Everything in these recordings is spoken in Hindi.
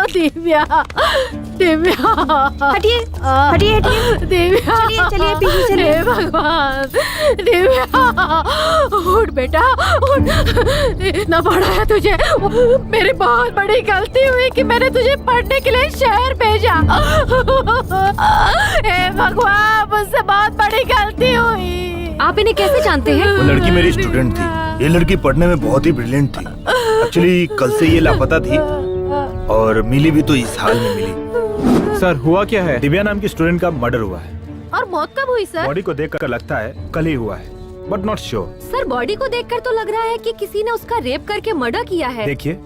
दिव्या, दिव्या, हटिए हटिए हटिए। दिव्या, चलिए चलिए पीछे चलिए। हे भगवान, दिव्या उठ बेटा उठ। इतना बड़ा है तुझे, मेरी बहुत बड़ी गलती हुई कि मैंने तुझे पढ़ने के लिए शहर भेजा। हे भगवान, मुझसे बहुत बड़ी गलती हुई। आप इन्हें कैसे जानते हैं? वो लड़की मेरी स्टूडेंट थी। ये लड़की पढ़ने में बहुत ही ब्रिलियंट थी। एक्चुअली कल से ये लापता थी और मिली भी तो इस हाल में मिली। सर हुआ क्या है? दिव्या नाम की स्टूडेंट का मर्डर हुआ है। और मौत कब हुई सर? बॉडी को देखकर लगता है कल ही हुआ है, but not sure. Sir body को देखकर तो लग रहा है कि किसी ने उसका रेप करके मर्डर किया है। देखिए,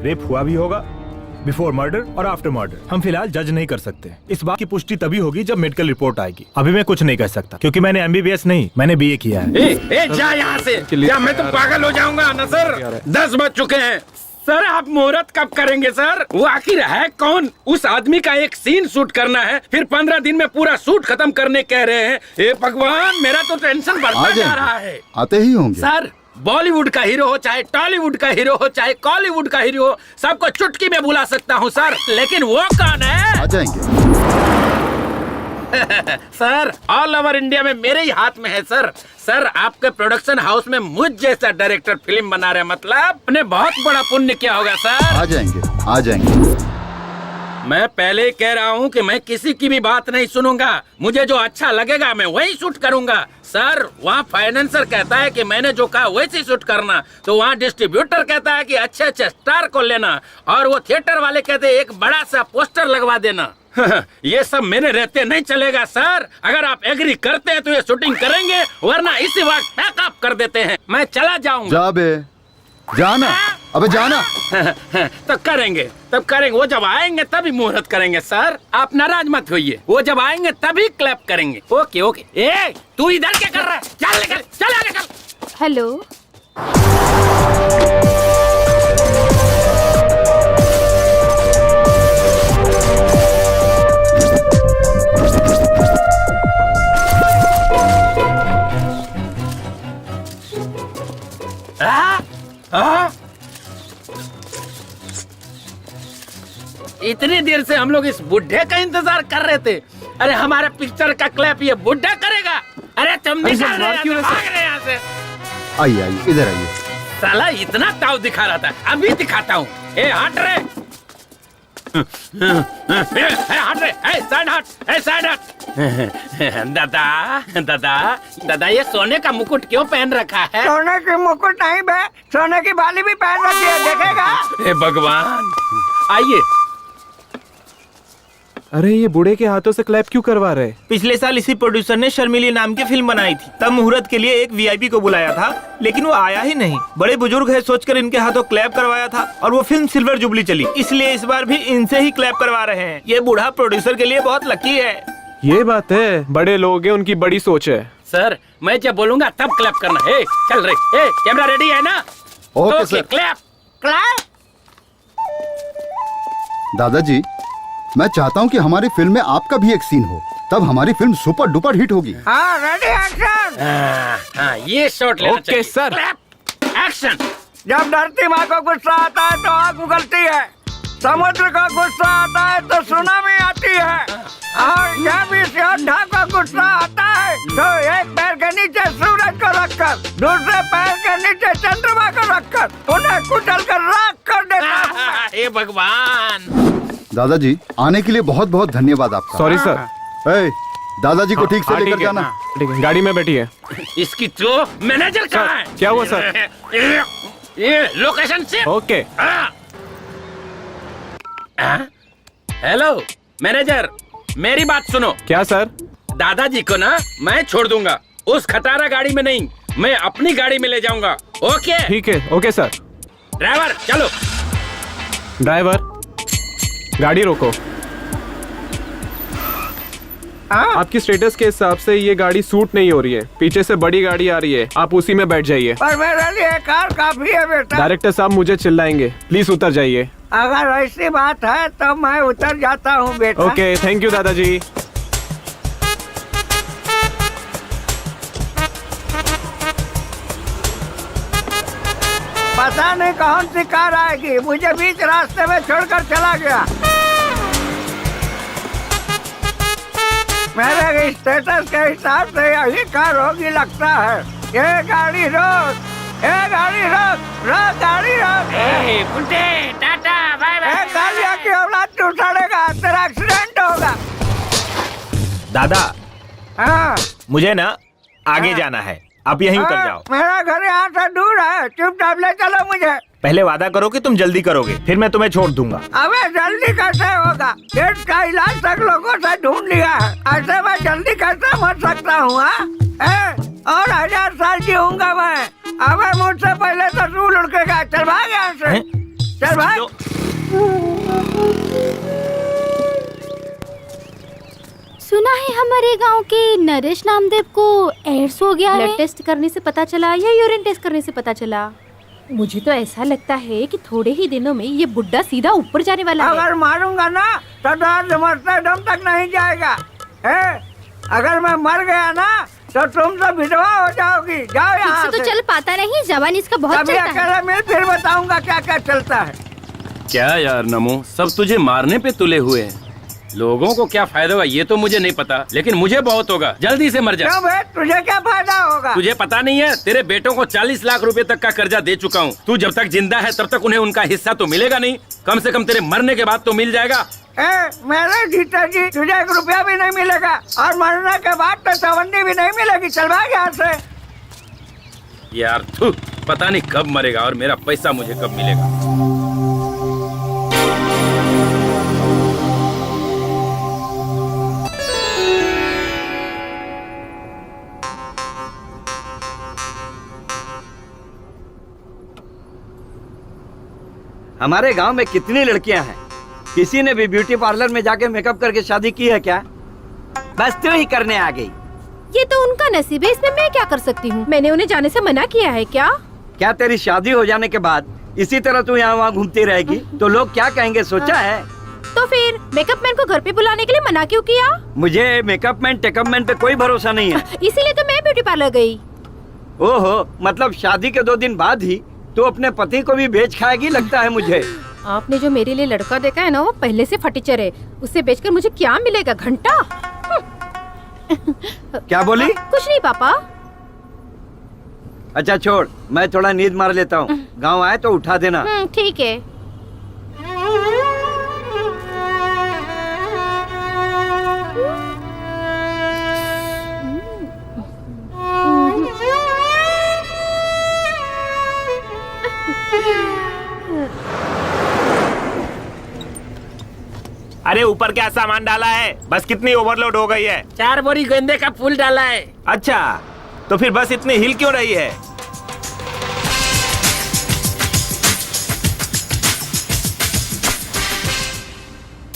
रेप हुआ भी होगा, बिफोर मर्डर और आफ्टर मर्डर। हम फिलहाल जज नहीं कर सकते। इस बात की पुष्टि तभी होगी जब मेडिकल रिपोर्ट आएगी। अभी मैं कुछ नहीं कह सकता क्योंकि मैंने MBBS नहीं, मैंने BA किया है। जा यहाँ से। क्या मैं तो पागल हो जाऊंगा ना सर? 10 बज चुके हैं सर। आप मुहूर्त कब करेंगे सर? वो आखिर है कौन? उस आदमी का एक सीन शूट करना है, फिर 15 दिन में पूरा शूट खत्म करने कह रहे हैं। हे भगवान, मेरा तो टेंशन बढ़ता जा रहा है। आते ही होंगे सर, बॉलीवुड का हीरो हो, चाहे टॉलीवुड का हीरो हो, चाहे कॉलीवुड का हीरो हो, सबको चुटकी में बुला सकता हूँ सर। लेकिन वो कौन है? आ जाएंगे। सर, ऑल ओवर इंडिया में मेरे ही हाथ में है सर। सर, आपके प्रोडक्शन हाउस में मुझ जैसा डायरेक्टर फिल्म बना रहे, मतलब आपने बहुत बड़ा पुण्य किया होगा सर। आ जाएंगे, आ जाएंगे। मैं पहले ही कह रहा हूँ कि मैं किसी की भी बात नहीं सुनूंगा। मुझे जो अच्छा लगेगा मैं वही शूट करूंगा। सर, वहाँ फाइनेंसर कहता है कि मैंने जो कहा वैसे शूट करना, तो वहाँ डिस्ट्रीब्यूटर कहता है कि अच्छे अच्छे स्टार को लेना, और वो थिएटर वाले कहते हैं एक बड़ा सा पोस्टर लगवा देना। ये सब मेरे रहते नहीं चलेगा सर। अगर आप एग्री करते हैं तो ये शूटिंग करेंगे, वरना इसी वक्त पैकअप कर देते हैं। मैं चला जाऊंगा। जा बे, जाना, अबे जाना। तो करेंगे, तब करेंगे। वो जब आएंगे तभी मुहूर्त करेंगे सर। आप नाराज मत होइए, वो जब आएंगे तभी क्लैप करेंगे। Okay okay. ए, तू इधर क्या कर रहा है? चल निकल, चल आगे चल। हेलो, इतनी देर से हम लोग इस बुढ़े का इंतजार कर रहे थे। अरे हमारे पिक्चर का क्लैप ये बुढ़ा करेगा? अरे तुम निकल रहे हो, भाग रहे यहाँ से। आइए आइए, इधर आइए। साला इतना ताव दिखा रहा था, अभी दिखाता हूँ। ए हट रे, हट रे, साइड हट, साइड हट। दादा दादा दादा, ये सोने का मुकुट क्यों पहन रखा है? सोने की मुकुट नहीं बे, सोने की बाली भी पहन रखी है, देखेगा? हे भगवान, आइए। अरे ये बूढ़े के हाथों से क्लैप क्यों करवा रहे? पिछले साल इसी प्रोड्यूसर ने शर्मिली नाम की फिल्म बनाई थी। तब मुहूर्त के लिए एक VIP को बुलाया था, लेकिन वो आया ही नहीं। बड़े बुजुर्ग है सोचकर इनके हाथों क्लैप करवाया था, और वो फिल्म सिल्वर जुबली चली। इसलिए इस बार भी इनसे ही क्लैप करवा रहे हैं। ये बूढ़ा प्रोड्यूसर के लिए बहुत लकी है। ये बात है, बड़े लोग हैं, उनकी बड़ी सोच है। सर, मैं जब बोलूंगा तब क्लैप करना है। चल रे, कैमरा रेडी है ना? Okay sir. Clap clap. दादाजी, मैं चाहता हूँ कि हमारी फिल्म में आपका भी एक सीन हो, तब हमारी फिल्म सुपर डुपर हिट होगी। हाँ, रेडी एक्शन। हाँ, ये शॉट लेना चाहिए। Okay sir. Clap action. जब धरती माँ को गुस्सा आता है तो आग उगलती है, समुद्र का गुस्सा आता है तो सुनामी आती है, और जब इस योद्धा को गुस्सा आता है तो एक पैर के नीचे सूरज को रखकर, दूसरे पैर के नीचे चंद्रमा को रखकर उन्हें कुचल कर राख कर देता है। हे भगवान। दादाजी, आने के लिए बहुत बहुत धन्यवाद आपका। Sorry sir. ए, दादाजी को ठीक से हाँ, लेकर ठीक है, जाना। ठीक है, गाड़ी में बैठी है। इसकी तो मैनेजर कहाँ है? क्या हुआ सर? ये लोकेशन से। ओके। हेलो मैनेजर, मेरी बात सुनो। क्या सर? दादाजी को ना मैं छोड़ दूंगा, उस खटारा गाड़ी में नहीं, मैं अपनी गाड़ी में ले जाऊंगा। ओके? ठीक है, ओके सर। ड्राइवर चलो। ड्राइवर, गाड़ी रोको। आपकी स्टेटस के हिसाब से ये गाड़ी सूट नहीं हो रही है, पीछे से बड़ी गाड़ी आ रही है, आप उसी में बैठ जाइए। पर मेरे लिए कार काफी है बेटा। डायरेक्टर साहब मुझे चिल्लाएंगे, प्लीज उतर जाइए। अगर ऐसी बात है तो मैं उतर जाता हूँ बेटा। ओके, थैंक यू दादाजी। पता नहीं कौन सी कार आएगी, मुझे बीच रास्ते में छोड़कर चला गया। मेरे स्टेटस के हिसाब से यही कार होगी लगता है। ये गाड़ी रोक, ये गाड़ी रोक, रोक गाड़ी रोक। गुड्डे टाटा बाय बाय। गाड़िया की औलाद तू उठाड़ेगा, तेरा एक्सीडेंट होगा। दादा हाँ मुझे ना आगे जाना है, आप यहीं उतर जाओ। मेरा घर यहाँ से दूर है, चुपचाप ले चलो मुझे। पहले वादा करो कि तुम जल्दी करोगे, फिर मैं तुम्हें छोड़ दूंगा। अबे जल्दी कैसे होगा? पेट का इलाज तक लोगों से ढूंढ लिया है, ऐसे मैं जल्दी कैसे मर सकता हूँ? और 1000 साल जीऊंगा मैं। अबे मुझसे पहले तो तू लुढ़केगा। चल भाग यहाँ से, चल भाग। सुना है हमारे गांव के नरेश नामदेव को एड्स हो गया है। ब्लड टेस्ट करने से पता चला या यूरिन टेस्ट करने से पता चला? मुझे तो ऐसा लगता है कि थोड़े ही दिनों में ये बुड्ढा सीधा ऊपर जाने वाला है। अगर मारूंगा ना तो दर्द मरते दम तक नहीं जाएगा। अगर मैं मर गया ना तो तुम तो विधवा हो जाओगी। जाओ यहाँ तो चल पाता नहीं, जवान इसका बहुत कभी चलता है। अकेले मिल, फिर बताऊंगा क्या क्या चलता है। क्या यार नमो, सब तुझे मारने पे तुले हुए हैं। लोगों को क्या फायदा होगा ये तो मुझे नहीं पता, लेकिन मुझे बहुत होगा। जल्दी से मर जा। क्यों बे, तुझे क्या फायदा होगा? तुझे पता नहीं है, तेरे बेटों को 40 लाख रुपए तक का कर्जा दे चुका हूँ। तू जब तक जिंदा है तब तक उन्हें उनका हिस्सा तो मिलेगा नहीं, कम से कम तेरे मरने के बाद तो मिल जाएगा। मेरे जीते जी तुझे 1 रुपया भी नहीं मिलेगा, और मरने के बाद तो चवन्नी भी नहीं मिलेगी। चल भाग यहाँ से। यार थू, पता नहीं कब मरेगा और मेरा पैसा मुझे कब मिलेगा। हमारे गांव में कितनी लड़कियां हैं, किसी ने भी ब्यूटी पार्लर में जाके मेकअप करके शादी की है क्या? बस तू ही करने आ गई। ये तो उनका नसीब है, इसमें मैं क्या कर सकती हूँ? मैंने उन्हें जाने से मना किया है क्या? क्या तेरी शादी हो जाने के बाद इसी तरह तू यहाँ वहाँ घूमती रहेगी तो लोग क्या कहेंगे, सोचा है? तो फिर मेकअप मैन को घर पे बुलाने के लिए मना क्यों किया? मुझे मेकअप मैन टेकअप मैन पे कोई भरोसा नहीं है। इसीलिए तो मैं ब्यूटी पार्लर गई। ओहो, मतलब शादी के 2 दिन बाद ही तू अपने पति को भी बेच खाएगी लगता है मुझे। आपने जो मेरे लिए लड़का देखा है ना, वो पहले से फटीचर है। उसे बेचकर मुझे क्या मिलेगा? घंटा? क्या बोली? कुछ नहीं पापा। अच्छा छोड़, मैं थोड़ा नींद मार लेता हूँ। गाँव आए तो उठा देना। ठीक है। अरे ऊपर क्या सामान डाला है? बस कितनी ओवरलोड हो गई है? 4 बोरी गेंदे का फूल डाला है। अच्छा, तो फिर बस इतनी हिल क्यों रही है?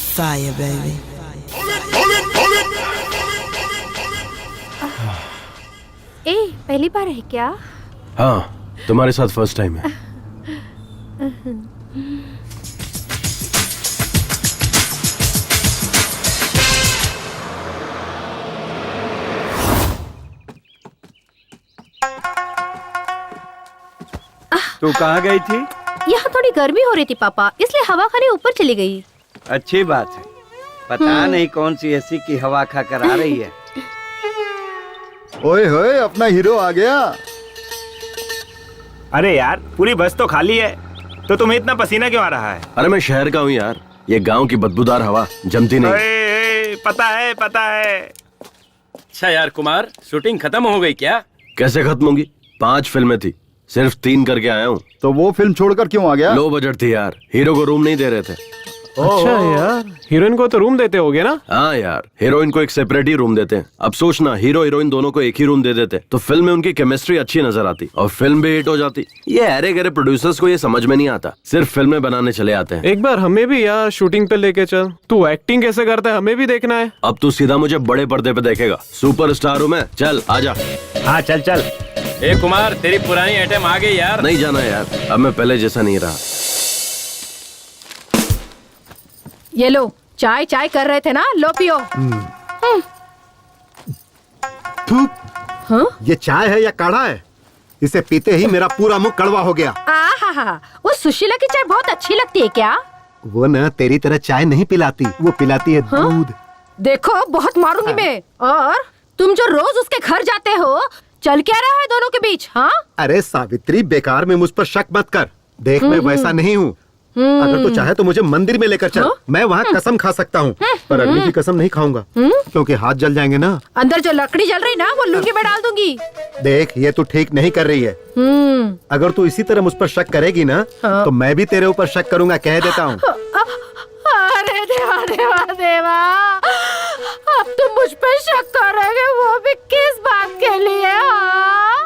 Fire, baby. पहली बार है क्या? हाँ, तुम्हारे साथ फर्स्ट टाइम है। तू कहाँ गई थी? यहाँ थोड़ी गर्मी हो रही थी पापा, इसलिए हवा खाने ऊपर चली गई। अच्छी बात है। पता नहीं कौन सी एसी की हवा खा कर आ रही है। ओए होए, अपना हीरो आ गया। अरे यार, पूरी बस तो खाली है, तो तुम्हें इतना पसीना क्यों आ रहा है? अरे मैं शहर का हूँ यार, ये गांव की बदबूदार हवा जमती नहीं। पता है, पता है। अच्छा यार कुमार, शूटिंग खत्म हो गई क्या? कैसे खत्म होगी? 5 फिल्में थी, सिर्फ 3 करके आया हूँ। तो वो फिल्म छोड़कर क्यों आ गया? लो बजट थी यार, हीरो को रूम नहीं दे रहे थे। अच्छा यार, हीरोइन को तो रूम देते होगे ना? हाँ यार, हीरोइन को एक सेपरेट ही रूम देते हैं। अब सोचना, हीरो हीरोइन दोनों को एक ही रूम दे देते तो फिल्म में उनकी केमिस्ट्री अच्छी नजर आती और फिल्म भी हिट हो जाती। ये अरे गरे प्रोड्यूसर्स को ये समझ में नहीं आता, सिर्फ फिल्में बनाने चले आते हैं। एक बार हमें भी यार शूटिंग पे लेके चल। तू एक्टिंग कैसे करता है हमें भी देखना है। अब तू सीधा मुझे बड़े पर्दे पे देखेगा, सुपरस्टार हूँ मैं। चल आजा। हाँ चल चल। ए कुमार, तेरी पुरानी आइटम आ गई यार। नहीं जाना यार, अब मैं पहले जैसा नहीं रहा। ये लो, चाय चाय कर रहे थे ना, लो पियो। ये चाय है या काढ़ा है? इसे पीते ही मेरा पूरा मुंह कड़वा हो गया। आहा, वो सुशीला की चाय बहुत अच्छी लगती है क्या? वो न तेरी तरह चाय नहीं पिलाती, वो पिलाती है दूध। देखो बहुत मारूंगी मैं। और तुम जो रोज उसके घर जाते हो, चल क्या रहा है दोनों के बीच? हाँ अरे सावित्री, बेकार में मुझ पर शक मत कर। देख मैं वैसा नहीं हूँ। अगर तू चाहे तो मुझे मंदिर में लेकर चल, मैं वहाँ कसम खा सकता हूँ, पर अग्नि की कसम नहीं खाऊंगा क्योंकि हाथ जल जाएंगे ना। अंदर जो लकड़ी जल रही ना, वो लुंगी में डाल दूंगी। देख ये तू ठीक नहीं कर रही है। अगर तू इसी तरह मुझ पर शक करेगी ना, तो मैं भी तेरे ऊपर शक करूंगा, कह देता हूँ। अरे देवा देवा देवा, अब तुम मुझ पर शक करोगे, वो भी किस बात के लिए?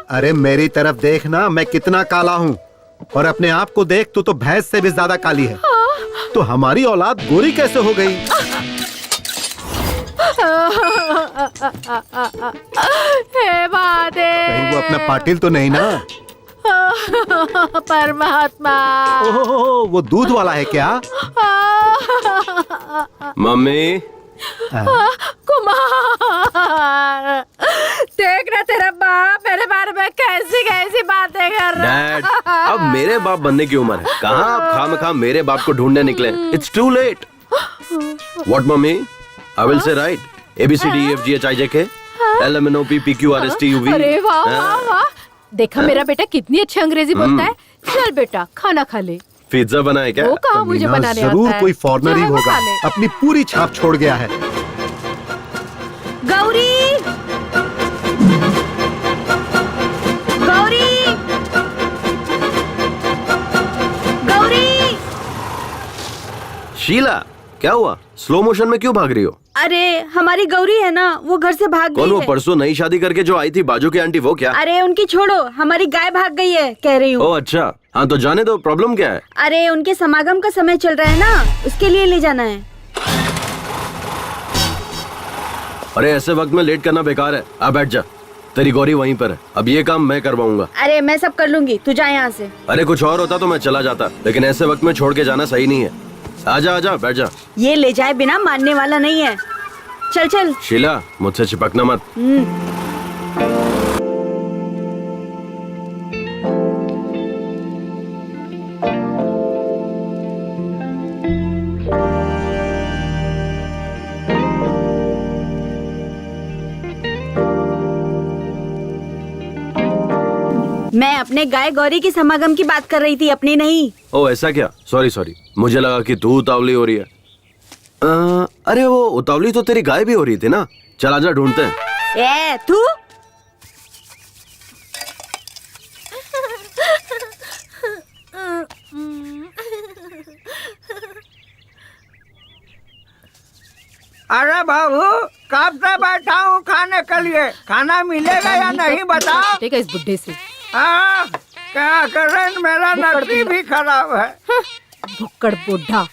अरे मेरी तरफ देखना, मैं कितना काला हूँ, और अपने आप को देख, तू तो भैंस से भी ज्यादा काली है। तो हमारी औलाद गोरी कैसे हो गई? हे महादेव, कहीं वो अपना पाटिल तो नहीं ना? परमात्मा। ओहो, वो दूध वाला है क्या? मम्मी कुमार, देखना तेरा बाप मेरे बारे में कैसी कैसी बातें कर रहा है। डैड, अब मेरे बाप बनने की उम्र है, कहाँ आप खामखा मेरे बाप को ढूंढने निकले? It's too late. What mummy? I will say right ABCDEFGHIJK LMNOP PQRSTUV। अरे वाह वाह वाह, देखा मेरा बेटा कितनी अच्छी अंग्रेजी बोलता है। चल बेटा खाना खा ले। पिज्जा बनाए क्या? वो कहाँ मुझे मीना, बनाने जरूर आता है। कोई फॉरेनर ही चाहे वो होगा, खा ले। अपनी पूरी छाप छोड़ गया है। गौरी, गौरी, गौरी। शीला, क्या हुआ? स्लो मोशन में क्यों भाग रही हो? अरे हमारी गौरी है ना, वो घर से भाग कौन? गई वो है। परसों नई शादी करके जो आई थी बाजू की आंटी, वो क्या? अरे उनकी छोड़ो, हमारी गाय भाग गई है कह रही हूँ। ओह अच्छा, हाँ तो जाने दो, प्रॉब्लम क्या है? अरे उनके समागम का समय चल रहा है ना, उसके लिए ले जाना है। अरे ऐसे वक्त में लेट करना बेकार है, आ बैठ जा। तेरी गौरी वहीं पर है, अब ये काम मैं करवाऊंगा। अरे मैं सब कर लूंगी, तू जा यहाँ से। अरे कुछ और होता तो मैं चला जाता, लेकिन ऐसे वक्त में छोड़ के जाना सही नहीं है। आजा बैठ जा। ये ले जाए बिना मानने वाला नहीं है। चल चल। शीला, मुझसे चिपकना मत। मैं अपने गाय गौरी की समागम की बात कर रही थी, अपनी नहीं। ओ ऐसा क्या? सॉरी, मुझे लगा कि तू उतावली हो रही है। अरे वो उतावली तो तेरी गाय भी हो रही थी ना। चल आजा, ढूंढते हैं। ए तू अरे बाबू, कब से बैठा हूँ खाने के लिए, खाना मिलेगा या नहीं बताओ। ठीक है इस बुड्ढे से। क्या करें, मेरा नसीब भी खराब है। भुक्कड़ बुढ़ा।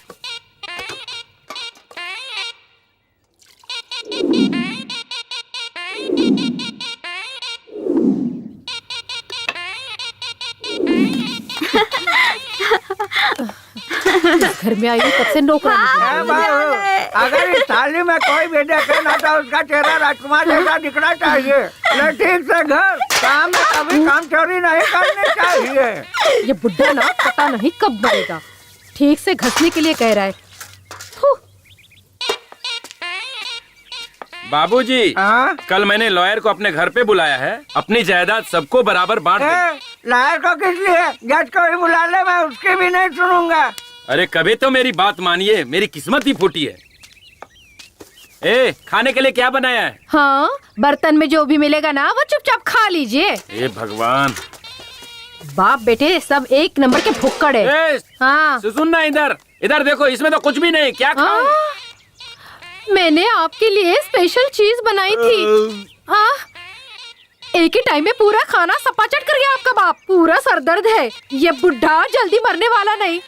घर में आई हूँ तब से नौकरानी। अगर इस थाली में कोई भी देखे ना तो उसका चेहरा राजकुमार जैसा दिखना चाहिए। ले ठीक से घर, काम में कभी काम चोरी नहीं करनी चाहिए। ये बुड्ढा ना पता नहीं कब मरेगा। ठीक से घसने के लिए कह रहा है। बाबूजी, कल मैंने लॉयर को अपने घर पे बुलाया है, अपनी जायदाद सबको बराबर बांट दे। लॉयर को किस लिए? जज को भी बुला ले, मैं उसकी भी नहीं सुनूंगा। अरे कभी तो मेरी बात मानिए, मेरी किस्मत ही फूटी है। खाने के लिए क्या बनाया है? हाँ, बर्तन में जो भी मिलेगा ना वो चुपचाप खा लीजिए। भगवान, बाप बेटे सब एक नंबर के भुक्कड़ है। हाँ सुनना, इधर देखो, इसमें तो कुछ भी नहीं। क्या खाऊं? मैंने आपके लिए स्पेशल चीज बनाई थी। एक ही टाइम में पूरा खाना सपाचट कर गया आपका बाप। पूरा सरदर्द है। ये बुढ़ा जल्दी मरने वाला नहीं।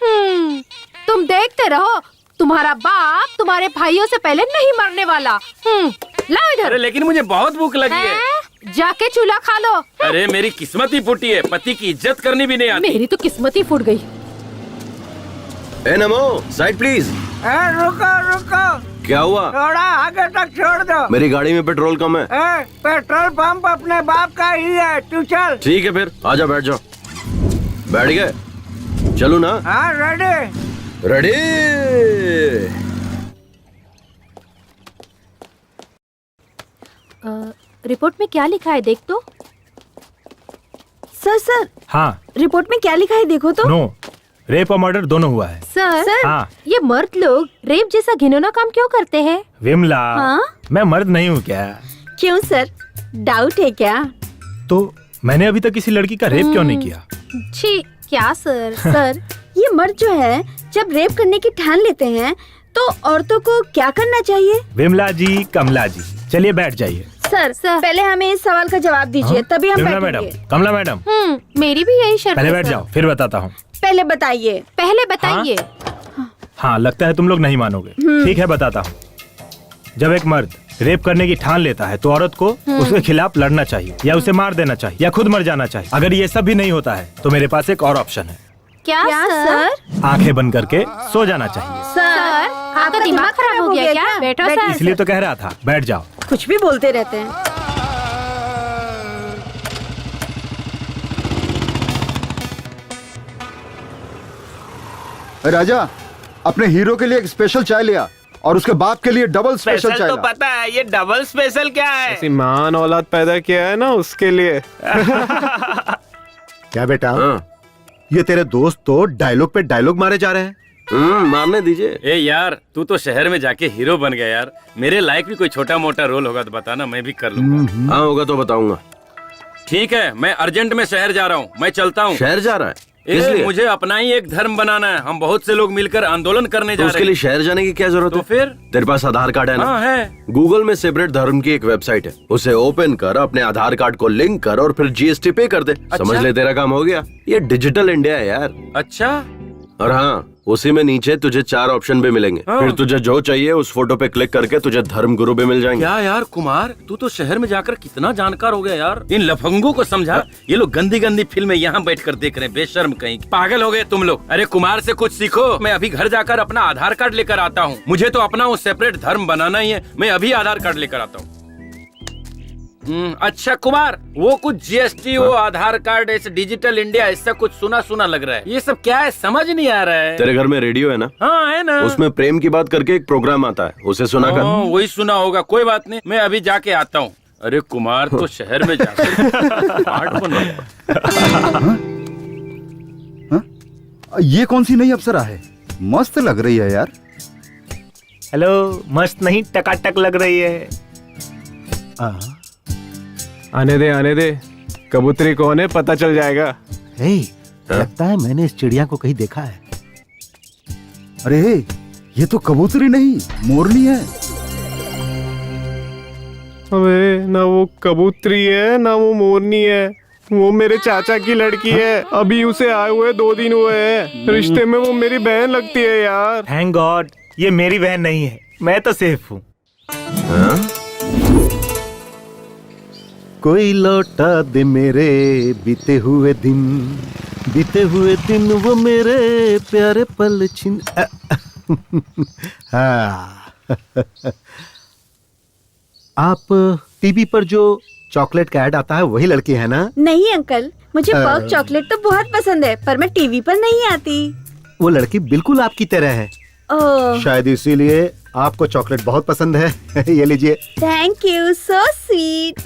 तुम देखते रहो, तुम्हारा बाप तुम्हारे भाइयों से पहले नहीं मरने वाला। लाओ इधर। अरे लेकिन मुझे बहुत भूख लगी है। जाके चूल्हा खा लो। अरे मेरी किस्मत ही फूटी है, पति की इज्जत करनी भी नहीं आती। मेरी तो किस्मत ही फूट गई। नमो, साइड प्लीज। रुको, क्या हुआ? थोड़ा आगे तक छोड़ दो। मेरी गाड़ी में पेट्रोल कम है। पेट्रोल पंप अपने बाप का ही है, तू चल। ठीक है फिर आजा, बैठ जाओ। बैठ गए? चलूं ना? हाँ रेडी। रेडी। रिपोर्ट में क्या लिखा है देख तो। सर हाँ। रिपोर्ट में क्या लिखा है देखो तो। नो, रेप और मर्डर दोनों हुआ है। सर हाँ। ये मर्द लोग रेप जैसा घिनौना काम क्यों करते हैं? विमला, हाँ? मैं मर्द नहीं हूँ क्या? क्यों सर, डाउट है क्या? तो मैंने अभी तक किसी लड़की का रेप क्यों नहीं किया? छी क्या सर। सर ये मर्द जो है जब रेप करने की ठान लेते हैं तो औरतों को क्या करना चाहिए? विमला जी, कमला जी, चलिए बैठ जाइए। सर पहले हमें इस सवाल का जवाब दीजिए, तभी हम विमला बैठेंगे। मैडम, कमला मैडम, मेरी भी यही शर्त पहले है, बैठ सर। जाओ, फिर बताता हूँ। पहले बताइए। पहले बताइए। हाँ, लगता है तुम लोग नहीं मानोगे। ठीक है, बताता हूँ। जब एक मर्द रेप करने की ठान लेता है तो औरत को उसके खिलाफ लड़ना चाहिए, या उसे मार देना चाहिए, या खुद मर जाना चाहिए। अगर ये सब भी नहीं होता है तो मेरे पास एक और ऑप्शन है। क्या सर? आंखें बंद करके सो जाना चाहिए। सर आपका दिमाग खराब हो गया क्या? बैठो सर। इसलिए तो कह रहा था, बैठ जाओ। कुछ भी बोलते रहते हैं। राजा, अपने हीरो के लिए एक स्पेशल चाय लिया और उसके बाप के लिए डबल स्पेशल चाय तो ला। पता है, ये डबल स्पेशल क्या है? ऐसी महान औलाद पैदा किया है ना उसके लिए। क्या बेटा, हाँ। ये तेरे दोस्त तो डायलॉग पे डायलॉग मारे जा रहे हैं। मारने दीजिए। ए यार, तू तो शहर में जाके हीरो बन गया यार। मेरे लायक भी कोई छोटा मोटा रोल होगा तो बताना, मैं भी कर लूंगा। हाँ होगा तो बताऊंगा। ठीक है, मैं अर्जेंट में शहर जा रहा हूँ, मैं चलता हूँ। शहर जा रहा है? ए, मुझे अपना ही एक धर्म बनाना है। हम बहुत से लोग मिलकर आंदोलन करने जा रहे हैं। उसके लिए शहर जाने की क्या जरूरत तो है? फिर तेरे पास आधार कार्ड है ना? हाँ है। गूगल में सेपरेट धर्म की एक वेबसाइट है, उसे ओपन कर, अपने आधार कार्ड को लिंक कर और फिर जीएसटी पे कर दे। समझ ले, तेरा काम हो गया। ये डिजिटल इंडिया है यार। अच्छा। और हाँ, उसी में नीचे तुझे 4 ऑप्शन भी मिलेंगे। फिर तुझे जो चाहिए उस फोटो पे क्लिक करके तुझे धर्म गुरु भी मिल जाएंगे। क्या यार कुमार, तू तो शहर में जाकर कितना जानकार हो गया यार। इन लफंगों को समझा। ये लोग गंदी गंदी फिल्में यहाँ बैठकर देख रहे हैं, बेशर्म कहीं। पागल हो गए तुम लोग। अरे कुमार से कुछ सीखो। मैं अभी घर जाकर अपना आधार कार्ड लेकर आता हूँ। मुझे तो अपना वो सेपरेट धर्म बनाना ही है। मैं अभी आधार कार्ड लेकर आता हूँ। अच्छा कुमार, वो कुछ जीएसटी, वो आधार कार्ड, ऐसे डिजिटल इंडिया, ऐसा कुछ सुना सुना लग रहा है। ये सब क्या है, समझ नहीं आ रहा है। तेरे घर में रेडियो है ना? हाँ है ना। उसमें प्रेम की बात करके एक प्रोग्राम आता है, उसे सुना कर। वही सुना होगा, कोई बात नहीं, मैं अभी जाके आता हूँ। अरे कुमार तो शहर में जाकर स्मार्ट बन गया। ये कौन सी नई अप्सरा है? मस्त लग रही है यार। हेलो, मस्त नहीं टकाटक लग रही है। आने दे, कबूतरी कौन है पता चल जाएगा। लगता है मैंने इस चिड़िया को कहीं देखा है। अरे ये तो कबूतरी नहीं, मोरनी है। अबे ना वो कबूतरी है ना वो मोरनी है, वो मेरे चाचा की लड़की है। अभी उसे आए हुए 2 दिन हुए हैं। रिश्ते में वो मेरी बहन लगती है यार। थैंक गॉड, ये मेरी बहन नहीं है, मैं तो सेफ हूँ। कोई लौटा दे मेरे बीते हुए दिन वो मेरे प्यारे पल छिन। हाँ। आप टीवी पर जो चॉकलेट का ऐड आता है वही लड़की है ना? नहीं अंकल, मुझे पर्क चॉकलेट तो बहुत पसंद है, पर मैं टीवी पर नहीं आती। वो लड़की बिल्कुल आपकी तरह है। ओह, शायद इसीलिए आपको चॉकलेट बहुत पसंद है। ये लीजिए। Thank you, so sweet.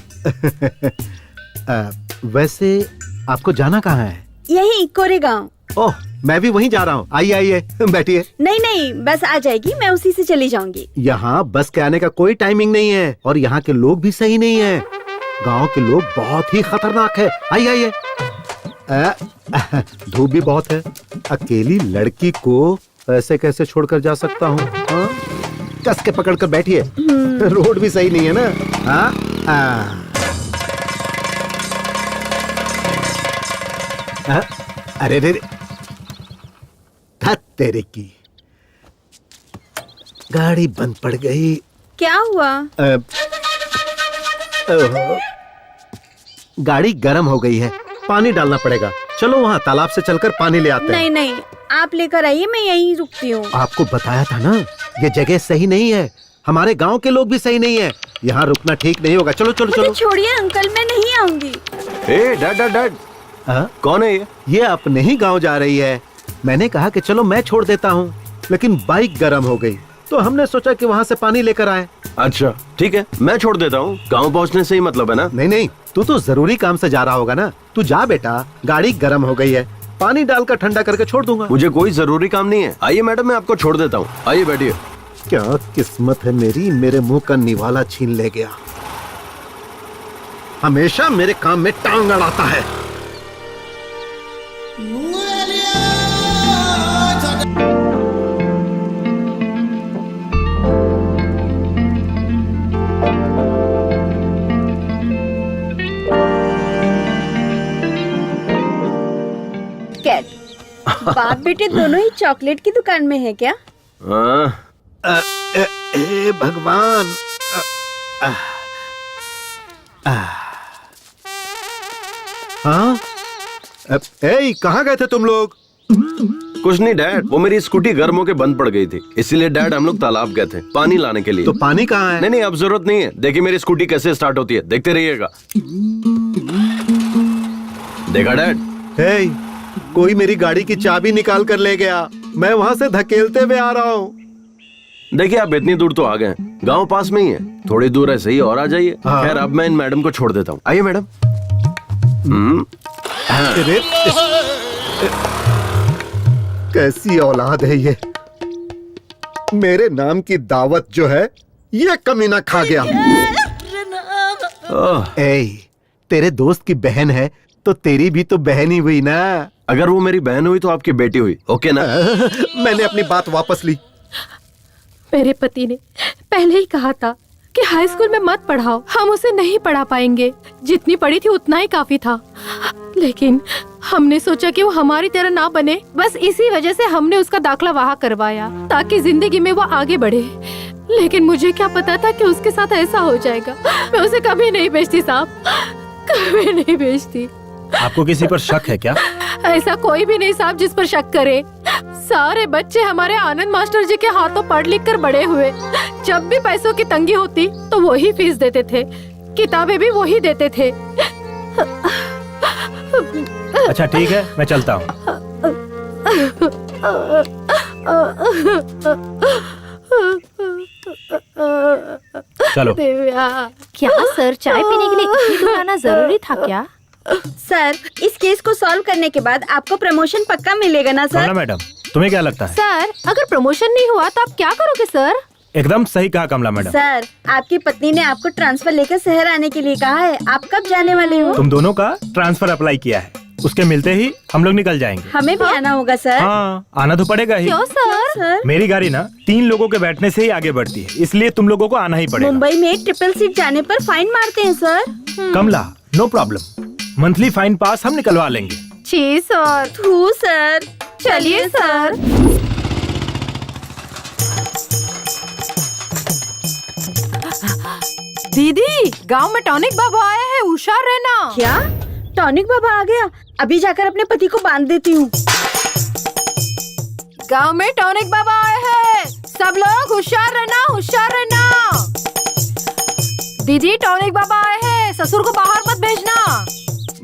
वैसे आपको जाना कहाँ है? यही कोरेगांव। ओह, मैं भी वहीं जा रहा हूँ। आइए बैठिए। नहीं, बस आ जाएगी, मैं उसी से चली जाऊंगी। यहाँ बस के आने का कोई टाइमिंग नहीं है और यहाँ के लोग भी सही नहीं है। गांव के लोग बहुत ही खतरनाक है। आइए। धूप भी बहुत है। अकेली लड़की को ऐसे कैसे छोड़कर जा सकता हूँ? कस के पकड़ कर बैठिए। रोड भी सही नहीं है ना। अरे तेरे की गाड़ी बंद पड़ गई। क्या हुआ? गाड़ी गर्म हो गई है, पानी डालना पड़ेगा। चलो वहाँ तालाब से चलकर पानी ले आते हैं। नहीं, आप लेकर आइए, मैं यहीं रुकती हूँ। आपको बताया था ना, ये जगह सही नहीं है। हमारे गांव के लोग भी सही नहीं है। यहाँ रुकना ठीक नहीं होगा। चलो चलो चलो। छोड़िए अंकल, मैं नहीं आऊंगी। ए डैड डैड डैड, कौन है ये? ये अपने ही गांव जा रही है। मैंने कहा कि चलो मैं छोड़ देता हूँ, लेकिन बाइक गर्म हो गई तो हमने सोचा कि वहाँ से पानी लेकर आए। अच्छा ठीक है, मैं छोड़ देता हूँ। गांव पहुँचने से ही मतलब है ना? नहीं नहीं, तू तो जरूरी काम से जा रहा होगा ना। तू जा बेटा, गाड़ी गर्म हो गई है, पानी डालकर ठंडा करके छोड़ दूंगा। मुझे कोई जरूरी काम नहीं है। आइए मैडम, मैं आपको छोड़ देता हूँ। आइए बैठिए। क्या किस्मत है मेरी, मेरे मुंह का निवाला छीन ले गया। हमेशा मेरे काम में टांग अड़ाता है। बाप बेटे दोनों ही चॉकलेट की दुकान में है क्या? भगवान। हाँ, कहाँ गए थे तुम लोग? कुछ नहीं डैड, वो मेरी स्कूटी गर्म होके बंद पड़ गई थी, इसीलिए डैड हम लोग तालाब गए थे पानी लाने के लिए। तो पानी कहाँ है? नहीं नहीं, अब जरूरत नहीं है। देखिए मेरी स्कूटी कैसे स्टार्ट होती है, देखते रहिएगा। देखा डैड? कोई मेरी गाड़ी की चाबी निकाल कर ले गया, मैं वहाँ से धकेलते हुए आ रहा हूँ। देखिए आप इतनी दूर तो आ गए, गांव पास में ही है, थोड़ी दूर ऐसे ही और आ जाइए। खैर अब मैं इन मैडम को छोड़ देता हूँ। आइए मैडम। कैसी औलाद है ये, मेरे नाम की दावत जो है ये कमीना खा गया। तेरे दोस्त की बहन है तो तेरी भी तो बहन ही हुई ना। अगर वो मेरी बहन हुई तो आपकी बेटी हुई, ओके ना? मैंने अपनी बात वापस ली। मेरे पति ने पहले ही कहा था कि हाई स्कूल में मत पढ़ाओ, हम उसे नहीं पढ़ा पाएंगे। जितनी पढ़ी थी उतना ही काफी था, लेकिन हमने सोचा कि वो हमारी तरह ना बने, बस इसी वजह से हमने उसका दाखला वहाँ करवाया ताकि जिंदगी में वो आगे बढ़े। लेकिन मुझे क्या पता था कि उसके साथ ऐसा हो जाएगा। मैं उसे कभी नहीं भेजती साहब, कभी नहीं भेजती। आपको किसी पर शक है क्या? ऐसा कोई भी नहीं साहब जिस पर शक करे। सारे बच्चे हमारे आनंद मास्टर जी के हाथों पढ़ लिख कर बड़े हुए। जब भी पैसों की तंगी होती तो वही फीस देते थे, किताबें भी वही देते थे। अच्छा ठीक है, मैं चलता हूँ। चलो। क्या सर, चाय पीने के लिए इतनी दूर आना जरूरी था क्या? सर, इस केस को सॉल्व करने के बाद आपको प्रमोशन पक्का मिलेगा ना सर? मैडम, तुम्हें क्या लगता है? सर, अगर प्रमोशन नहीं हुआ तो आप क्या करोगे सर? एकदम सही कहा कमला मैडम। सर, आपकी पत्नी ने आपको ट्रांसफर लेकर शहर आने के लिए कहा है। आप कब जाने वाले हो? तुम दोनों का ट्रांसफर अप्लाई किया है, उसके मिलते ही हम लोग निकल जाएंगे। हमें भी आना होगा सर। हाँ, आना तो पड़ेगा ही। क्यों सर? मेरी गाड़ी ना 3 लोगों के बैठने से ही आगे बढ़ती है, इसलिए तुम लोगों को आना ही पड़ेगा। मुंबई में ट्रिपल सीट जाने पर फाइन मारते हैं सर। कमला, नो प्रॉब्लम, मंथली फाइन पास हम निकलवा लेंगे। जी सर। थू सर। चलिए सर। दीदी, गांव में टॉनिक बाबा आए हैं, होशियार रहना। क्या? टॉनिक बाबा आ गया? अभी जाकर अपने पति को बांध देती हूँ। गांव में टॉनिक बाबा आए हैं, सब लोग होशियार रहना, होशियार रहना। दीदी, टॉनिक बाबा आए हैं, ससुर को बाहर मत भेजना।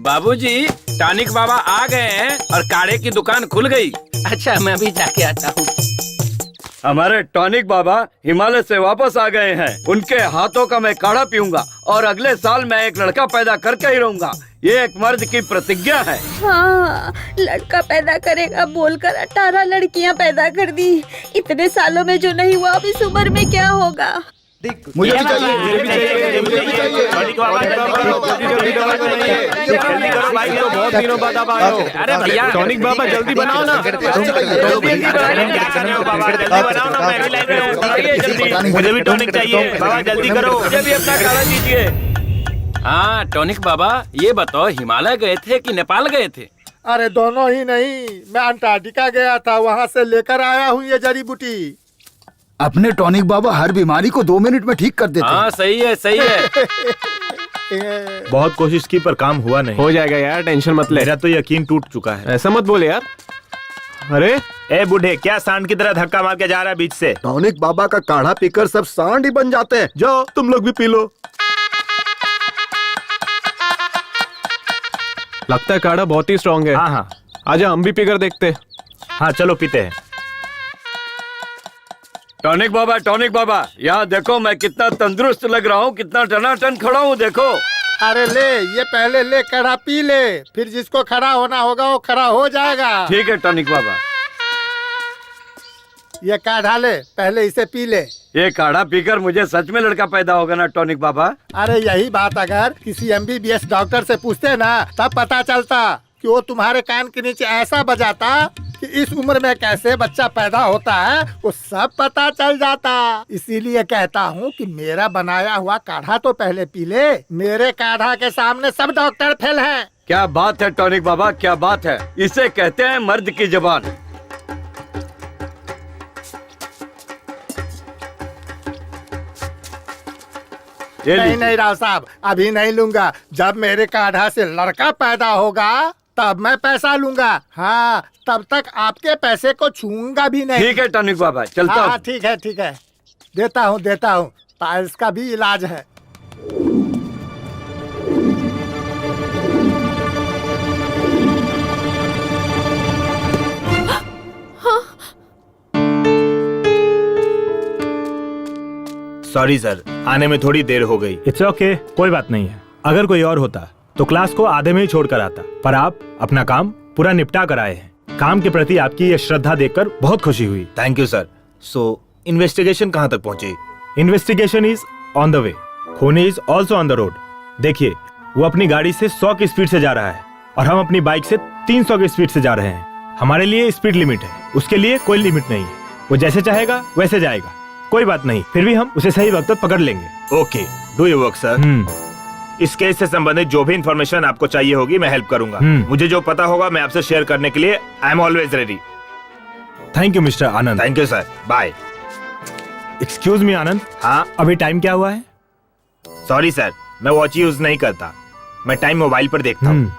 बाबूजी, टॉनिक बाबा आ गए हैं और काढ़े की दुकान खुल गई। अच्छा, मैं अभी जाके आता हूँ। हमारे टॉनिक बाबा हिमालय से वापस आ गए हैं। उनके हाथों का मैं काढ़ा पीऊंगा और अगले साल मैं एक लड़का पैदा करके ही रहूंगा। ये एक मर्द की प्रतिज्ञा है। हाँ, लड़का पैदा करेगा बोलकर 18 लड़कियां पैदा कर दी। इतने सालों में जो नहीं हुआ, अब इस उम्र में क्या होगा? मुझे भी चाहिए। बहुत दिनों बाद आप आए हो। अरे भैया, टॉनिक बाबा जल्दी बनाओ ना। मुझे भी टॉनिक चाहिए बाबा, जल्दी करो। मुझे भी अपना काढ़ा दीजिए। हाँ टॉनिक बाबा, ये बताओ हिमालय गए थे कि नेपाल गए थे? अरे दोनों ही नहीं, मैं अंटार्कटिका गया था, वहाँ से लेकर आया हूँ ये जड़ी बूटी। अपने टॉनिक बाबा हर बीमारी को 2 मिनट में ठीक कर देते हैं। हाँ सही है, सही है। बहुत कोशिश की पर काम हुआ नहीं। हो जाएगा यार, टेंशन मत ले। मेरा तो यकीन टूट चुका है। ऐसा मत बोले यार। अरे ए बूढ़े, क्या सांड की तरह धक्का मार के जा रहा है बीच से? टॉनिक बाबा का काढ़ा पीकर सब सांड ही बन जाते हैं। जाओ तुम लोग भी पी लो। लगता है काढ़ा बहुत ही स्ट्रांग है। हाँ हाँ आजा हम भी पीकर देखते। हाँ, चलो पीते हैं। टॉनिक बाबा, यहाँ देखो मैं कितना तंदुरुस्त लग रहा हूँ, कितना टनाटन खड़ा हूँ, देखो। अरे ले, ये पहले ले काढ़ा पी ले, फिर जिसको खड़ा होना होगा वो खड़ा हो जाएगा। ठीक है टॉनिक बाबा। ये काढ़ा ले, पहले इसे पी ले। ये काढ़ा पीकर मुझे सच में लड़का पैदा होगा ना टॉनिक बाबा? अरे यही बात अगर किसी MBBS डॉक्टर से पूछते ना, तब पता चलता कि वो तुम्हारे कान के नीचे ऐसा बजाता कि इस उम्र में कैसे बच्चा पैदा होता है वो सब पता चल जाता। इसीलिए कहता हूँ कि मेरा बनाया हुआ काढ़ा तो पहले पी ले। मेरे काढ़ा के सामने सब डॉक्टर फेल हैं। क्या बात है टॉनिक बाबा, क्या बात है। इसे कहते हैं मर्द की जबान। नहीं राव साहब, अभी नहीं लूंगा। जब मेरे काढ़ा से लड़का पैदा होगा तब मैं पैसा लूंगा। हाँ, तब तक आपके पैसे को छूंगा भी नहीं। ठीक है टॉनिक बाबा, चलता हूँ। हाँ ठीक है, देता हूँ। पाइल्स का भी इलाज है। सॉरी सर, आने में थोड़ी देर हो गई। इट्स ओके, कोई बात नहीं है। अगर कोई और होता तो क्लास को आधे में ही छोड़ कर आता, पर आप अपना काम पूरा निपटा कर आए हैं। काम के प्रति आपकी ये श्रद्धा देखकर बहुत खुशी हुई। Thank you sir. So investigation कहाँ तक पहुँची? Investigation is on the way, खूनी is also on the road. देखिए, वो अपनी गाड़ी से 100 की स्पीड से जा रहा है और हम अपनी बाइक से 300 की स्पीड से जा रहे हैं। हमारे लिए स्पीड लिमिट है, उसके लिए कोई लिमिट नहीं है। वो जैसे चाहेगा वैसे जाएगा, कोई बात नहीं। फिर भी हम उसे सही वक्त पर पकड़ लेंगे। Okay, do your work sir. इस केस से संबंधित जो भी इंफॉर्मेशन आपको चाहिए होगी मैं हेल्प करूंगा। मुझे जो पता होगा मैं आपसे शेयर करने के लिए I am always ready. Thank you mister Anand. Thank you sir, bye. Excuse me Anand. हाँ, अभी टाइम क्या हुआ है? सॉरी सर, मैं वॉच यूज नहीं करता। मैं टाइम मोबाइल पर देखता हूँ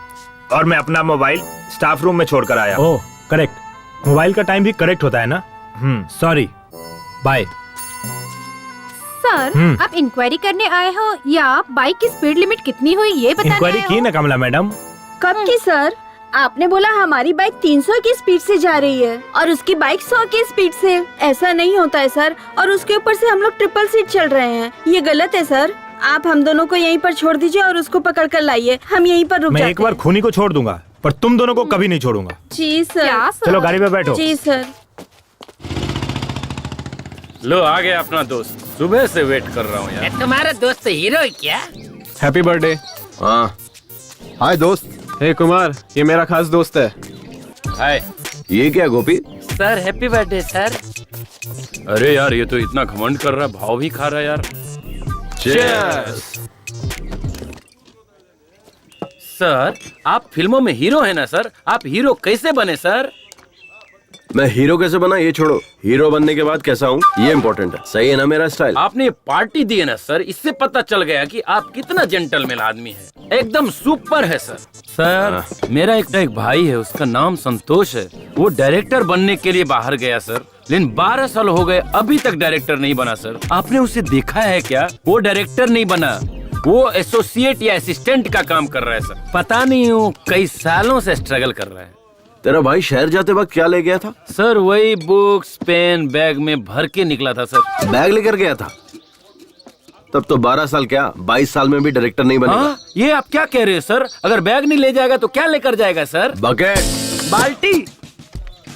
और मैं अपना मोबाइल स्टाफ रूम में छोड़कर आया। ओह करेक्ट, मोबाइल का टाइम भी करेक्ट होता है ना। Sorry, bye. सर, आप इंक्वायरी करने आए हो या आप बाइक की स्पीड लिमिट कितनी हुई ये बताने इंक्वायरी आए की हो? ना कमला मैडम। कब की सर? आपने बोला हमारी बाइक 300 की स्पीड से जा रही है और उसकी बाइक 100 की स्पीड से। ऐसा नहीं होता है सर, और उसके ऊपर से हम लोग ट्रिपल सीट चल रहे हैं। ये गलत है सर। आप हम दोनों को यहीं पर छोड़ दीजिए और उसको पकड़ कर लाइए। हम यहीं पर रुक जाते हैं। मैं एक बार खूनी को छोड़ दूंगा, पर तुम दोनों को कभी नहीं छोड़ूंगा। जी सर। क्या सर? चलो गाड़ी में बैठो। जी सर। लो आ गया अपना दोस्त, सुबह से वेट कर रहा हूँ यार। तुम्हारा दोस्त हीरो है क्या? Happy birthday. हाँ, हाय दोस्त। हे कुमार, ये मेरा खास दोस्त है। हाय। ये क्या Gopi? Sir happy birthday sir. अरे यार, ये तो इतना घमंड कर रहा, भाव भी खा रहा यार। Cheers! सर, आप फिल्मों में हीरो है ना सर? आप हीरो कैसे बने सर? मैं हीरो कैसे बना ये छोड़ो, हीरो बनने के बाद कैसा हूँ ये इम्पोर्टेंट है। सही है ना मेरा स्टाइल? आपने पार्टी दी है ना सर, इससे पता चल गया कि आप कितना जेंटलमैन आदमी है। एकदम सुपर है सर। सर, मेरा एक भाई है, उसका नाम संतोष है। वो डायरेक्टर बनने के लिए बाहर गया सर, लेकिन 12 साल हो गए अभी तक डायरेक्टर नहीं बना सर। आपने उसे देखा है क्या? वो डायरेक्टर नहीं बना, वो एसोसिएट या असिस्टेंट का काम कर रहा है सर। पता नहीं वो कई सालों से स्ट्रगल कर रहा है। तेरा भाई शहर जाते वक्त क्या ले गया था? सर वही बुक्स पेन बैग में भर के निकला था सर। बैग लेकर गया था? तब तो 12 साल क्या 22 साल में भी डायरेक्टर नहीं बनेगा। हाँ, ये आप क्या कह रहे हैं सर? अगर बैग नहीं ले जाएगा तो क्या लेकर जाएगा सर? बकेट। बाल्टी।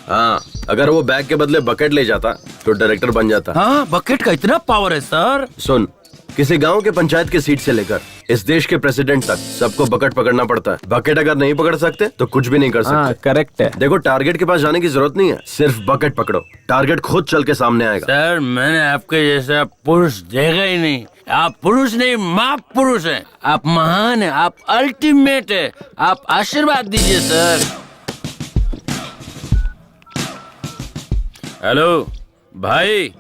हाँ, अगर वो बैग के बदले बकेट ले जाता तो डायरेक्टर बन जाता। हाँ, बकेट का इतना पावर है सर। सुन, किसी गांव के पंचायत की सीट से लेकर इस देश के प्रेसिडेंट तक सबको बकेट पकड़ना पड़ता है। बकेट अगर नहीं पकड़ सकते तो कुछ भी नहीं कर सकते। करेक्ट है। देखो, टारगेट के पास जाने की जरूरत नहीं है, सिर्फ बकेट पकड़ो, टारगेट खुद चल के सामने आएगा। सर, मैंने आपके जैसा पुरुष देखा ही नहीं। आप पुरुष नहीं, महापुरुष हैं। आप महान हैं, आप अल्टीमेट है। आप आशीर्वाद दीजिए सर। हेलो भाई,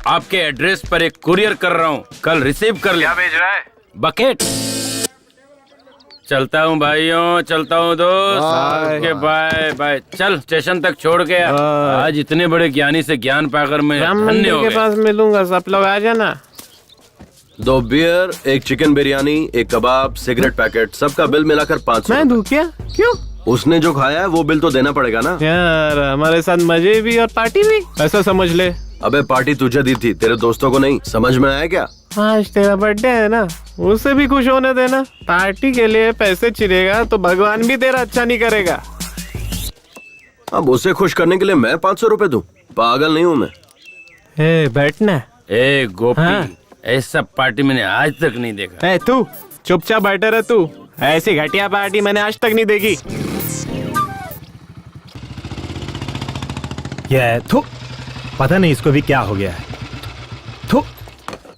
आपके एड्रेस पर एक कुरियर कर रहा हूँ, कल रिसीव कर ले। क्या भेज रहा है? बकेट। चलता हूँ भाइयों, चलता हूँ दोस्त। बाय। Okay bye bye. चल स्टेशन तक छोड़ के आ। बाय। आज इतने बड़े ज्ञानी से ज्ञान पाकर मैं राम धन्य मंदिर हो के गया। पास मिलूंगा, सब लोग आ जाना। 2 बियर, 1 चिकन बिरयानी, 1 कबाब, सिगरेट पैकेट, सबका बिल मिलाकर 500। मैं दूं क्या? क्यों? उसने जो खाया है वो बिल तो देना पड़ेगा ना। यार हमारे साथ मजे भी और पार्टी भी, ऐसा समझ ले। अबे पार्टी तुझे दी थी, तेरे दोस्तों को नहीं। समझ में आया क्या? आज तेरा बर्थडे है ना, उसे भी खुश होने देना। पार्टी के लिए पैसे चिरेगा तो भगवान भी तेरा अच्छा नहीं करेगा। अब उसे खुश करने के लिए मैं 500 रुपए दूं? पागल नहीं हूँ मैं। बैठना। ए गोपी, हाँ। ऐसा पार्टी मैंने आज तक नहीं देखा। तू चुपचाप बैठे रह तू। ऐसी घटिया पार्टी मैंने आज तक नहीं देखी। ये थू, पता नहीं इसको भी क्या हो गया है। थू,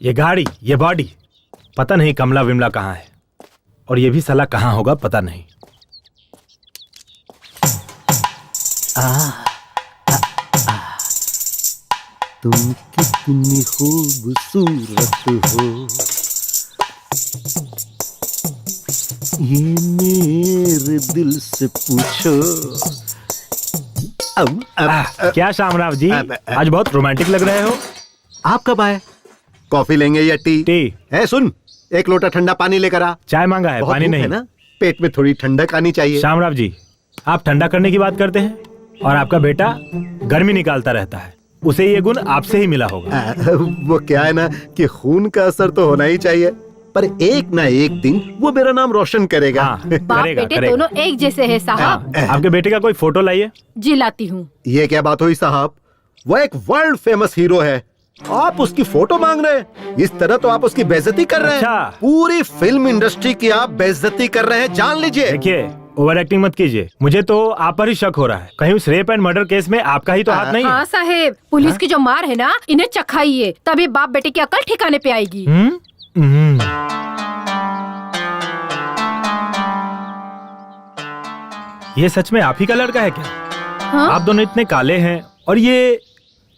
ये गाड़ी, ये बॉडी, पता नहीं कमला विमला कहाँ है, और ये भी साला कहाँ होगा पता नहीं। तुम कितनी खूबसूरत हो, ये मेरे दिल से पूछो। क्या शामराव जी, आज बहुत रोमांटिक लग रहे हो। आप कब आए? कॉफी लेंगे या टी? टी। सुन, 1 लोटा ठंडा पानी लेकर आ। चाय मांगा है, बहुत पानी भूख नहीं है ना, पेट में थोड़ी ठंडक आनी चाहिए। शामराव जी, आप ठंडा करने की बात करते हैं और आपका बेटा गर्मी निकालता रहता है। उसे ये गुण आपसे ही मिला होगा। वो क्या है ना कि खून का असर तो होना ही चाहिए, पर एक ना एक दिन वो मेरा नाम रोशन करेगा। बाप बेटे दोनों एक जैसे हैं साहब। आपके बेटे का कोई फोटो लाइए। जी लाती हूँ। ये क्या बात हुई साहब? वो एक वर्ल्ड फेमस हीरो है, आप उसकी फोटो मांग रहे हैं? इस तरह तो आप उसकी बेइज्जती कर रहे हैं। पूरी फिल्म इंडस्ट्री की आप बेइज्जती कर रहे हैं, जान लीजिए। देखिए, ओवर एक्टिंग मत कीजिए। मुझे तो आप पर ही शक हो रहा है। कहीं उस रेप एंड मर्डर केस में आपका ही तो हाथ नहीं है। हाँ साहेब, पुलिस की जो मार है ना, इन्हें चखाइए, तभी बाप बेटे की अकल ठिकाने पे आएगी। ये सच में आप ही का लड़का है क्या? हाँ? आप दोनों इतने काले हैं और ये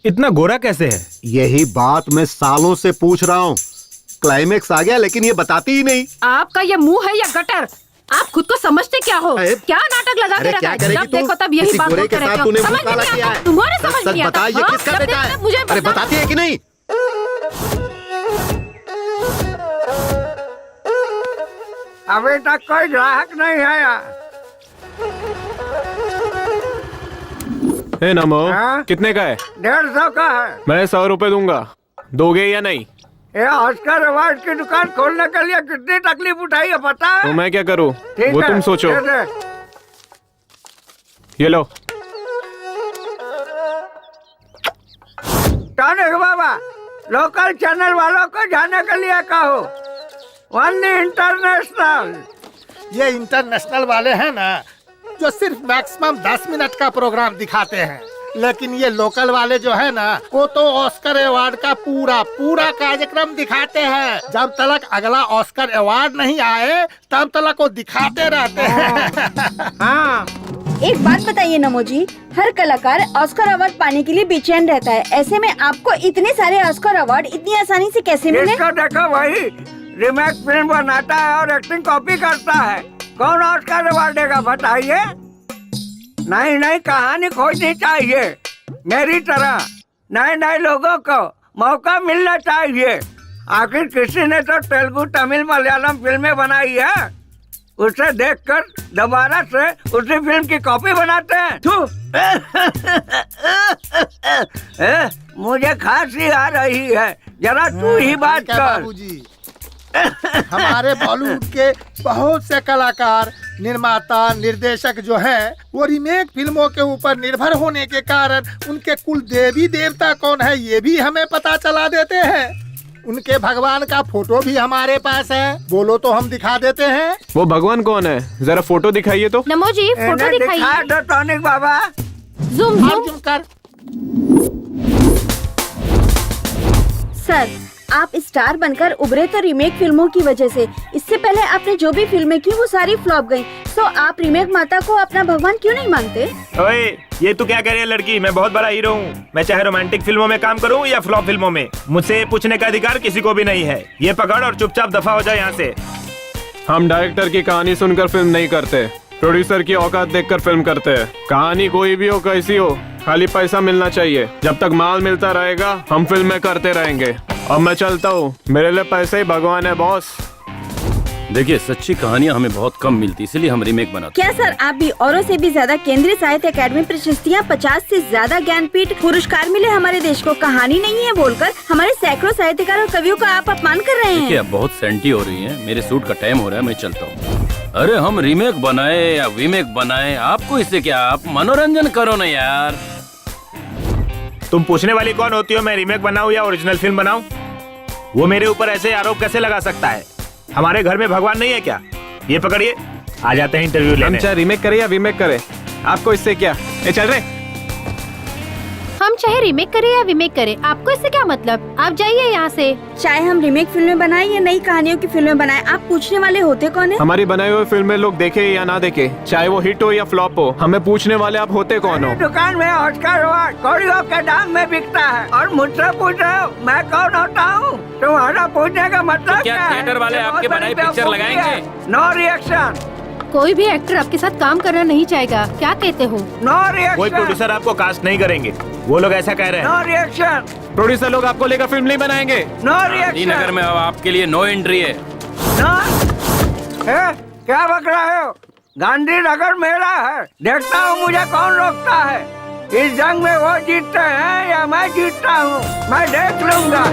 इतना गोरा कैसे है? यही बात मैं सालों से पूछ रहा हूँ। क्लाइमेक्स आ गया लेकिन ये बताती ही नहीं। आपका ये मुंह है या गटर? आप खुद को समझते क्या हो? क्या नाटक लगा के रखा है? जब देखो तब यही बात बोलते रहते हो। समझ में नहीं आता? तुम्हारे समझ में नहीं आता? बता, ये किसका बेटा है? मुझे अरे बताती है कि नहीं? अभी तक कोई ग्राहक नहीं आया। नमो, कितने का है? 150 का है। मैं 100 रुपए दूंगा, दोगे या नहीं? ये ऑस्कर अवार्ड की दुकान खोलने के लिए कितनी तकलीफ उठाई है पता है? तो मैं क्या करूं? ठीक वो है, तुम सोचो। दे दे। ये लो। टॉनिक बाबा, लोकल चैनल वालों को जाने के लिए कहो, वन्नी इंटरनेशनल। ये इंटरनेशनल वाले हैं ना, जो सिर्फ मैक्सिमम 10 मिनट का प्रोग्राम दिखाते हैं, लेकिन ये लोकल वाले जो है ना, वो तो ऑस्कर अवार्ड का पूरा कार्यक्रम दिखाते हैं। जब तक अगला ऑस्कर अवार्ड नहीं आए तब तक वो दिखाते रहते हैं। हाँ। एक बात बताइए नमो जी, हर कलाकार ऑस्कर अवार्ड पाने के लिए बेचैन रहता है, ऐसे में आपको इतने सारे ऑस्कर अवार्ड इतनी आसानी से कैसे मिले? इसको देखो, वही रीमेक फिल्म बनाता है और एक्टिंग कॉपी करता है। कौन ऑस्कर अवार्ड देगा बताइए? नहीं, कहानी खोजनी चाहिए। मेरी तरह नए लोगों को मौका मिलना चाहिए। आखिर किसी ने तो तेलुगु, तमिल, मलयालम फिल्में बनाई है, उसे देखकर दोबारा से उसी फिल्म की कॉपी बनाते हैं। मुझे खांसी आ रही है, जरा तू ही बात कर। बाबूजी, हमारे बॉलीवुड के बहुत से कलाकार, निर्माता, निर्देशक जो हैं, वो रीमेक फिल्मों के ऊपर निर्भर होने के कारण उनके कुल देवी देवता कौन है ये भी हमें पता चला देते हैं। उनके भगवान का फोटो भी हमारे पास है, बोलो तो हम दिखा देते हैं। वो भगवान कौन है? जरा फोटो दिखाइए तो। नमो जी, फोटो दिखाइए। दिखा दो टॉनिक बाबा। जूम कर। सर, आप स्टार बनकर उभरे तो रीमेक फिल्मों की वजह से। इससे पहले आपने जो भी फिल्में की वो सारी फ्लॉप गयी, तो आप रीमेक माता को अपना भगवान क्यों नहीं मानते? ओए, ये तू क्या कह रही है लड़की? मैं बहुत बड़ा हीरो हूँ। मैं चाहे रोमांटिक फिल्मों में काम करूँ या फ्लॉप फिल्मों में, मुझसे पूछने का अधिकार किसी को भी नहीं है। ये पकड़ और चुपचाप दफा हो जाए यहाँ से। हम डायरेक्टर की कहानी सुनकर फिल्म नहीं करते, प्रोड्यूसर की औकात देखकर फिल्म करते हैं। कहानी कोई भी हो, कैसी हो, खाली पैसा मिलना चाहिए। जब तक माल मिलता रहेगा हम फिल्में करते रहेंगे। अब मैं चलता हूँ, मेरे लिए पैसे ही भगवान है बॉस। देखिए, सच्ची कहानियाँ हमें बहुत कम मिलती, इसलिए हम रीमेक बनाते। क्या सर आप भी औरों से भी ज्यादा केंद्रीय साहित्य अकादमी प्रशस्तियाँ, 50 से ज्यादा ज्ञानपीठ पुरस्कार मिले हमारे देश को, कहानी नहीं है बोलकर हमारे सैकड़ों साहित्यकार और कवियों का आप अपमान कर रहे देखिए, हैं। अब बहुत सेंटी हो रही है, मेरे सूट का टाइम हो रहा है, मैं चलता हूँ। अरे हम रीमेक बनाए या वीमेक बनाए, आपको इससे क्या, आप मनोरंजन करो ना यार। तुम पूछने वाली कौन होती हो मैं रीमेक बनाऊं या ओरिजिनल फिल्म बनाऊं? वो मेरे ऊपर ऐसे आरोप कैसे लगा सकता है? हमारे घर में भगवान नहीं है क्या? ये पकड़िए, आ जाते हैं इंटरव्यू हम लेने। चाहे रीमेक करे या वीमेक करे, आपको इससे क्या? ये चल रहे। हम चाहे रीमेक करें या वीमेक करें, आपको इससे क्या मतलब? आप जाइए यहाँ से। चाहे हम रीमेक फिल्में बनाएं या नई कहानियों की फिल्में बनाएं, आप पूछने वाले होते कौन है? हमारी बनाई हुई फिल्में लोग देखे या ना देखे, चाहे वो हिट हो या फ्लॉप हो, हमें पूछने वाले आप होते कौन हो? दुकान में ऑस्कर अवार्ड कौड़ियों के दाम में बिकता है और मुझसे पूछ रहे हो मैं कौन होता हूँ? तुम्हारा पूछने का मतलब तो क्या थिएटर वाले आपके बनाई पिक्चर लगाएंगे? No reaction. कोई भी एक्टर आपके साथ काम करना नहीं चाहेगा, क्या कहते हो? No reaction. कोई प्रोड्यूसर आपको कास्ट नहीं करेंगे, वो लोग ऐसा कह रहे हैं। No reaction. प्रोड्यूसर लोग आपको लेकर फिल्म नहीं बनाएंगे। No reaction. नगर में अब आपके लिए नो एंट्री है। क्या बक रहे हो? गांधीनगर मेरा है, देखता हूँ मुझे कौन रोकता है। इस जंग में वो जीतते हैं या मैं जीतता हूँ, मैं देख लूंगा।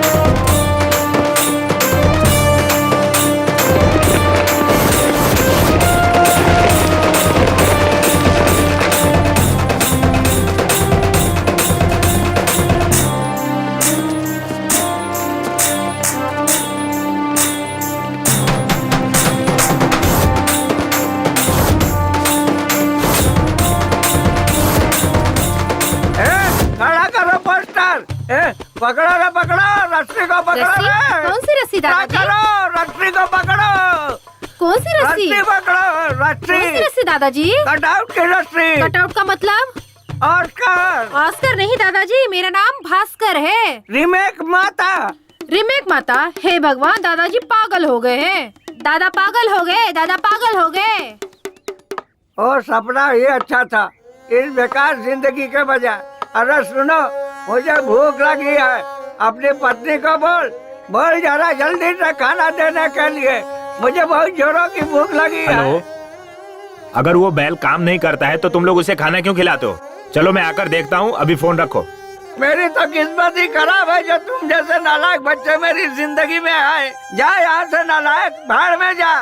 खड़ा करो पोस्टर। पकड़ो रे, पकड़ो रस्सी को, पकड़ो रस्सी? रे। कौन सी रस्सी दादाजी? करो रस्सी को, पकड़ो कौन सी रस्सी? रस्सी पकड़ो, कौन सी रस्सी। रस्सी दादाजी? कटआउट की रस्सी। कटआउट का मतलब? ऑस्कर। ऑस्कर नहीं दादाजी, मेरा नाम भास्कर है। रीमेक माता। रीमेक माता? हे भगवान, दादाजी पागल हो गए हैं। दादा पागल हो गए, दादा पागल हो गए। और सपना ही अच्छा था इस बेकार जिंदगी के बजाय। अरे सुनो, मुझे भूख लगी है, अपनी पत्नी को बोल जरा जल्दी से खाना देने के लिए, मुझे बहुत जोरों की भूख लगी है। हेलो, अगर वो बैल काम नहीं करता है तो तुम लोग उसे खाना क्यों खिलाते हो? चलो मैं आकर देखता हूँ, अभी फोन रखो। मेरी तो किस्मत ही खराब है जो तुम जैसे नालायक बच्चे मेरी जिंदगी में आए। जा यहाँ से नालायक, भाड़ में जा।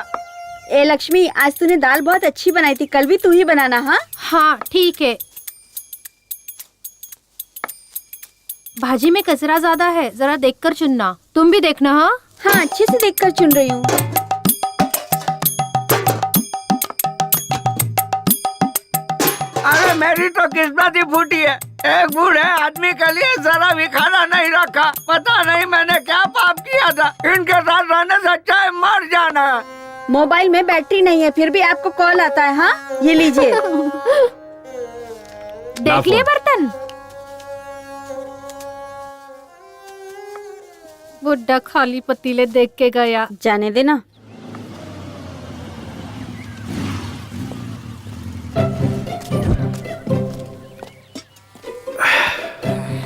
ए लक्ष्मी, आज तूने दाल बहुत अच्छी बनाई थी, कल भी तू ही बनाना। हाँ हाँ ठीक है। भाजी में कचरा ज्यादा है, जरा देखकर चुनना। तुम भी देखना। हाँ हाँ, अच्छे से देखकर चुन रही हूँ। अरे मेरी तो किस्मत ही फूटी है, एक बूढ़े आदमी के लिए जरा भी खाना नहीं रखा। पता नहीं मैंने क्या पाप किया था, इनके साथ रहने से अच्छा है मर जाना। मोबाइल में बैटरी नहीं है, फिर भी आपको कॉल आता है। हाँ ये लीजिए। देख लिए बर्तन? बुड्ढा खाली पतीले देख के गया। जाने देना।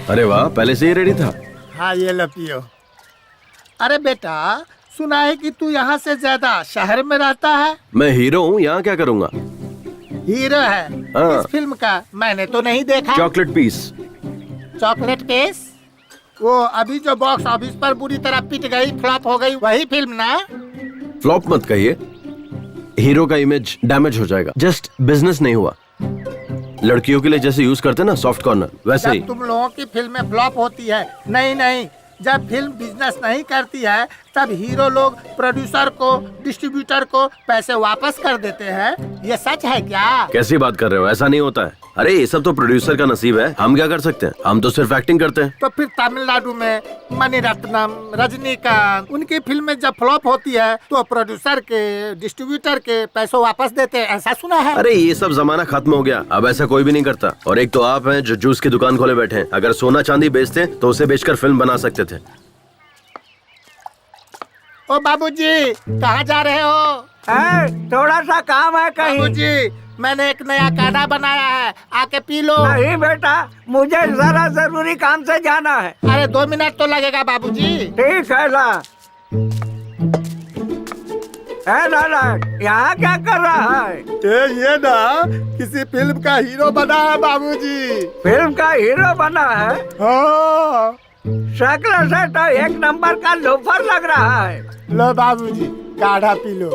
अरे वाह, पहले से ही रेडी था। हाँ ये लो पियो। अरे बेटा, सुना है कि तू यहाँ से ज्यादा शहर में रहता है। मैं हीरो हूँ, यहाँ क्या करूँगा? हीरो है हाँ। इस फिल्म का? मैंने तो नहीं देखा। Chocolate piece. Chocolate case? वो अभी जो बॉक्स ऑफिस पर बुरी तरह पिट गई, फ्लॉप हो गई, वही फिल्म ना? फ्लॉप मत कहिए, हीरो का इमेज डैमेज हो जाएगा। जस्ट बिजनेस नहीं हुआ। लड़कियों के लिए जैसे यूज करते ना सॉफ्ट कॉर्नर, वैसे ही। जब तुम लोगों की फिल्में फ्लॉप होती है, नहीं, जब फिल्म बिजनेस नहीं करती है तब हीरो लोग प्रोड्यूसर को, डिस्ट्रीब्यूटर को पैसे वापस कर देते हैं। ये सच है क्या? कैसी बात कर रहे हो? ऐसा नहीं होता है। अरे ये सब तो प्रोड्यूसर का नसीब है, हम क्या कर सकते हैं? हम तो सिर्फ एक्टिंग करते हैं। तो फिर तमिलनाडु में मणिरत्नम, रजनीकांत, उनकी फिल्में जब फ्लॉप होती है तो प्रोड्यूसर के, डिस्ट्रीब्यूटर के पैसों वापस देते हैं, ऐसा सुना है। अरे ये सब जमाना खत्म हो गया, अब ऐसा कोई भी नहीं करता। और एक तो आप हैं जो जूस की दुकान खोले बैठे हैं। अगर सोना चांदी बेचते तो उसे बेचकर फिल्म बना सकते थे। ओ बाबूजी, कहाँ जा रहे हो? थोड़ा सा काम है कहीं। बाबूजी मैंने एक नया काढ़ा बनाया है, आके पी लो। नहीं बेटा, मुझे जरा जरूरी काम से जाना है। अरे 2 मिनट तो लगेगा बाबूजी। ठीक है ला। लाला, यहाँ क्या कर रहा है? ये ना किसी फिल्म का हीरो बना है बाबूजी। फिल्म का हीरो बना है? हाँ। शक्ल से तो 1 नंबर का लोफर लग रहा है। लो बाबूजी काढ़ा पी लो।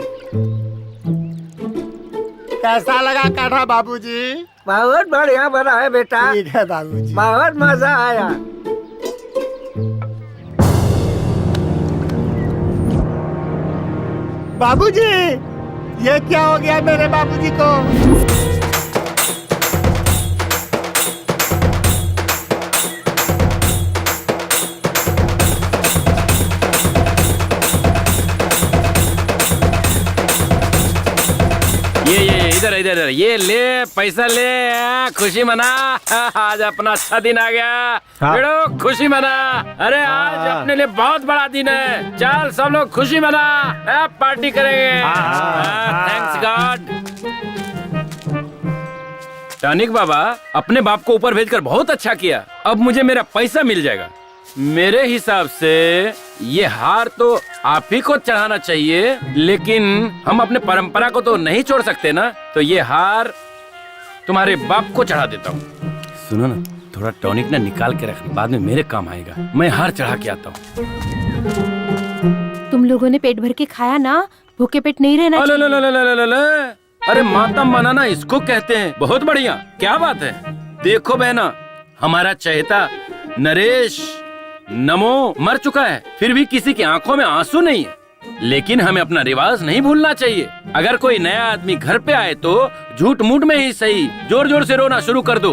कैसा लगा काढ़ा बाबूजी? बहुत बढ़िया बना है बेटा। ठीक है बाबूजी। बहुत मजा आया। बाबूजी ये क्या हो गया मेरे बाबूजी को? ये इधर इधर इधर, ये ले पैसा ले, खुशी मना। आज अपना अच्छा दिन आ गया। बेड़ो खुशी मना। अरे आज अपने लिए बहुत बड़ा दिन है। चल सब लोग खुशी मना, पार्टी करेंगे। Thanks God. टॉनिक बाबा, अपने बाप को ऊपर भेजकर बहुत अच्छा किया। अब मुझे मेरा पैसा मिल जाएगा। मेरे हिसाब से ये हार तो आप ही को चढ़ाना चाहिए, लेकिन हम अपने परंपरा को तो नहीं छोड़ सकते ना। तो ये हार तुम्हारे बाप को चढ़ा देता हूँ। सुनो ना, थोड़ा टॉनिक ना निकाल के रखना, बाद में मेरे काम आएगा। मैं हार चढ़ा के आता हूँ। तुम लोगों ने पेट भर के खाया ना, भूखे पेट नहीं रहना चाहिए। अरे मातम मनाना इसको कहते हैं। बहुत बढ़िया, क्या बात है। देखो बहना, हमारा चहेता नरेश नमो मर चुका है, फिर भी किसी की आंखों में आंसू नहीं है। लेकिन हमें अपना रिवाज नहीं भूलना चाहिए। अगर कोई नया आदमी घर पे आए तो झूठ मूठ में ही सही जोर जोर से रोना शुरू कर दो।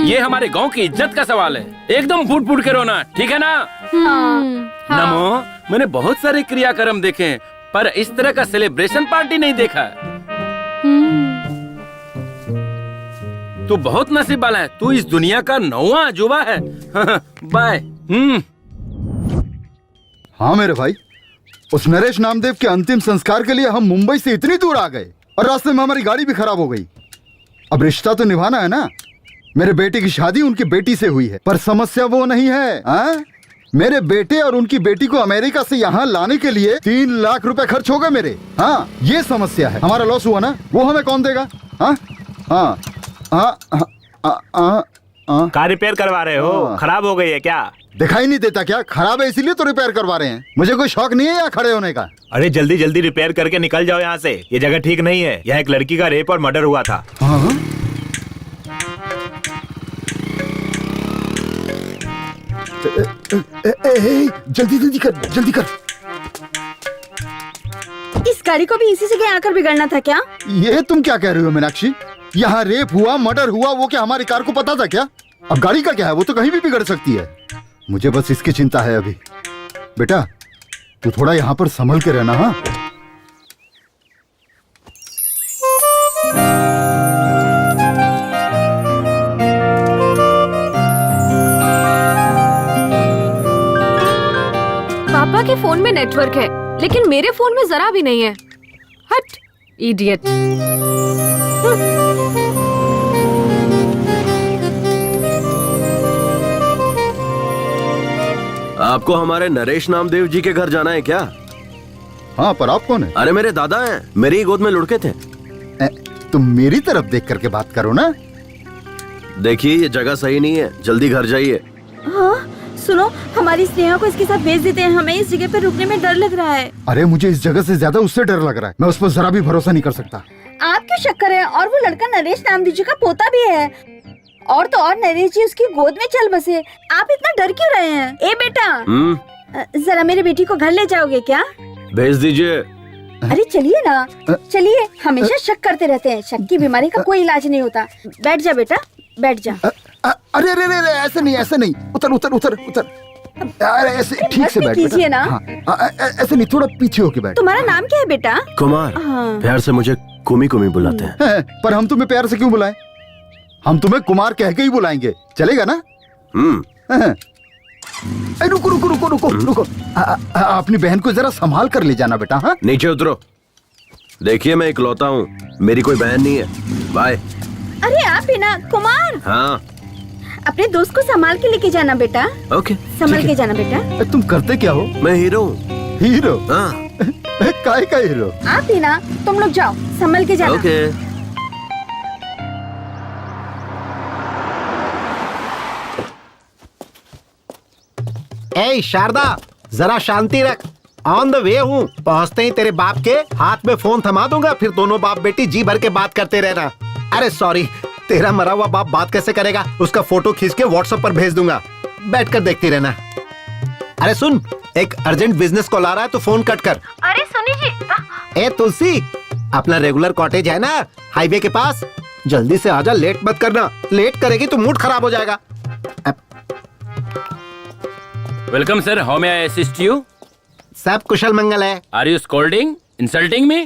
ये हमारे गांव की इज्जत का सवाल है। एकदम फूट फूट के रोना, ठीक है ना? नमो, मैंने बहुत सारे क्रियाक्रम देखे हैं, पर इस तरह का सेलिब्रेशन पार्टी नहीं देखा। तू बहुत नसीब वाला है। तू इस दुनिया का 9वां अजूबा है। बाय। हाँ मेरे भाई, उस नरेश नामदेव के अंतिम संस्कार के लिए हम मुंबई से इतनी दूर आ गए और रास्ते में हमारी गाड़ी भी खराब हो गई। अब रिश्ता तो निभाना है ना। मेरे बेटे की शादी उनकी बेटी से हुई है, पर समस्या वो नहीं है। हाँ? मेरे बेटे और उनकी बेटी को अमेरिका से यहाँ लाने के लिए 3 लाख रुपए खर्च हो गए मेरे। हाँ, ये समस्या है। हमारा लॉस हुआ ना, वो हमें कौन देगा? हाँ हाँ हाँ। कार रिपेयर करवा रहे हो? खराब हो गई है क्या? दिखाई नहीं देता क्या? खराब है इसीलिए तो रिपेयर करवा रहे हैं। मुझे कोई शौक नहीं है यहाँ खड़े होने का। अरे जल्दी जल्दी रिपेयर करके निकल जाओ यहाँ से। ये जगह ठीक नहीं है। यहाँ एक लड़की का रेप और मर्डर हुआ था। हाँ? जल्दी जल्दी कर, जल्दी कर। इस गाड़ी को भी इसी जगह आकर बिगड़ना था क्या? ये तुम क्या कह रही हो मीनाक्षी? यहाँ रेप हुआ, मर्डर हुआ, वो क्या हमारी कार को पता था क्या? अब गाड़ी का क्या है, वो तो कहीं भी बिगड़ सकती है। मुझे बस इसकी चिंता है अभी। बेटा तू थोड़ा यहाँ पर संभल के रहना। हाँ, पापा के फोन में नेटवर्क है, लेकिन मेरे फोन में जरा भी नहीं है। हट, इडियट। आपको हमारे नरेश नामदेव जी के घर जाना है क्या? हाँ, पर आप कौन है? अरे मेरे दादा हैं, मेरी ही गोद में लुढ़के थे। तुम मेरी तरफ देख करके बात करो ना। देखिए ये जगह सही नहीं है, जल्दी घर जाइए। हाँ, सुनो, हमारी स्नेहा को इसके साथ भेज देते हैं। हमें इस जगह पर रुकने में डर लग रहा है। अरे मुझे इस जगह से ज्यादा उससे डर लग रहा है। मैं उस पर जरा भी भरोसा नहीं कर सकता। आप क्यों शक कर रहे हैं? और वो लड़का नरेश नामदेव जी का पोता भी है। और तो और नरेश जी उसकी गोद में चल बसे। आप इतना डर क्यों रहे हैं? ए बेटा, जरा मेरे बेटी को घर ले जाओगे क्या? भेज दीजिए। अरे चलिए ना, चलिए। हमेशा शक करते रहते हैं। शक की बीमारी का कोई इलाज नहीं होता। बैठ जा बेटा, बैठ जा। अरे अरे अरे, ऐसे नहीं, ऐसे नहीं। उतर उतर उतर उतर। अरे ऐसे ठीक से बैठ कीजिए ना। हाँ, ऐसे नहीं, थोड़ा पीछे होके बैठ। तुम्हारा नाम क्या है बेटा? कुमार। प्यार से मुझे कुमी कुमी बुलाते हैं। पर हम तुम्हें प्यार से क्यों बुलाएं? हम तुम्हें कुमार कह के ही बुलाएंगे, चलेगा ना? रुको रुको रुको रुको रुको। अपनी बहन को जरा संभाल कर ले जाना बेटा। हाँ, नीचे उतरो। देखिए मैं इकलौता हूँ, मेरी कोई बहन नहीं है। बाय। अरे आप ही ना कुमार, हाँ अपने दोस्त को संभाल के लेके जाना बेटा। ओके। संभाल के जाना बेटा। तुम करते क्या हो? मैं हीरो हूँ। हीरो? हाँ। काय का हीरो? आप ही ना, तुम लोग जाओ, संभाल के जाना। ओके। ए शारदा, जरा शांति रख। ऑन द वे हूँ, पहुँचते ही तेरे बाप के हाथ में फोन थमा दूंगा, फिर दोनों बाप बेटी जी भर के बात करते रहना। अरे सॉरी, तेरा मरा हुआ बाप बात कैसे करेगा? उसका फोटो खींच के व्हाट्सएप पर भेज दूंगा, बैठकर देखती रहना। अरे सुन, एक अर्जेंट बिजनेस कॉल आ रहा है तो फोन कट कर। अरे सुनी जी। ए तुलसी, अपना रेगुलर कॉटेज है ना हाईवे के पास, जल्दी से आजा, लेट मत करना। लेट करेगी तो मूड खराब हो जाएगा। Welcome sir, how may I assist you? सब कुशल मंगल है। Are you scolding, insulting me?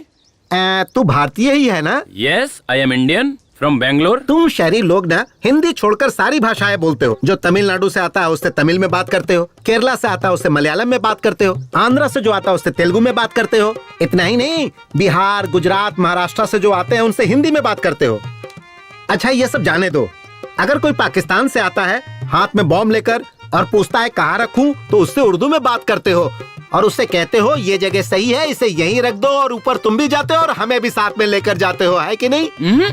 तू भारतीय ही है ना? Yes, I am Indian from Bangalore. तुम शहरी लोग ना हिंदी छोड़कर सारी भाषाएं बोलते हो। जो तमिलनाडु से आता है उससे तमिल में बात करते हो, केरला से आता है उससे मलयालम में बात करते हो, आंध्रा से जो आता है उससे तेलुगु में बात करते हो। इतना ही नहीं, बिहार, गुजरात, महाराष्ट्र से जो आते हैं उनसे हिंदी में बात करते हो। अच्छा ये सब जाने दो, अगर कोई पाकिस्तान से आता है हाथ में बॉम्ब लेकर और पूछता है कहाँ रखूं, तो उससे उर्दू में बात करते हो और उससे कहते हो ये जगह सही है, इसे यहीं रख दो, और ऊपर तुम भी जाते हो और हमें भी साथ में लेकर जाते हो, है कि नहीं?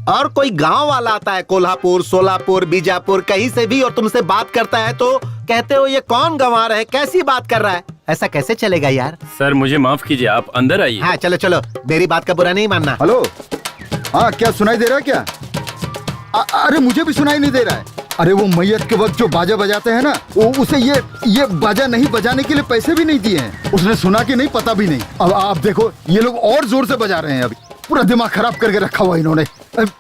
और कोई गांव वाला आता है कोल्हापुर, सोलापुर, बीजापुर, कहीं से भी, और तुमसे बात करता है तो कहते हो ये कौन गंवार है, कैसी बात कर रहा है। ऐसा कैसे चलेगा यार? सर मुझे माफ कीजिए, आप अंदर आइए। हाँ चलो चलो, मेरी बात का बुरा नहीं मानना। हेलो, हाँ क्या सुनाई दे रहा है क्या? अरे मुझे भी सुनाई नहीं दे रहा है। अरे वो मैयत के वक्त जो बाजा बजाते हैं ना, वो उसे ये बाजा नहीं बजाने के लिए पैसे भी नहीं दिए हैं। उसने सुना कि नहीं पता भी नहीं। अब आप देखो ये लोग और जोर से बजा रहे हैं, अभी पूरा दिमाग खराब करके रखा हुआ इन्होंने।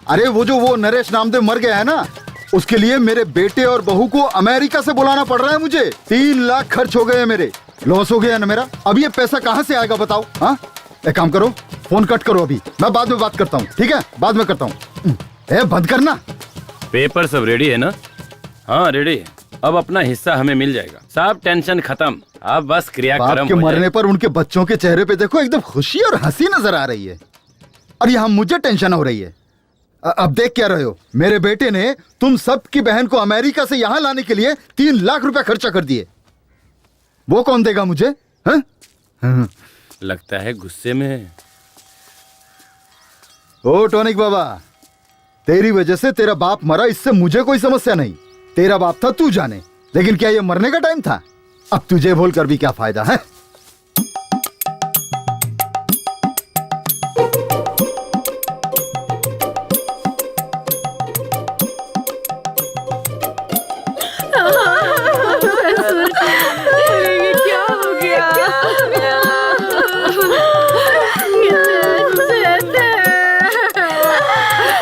अरे वो नरेश नामदेव मर गया है ना, उसके लिए मेरे बेटे और बहू को अमेरिका से बुलाना पड़ रहा है मुझे। 3 लाख खर्च हो गए हैं मेरे, लॉस हो गया ना मेरा। अब ये पैसा कहाँ से आएगा बताओ? हाँ एक काम करो, फोन कट करो, अभी मैं बाद में बात करता हूँ। ठीक है, बाद में करता हूँ। बंद करना। पेपर सब रेडी है ना? हाँ रेडी है। अब अपना हिस्सा हमें मिल जाएगा। सब टेंशन खत्म, अब बस क्रियाक्रम बाप के मरने पर उनके बच्चों के चेहरे पे देखो, एकदम खुशी और हंसी नजर आ रही है। और यहाँ मुझे टेंशन हो रही है। अब देख क्या रहे हो, मेरे बेटे ने तुम सब की बहन को अमेरिका से यहाँ लाने के लिए 3 लाख रुपए खर्चा कर दिए। वो कौन देगा मुझे? हाँ? लगता है गुस्से में। ओ टॉनिक बाबा, तेरी वजह से तेरा बाप मरा, इससे मुझे कोई समस्या नहीं। तेरा बाप था तू जाने, लेकिन क्या ये मरने का टाइम था? अब तुझे बोलकर भी क्या फायदा है? क्या हो गया?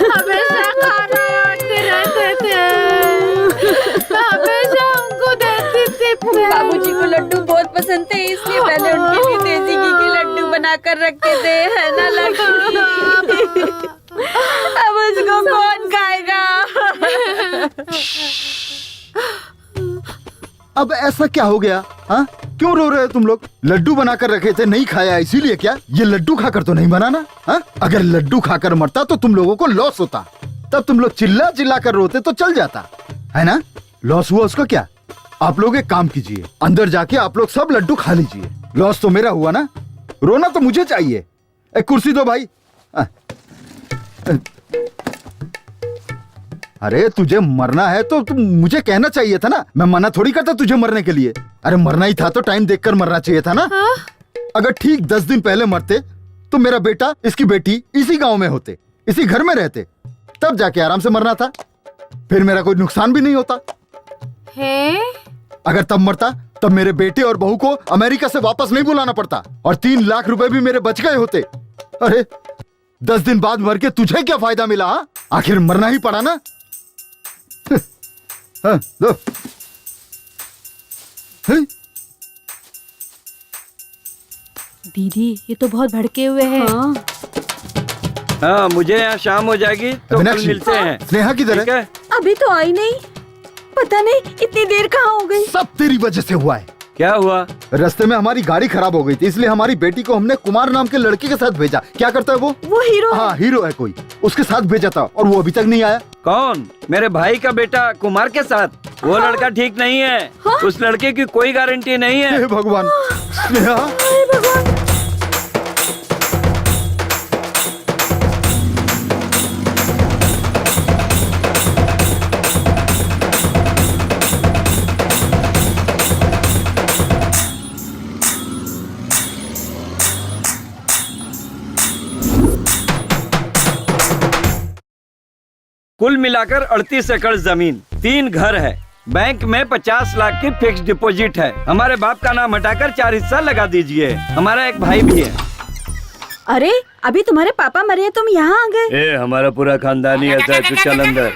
हमेशा खाना बांटते रहते थे, हमेशा हमको देती थी। बाबूजी को लड्डू बहुत पसंद थे, इसलिए मैंने उनके लिए देसी घी के लड्डू बनाकर रखे थे, है ना लड्डू? अब उसको कौन खाएगा? अब ऐसा क्या हो गया? हाँ क्यों रो रहे हो तुम लोग? लड्डू बनाकर रखे थे, नहीं खाया इसीलिए क्या? ये लड्डू खाकर तो नहीं बनाना। हाँ अगर लड्डू खाकर मरता तो तुम लोगों को लॉस होता, तब तुम लोग चिल्ला चिल्ला कर रोते तो चल जाता, है ना? लॉस हुआ उसका क्या? आप लोग एक काम कीजिए, अंदर जाके आप लोग सब लड्डू खा लीजिए। लॉस तो मेरा हुआ ना, रोना तो मुझे चाहिए। एक कुर्सी दो भाई। अरे तुझे मरना है तो तुम मुझे कहना चाहिए था ना, मैं मना थोड़ी करता तुझे मरने के लिए। अरे मरना ही था तो टाइम देखकर मरना चाहिए था ना। अगर ठीक 10 दिन पहले मरते तो मेरा बेटा, इसकी बेटी इसी गांव में होते, इसी घर में रहते, तब जाके आराम से मरना था, फिर मेरा कोई नुकसान भी नहीं होता है? अगर तब मरता तब मेरे बेटे और बहू को अमेरिका से वापस नहीं बुलाना पड़ता और 3 लाख रुपए भी मेरे बच गए होते। अरे 10 दिन बाद मर के तुझे क्या फायदा मिला? हा? आखिर मरना ही पड़ा ना। हाँ, दो। दीदी ये तो बहुत भड़के हुए हैं। हाँ मुझे यहाँ शाम हो जाएगी तो कल मिलते हैं। स्नेहा किधर है? अभी तो आई नहीं, पता नहीं इतनी देर कहाँ हो गई। सब तेरी वजह से हुआ है। क्या हुआ? रास्ते में हमारी गाड़ी खराब हो गई थी, इसलिए हमारी बेटी को हमने कुमार नाम के लड़के के साथ भेजा। क्या करता है वो हीरो है। हाँ हीरो है कोई, उसके साथ भेजा था और वो अभी तक नहीं आया। कौन? मेरे भाई का बेटा कुमार के साथ? वो लड़का ठीक नहीं है। उस लड़के की कोई गारंटी नहीं है। हे भगवान। स्नेहा, हे भगवान। कुल मिलाकर 38 एकड़ जमीन, 3 घर है, बैंक में 50 लाख की फिक्स डिपॉजिट है। हमारे बाप का नाम हटाकर 4 हिस्सा लगा दीजिए। हमारा एक भाई भी है। अरे अभी तुम्हारे पापा मरे हैं, तुम यहाँ आ गए? हमारा पूरा खानदानी ऐसा है, तू चल अंदर।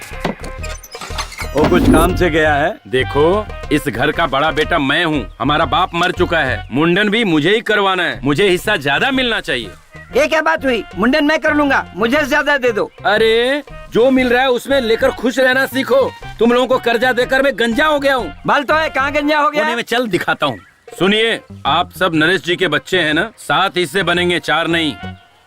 वो कुछ काम से गया है। देखो, इस घर का बड़ा बेटा मैं हूँ। हमारा बाप मर चुका है, मुंडन भी मुझे ही करवाना है। मुझे हिस्सा ज्यादा मिलना चाहिए। ये क्या बात हुई? मुंडन मैं कर लूंगा, मुझे ज्यादा दे दो। अरे जो मिल रहा है उसमें लेकर खुश रहना सीखो। तुम लोगों को कर्जा देकर मैं गंजा हो गया हूँ। बाल तो है, कहाँ गंजा हो गया? कोने में चल दिखाता हूँ। सुनिए, आप सब नरेश जी के बच्चे हैं ना? 7 हिस्से बनेंगे, 4 नहीं।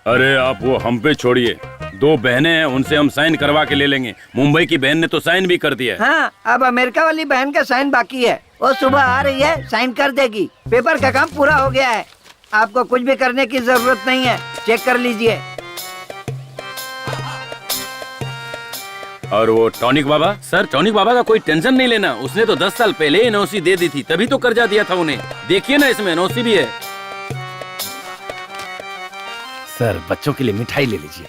अरे आप वो हम पे छोड़िए, 2 बहनें हैं, उनसे हम साइन करवा के ले लेंगे। मुंबई की बहन ने तो साइन भी कर दिया है। हाँ, अब अमेरिका वाली बहन का साइन बाकी है। वो सुबह आ रही है, साइन कर देगी। पेपर का काम पूरा हो गया है। आपको कुछ भी करने की जरूरत नहीं है, चेक कर लीजिए। और वो टॉनिक बाबा, सर टॉनिक बाबा का कोई टेंशन नहीं लेना। उसने तो 10 साल पहले एनओसी दे दी थी, तभी तो कर्जा दिया था उन्हें। देखिए ना, इसमें एनओसी भी है। सर बच्चों के लिए मिठाई ले लीजिए।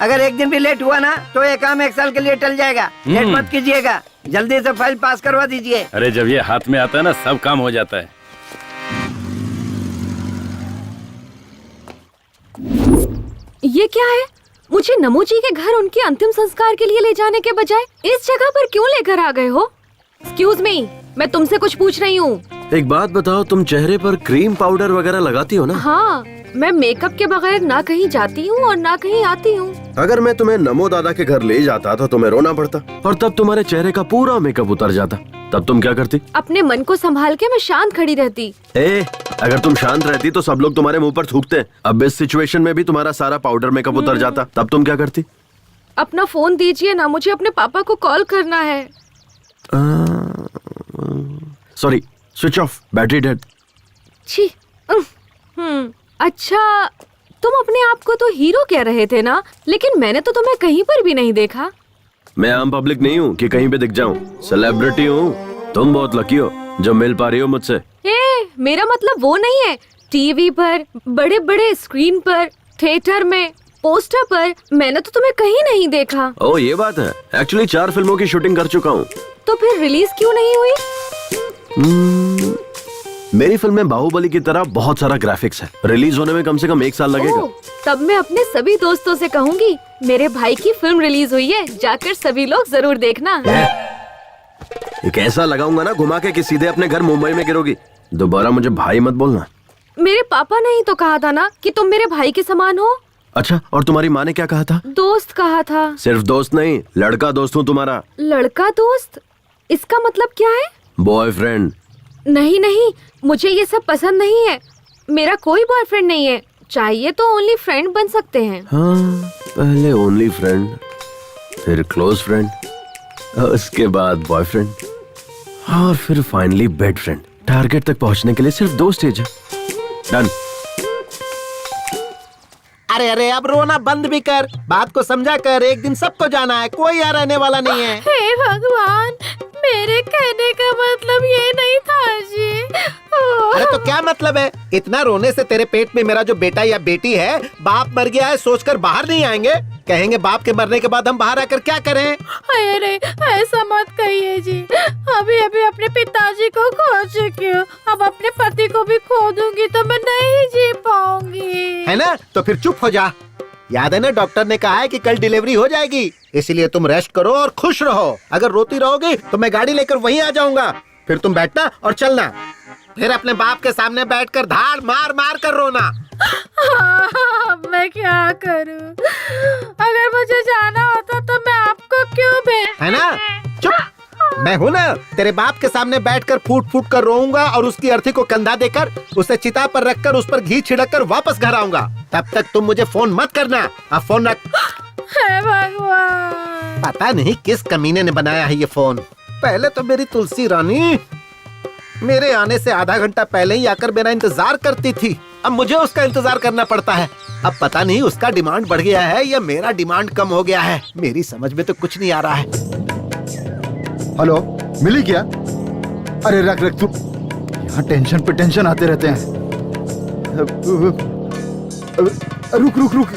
अगर एक दिन भी लेट हुआ ना तो ये काम 1 साल के लिए टल जाएगा। लेट मत कीजिएगा, जल्दी से फाइल पास करवा दीजिए। अरे जब ये हाथ में आता है ना, सब काम हो जाता है। ये क्या है? मुझे नमो जी के घर उनके अंतिम संस्कार के लिए ले जाने के बजाय इस जगह पर क्यों लेकर आ गए हो? एक्सक्यूज मी, मैं तुमसे कुछ पूछ रही हूँ। एक बात बताओ, तुम चेहरे पर क्रीम पाउडर वगैरह लगाती हो ना? हाँ, मैं मेकअप के बगैर ना कहीं जाती हूँ और ना कहीं आती हूँ। अगर मैं तुम्हें नमो दादा के घर ले जाता तो तुम्हें रोना पड़ता और तब तुम्हारे चेहरे का पूरा मेकअप उतर जाता। तब तुम क्या करती? अपने मन को संभाल के मैं शांत खड़ी रहती। अगर तुम शांत रहती तो सब लोग तुम्हारे मुंह पर थूकते। अब इस सिचुएशन में भी तुम्हारा सारा पाउडर मेकअप उतर जाता, तब तुम क्या करती? अपना फोन दीजिए ना, मुझे अपने पापा को कॉल करना है। Sorry, switch off, battery dead. छी। अच्छा, तुम अपने आप को तो हीरो कह रहे थे ना, लेकिन मैंने तो तुम्हें कहीं पर भी नहीं देखा। मैं आम पब्लिक नहीं हूँ कि कहीं पे दिख जाऊँ, सेलिब्रिटी हूँ। तुम बहुत लकी हो जो मिल पा रही हो मुझसे। मेरा मतलब वो नहीं है। टीवी पर, बड़े बड़े स्क्रीन पर, थिएटर में, पोस्टर पर मैंने तो तुम्हें कहीं नहीं देखा। ओह, ये बात है। एक्चुअली 4 फिल्मों की शूटिंग कर चुका हूँ। तो फिर रिलीज क्यों नहीं हुई? मेरी फिल्म में बाहुबली की तरह बहुत सारा ग्राफिक्स है। रिलीज होने में कम से कम 1 साल लगेगा। तब मैं अपने सभी दोस्तों से कहूँगी, मेरे भाई की फिल्म रिलीज हुई है, जाकर सभी लोग जरूर देखना। एक ऐसा लगाऊंगा ना घुमा के कि सीधे अपने घर मुंबई में गिरोगी। दोबारा मुझे भाई मत बोलना। मेरे पापा ने ही तो कहा था ना कि तुम मेरे भाई के समान हो। अच्छा, और तुम्हारी माँ ने क्या कहा था? दोस्त कहा था। सिर्फ दोस्त नहीं, लड़का दोस्त हूँ तुम्हारा। लड़का दोस्त? इसका मतलब क्या है? बॉयफ्रेंड। नहीं नहीं, मुझे ये सब पसंद नहीं है। मेरा कोई बॉयफ्रेंड नहीं है। चाहिए तो ओनली फ्रेंड बन सकते हैं। हाँ, पहले ओनली फ्रेंड, फिर क्लोज फ्रेंड, उसके बाद बॉयफ्रेंड, और फिर फाइनली बेड फ्रेंड। टारगेट तक पहुंचने के लिए सिर्फ 2 स्टेज है। डन। अरे अरे, अब रोना बंद भी कर, बात को समझा कर। एक दिन सबको जाना है, कोई यहाँ रहने वाला नहीं है। हे भगवान, मेरे कहने का मतलब ये नहीं था जी। अरे तो क्या मतलब है? इतना रोने से तेरे पेट में मेरा जो बेटा या बेटी है, बाप मर गया है सोचकर बाहर नहीं आएंगे? कहेंगे बाप के मरने के बाद हम बाहर आकर क्या करें? अरे ऐसा मत कहिए जी। अभी अभी अपने पिताजी को खो चुकी हूँ, अब अपने पति को भी खो दूंगी तो मैं नहीं जी पाऊंगी। है ना? तो फिर चुप हो जा। याद है ना, डॉक्टर ने कहा है कि कल डिलीवरी हो जाएगी, इसलिए तुम रेस्ट करो और खुश रहो। अगर रोती रहोगी तो मैं गाड़ी लेकर वहीं आ जाऊंगा, फिर तुम बैठना और चलना, फिर अपने बाप के सामने बैठकर धाड़ मार मार कर रोना। मैं क्या करूं? अगर मुझे जाना होता तो मैं आपको क्यों भेज? है ना? चुप। मैं हूँ ना, तेरे बाप के सामने बैठकर फूट फूट कर रोऊंगा और उसकी अर्थी को कंधा देकर उसे चिता पर रखकर उस पर घी छिड़क कर वापस घर आऊंगा। तब तक तुम मुझे फोन मत करना। अब फोन रख। हे भगवान। पता नहीं किस कमीने ने बनाया है ये फोन। पहले तो मेरी तुलसी रानी मेरे आने से आधा घंटा पहले ही आकर मेरा इंतजार करती थी, अब मुझे उसका इंतजार करना पड़ता है। अब पता नहीं उसका डिमांड बढ़ गया है या मेरा डिमांड कम हो गया है, मेरी समझ में तो कुछ नहीं आ रहा है। हेलो, मिली क्या? अरे रख रख तू, यहाँ टेंशन पे टेंशन आते रहते हैं। रुक रुक रुक,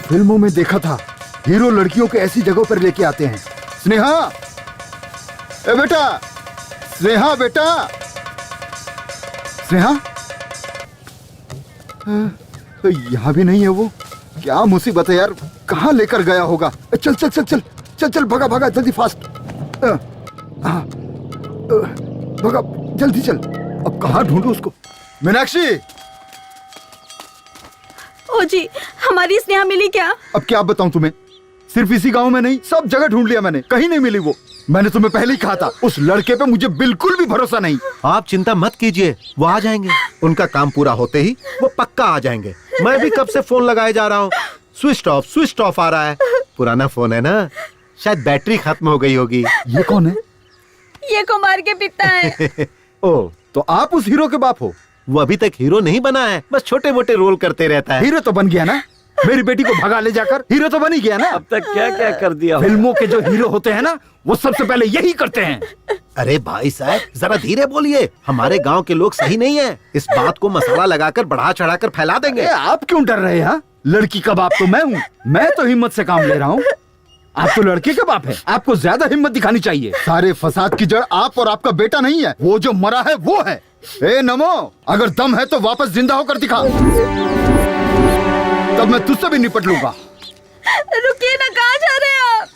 फिल्मों में देखा था हीरो लड़कियों को ऐसी जगहों पर लेके आते हैं। स्नेहा, ए बेटा, स्नेहा बेटा, स्नेहा, यहाँ भी नहीं है वो। क्या मुसीबत है यार, कहाँ लेकर गया होगा? चल चल चल चल चल चल, भगा भगा जल्दी, फास्ट भगा जल्दी चल। अब कहाँ ढूंढूं उसको? मीनाक्षी, ओ जी, हमारी स्नेहा मिली क्या? अब क्या बताऊं तुम्हें, सिर्फ इसी गांव में नहीं, सब जगह ढूंढ लिया मैंने, कहीं नहीं मिली वो। मैंने तुम्हें पहले ही कहा था, उस लड़के पे मुझे बिल्कुल भी भरोसा नहीं। आप चिंता मत कीजिए, वो आ जाएंगे। उनका काम पूरा होते ही वो पक्का आ जाएंगे। मैं भी कब से फोन लगाए जा रहा हूँ, स्विच ऑफ आ रहा है। पुराना फोन है ना, शायद बैटरी खत्म हो गई होगी। ये कौन है? ये कुमार के पिता है। ओ, तो आप उस हीरो के बाप हो? वो अभी तक हीरो नहीं बना है, बस छोटे मोटे रोल करते रहता है। हीरो तो बन गया ना, मेरी बेटी को भगा ले जाकर हीरो तो बन ही गया ना। अब तक क्या क्या कर दिया। फिल्मों के जो हीरो होते हैं ना, वो सबसे पहले यही करते हैं। अरे भाई साहब, जरा धीरे बोलिए, हमारे गांव के लोग सही नहीं है। इस बात को मसाला लगाकर बढ़ा चढ़ा कर फैला देंगे। आप क्यों डर रहे हैं? लड़की का बाप तो मैं हूँ, मैं तो हिम्मत से काम ले रहा हूँ। आप तो लड़के के बाप है, आपको ज्यादा हिम्मत दिखानी चाहिए। सारे फसाद की जड़ आप और आपका बेटा नहीं है, वो जो मरा है वो है। ए नमो, अगर दम है तो वापस जिंदा होकर दिखा, तब मैं तुझसे भी निपट लूंगा। रुकिए ना, कहाँ जा रहे हैं आप?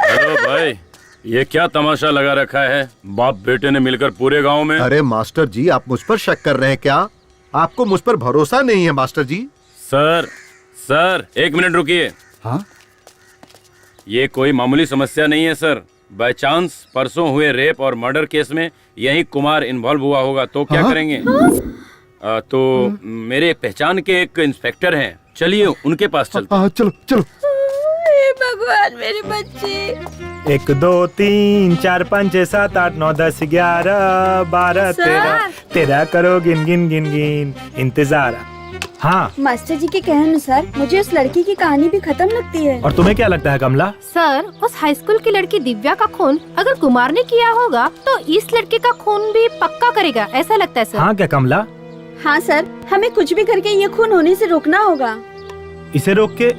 हेलो भाई, ये क्या तमाशा लगा रखा है? बाप बेटे ने मिलकर पूरे गांव में। अरे मास्टर जी, आप मुझ पर शक कर रहे हैं क्या? आपको मुझ पर भरोसा नहीं है मास्टर जी? सर एक मिनट रुकिए। हाँ? ये कोई मामूली समस्या नहीं है सर। बाय चांस परसों हुए रेप और मर्डर केस में यही कुमार इन्वॉल्व हुआ होगा, तो क्या करेंगे? तो मेरे पहचान के एक इंस्पेक्टर हैं, चलिए उनके पास चलते हैं। चलो चलो। हे भगवान, मेरे बच्चे। 1 2 3 4 5 6 7 8 9 10 11 12 13 करो गिन गिन गिन गिन इंतजार। हाँ, मास्टर जी के कहने अनुसार मुझे उस लड़की की कहानी भी खत्म लगती है। और तुम्हें क्या लगता है कमला? सर, उस हाई स्कूल की लड़की दिव्या का खून अगर कुमार ने किया होगा तो इस लड़के का खून भी पक्का करेगा, ऐसा लगता है सर। हाँ क्या कमला? हाँ सर, हमें कुछ भी करके ये खून होने से रोकना होगा। इसे रोक के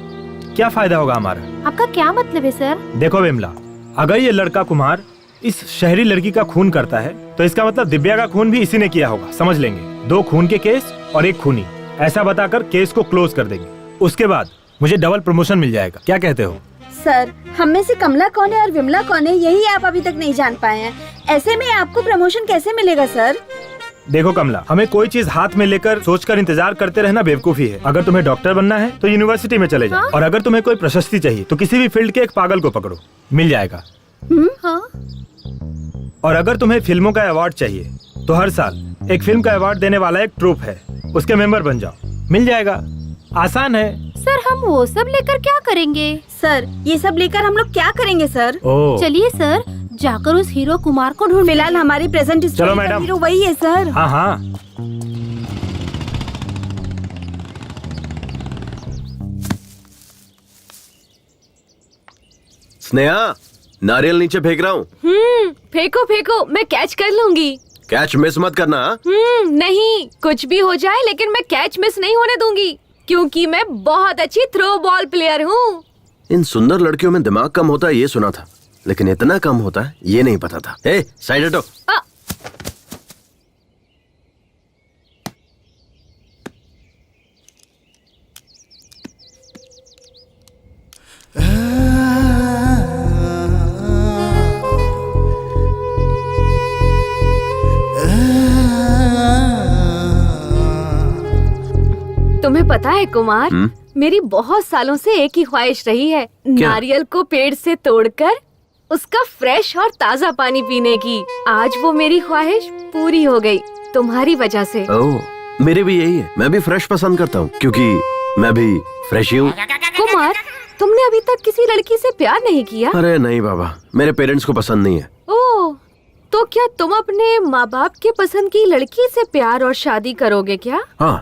क्या फायदा होगा हमारा? आपका क्या मतलब है सर? देखो विमला, अगर ये लड़का कुमार इस शहरी लड़की का खून करता है तो इसका मतलब दिव्या का खून भी इसी ने किया होगा, समझ लेंगे। 2 खून के केस और 1 खूनी, ऐसा बताकर केस को क्लोज कर देंगे। उसके बाद मुझे डबल प्रमोशन मिल जाएगा, क्या कहते हो? सर, हम में से कमला कौन है और विमला कौन है, यही आप अभी तक नहीं जान पाए हैं। ऐसे में आपको प्रमोशन कैसे मिलेगा सर? देखो कमला, हमें कोई चीज हाथ में लेकर सोचकर इंतजार करते रहना बेवकूफी है। अगर तुम्हें डॉक्टर बनना है तो यूनिवर्सिटी में चले जाओ। हाँ? और अगर तुम्हें कोई प्रशस्ति चाहिए तो किसी भी फील्ड के एक पागल को पकड़ो, मिल जाएगा। हाँ? और अगर तुम्हें फिल्मों का अवार्ड चाहिए तो हर साल एक फिल्म का अवार्ड देने वाला एक ट्रूप है, उसके मेंबर बन जाओ, मिल जाएगा। आसान है। सर, हम वो सब लेकर क्या करेंगे? सर, ये सब लेकर हम लोग क्या करेंगे सर? ओह, चलिए सर, जाकर उस हीरो कुमार को ढूंढ। फिलहाल हमारी प्रेजेंट चलो मैडम। हीरो वही है सर। हाँ हाँ। स्नेहा, नारियल नीचे फेंक रहा हूँ। फेंको फेंको, मैं कैच कर लूंगी। कैच मिस मत करना। नहीं, कुछ भी हो जाए लेकिन मैं कैच मिस नहीं होने दूंगी, क्योंकि मैं बहुत अच्छी थ्रो बॉल प्लेयर हूँ। इन सुंदर लड़कियों में दिमाग कम होता है ये सुना था, लेकिन इतना कम होता है ये नहीं पता था। ए, साइड हटो। तुम्हें पता है कुमार, मेरी बहुत सालों से एक ही ख्वाहिश रही है, क्या? नारियल को पेड़ से तोड़कर उसका फ्रेश और ताज़ा पानी पीने की। आज वो मेरी ख्वाहिश पूरी हो गई तुम्हारी वजह से। ओह, मेरे भी यही है। मैं भी फ्रेश पसंद करता हूँ क्योंकि मैं भी फ्रेश ही हूँ। कुमार, तुमने अभी तक किसी लड़की से प्यार नहीं किया? अरे नहीं बाबा, मेरे पेरेंट्स को पसंद नहीं है। ओह, तो क्या तुम अपने माँ बाप के पसंद की लड़की से प्यार और शादी करोगे क्या? हाँ।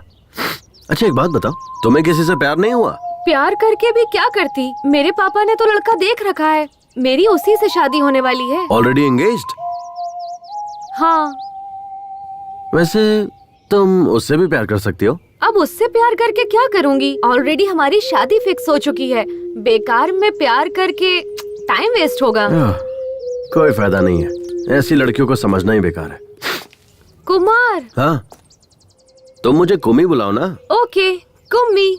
अच्छा एक बात बताओ, तुम्हें किसी से प्यार नहीं हुआ? प्यार करके भी क्या करती? मेरे पापा ने तो लड़का देख रखा है, मेरी उसी से शादी होने वाली है। Already engaged? हाँ। वैसे तुम उससे भी प्यार कर सकती हो। अब उससे प्यार करके क्या करूँगी? ऑलरेडी हमारी शादी फिक्स हो चुकी है। बेकार में प्यार करके टाइम वेस्ट होगा। कोई फायदा नहीं है, ऐसी लड़कियों को समझना ही बेकार है। कुमार। हाँ, तुम मुझे कुमी बुलाओ ना। ओके, कुम्मी।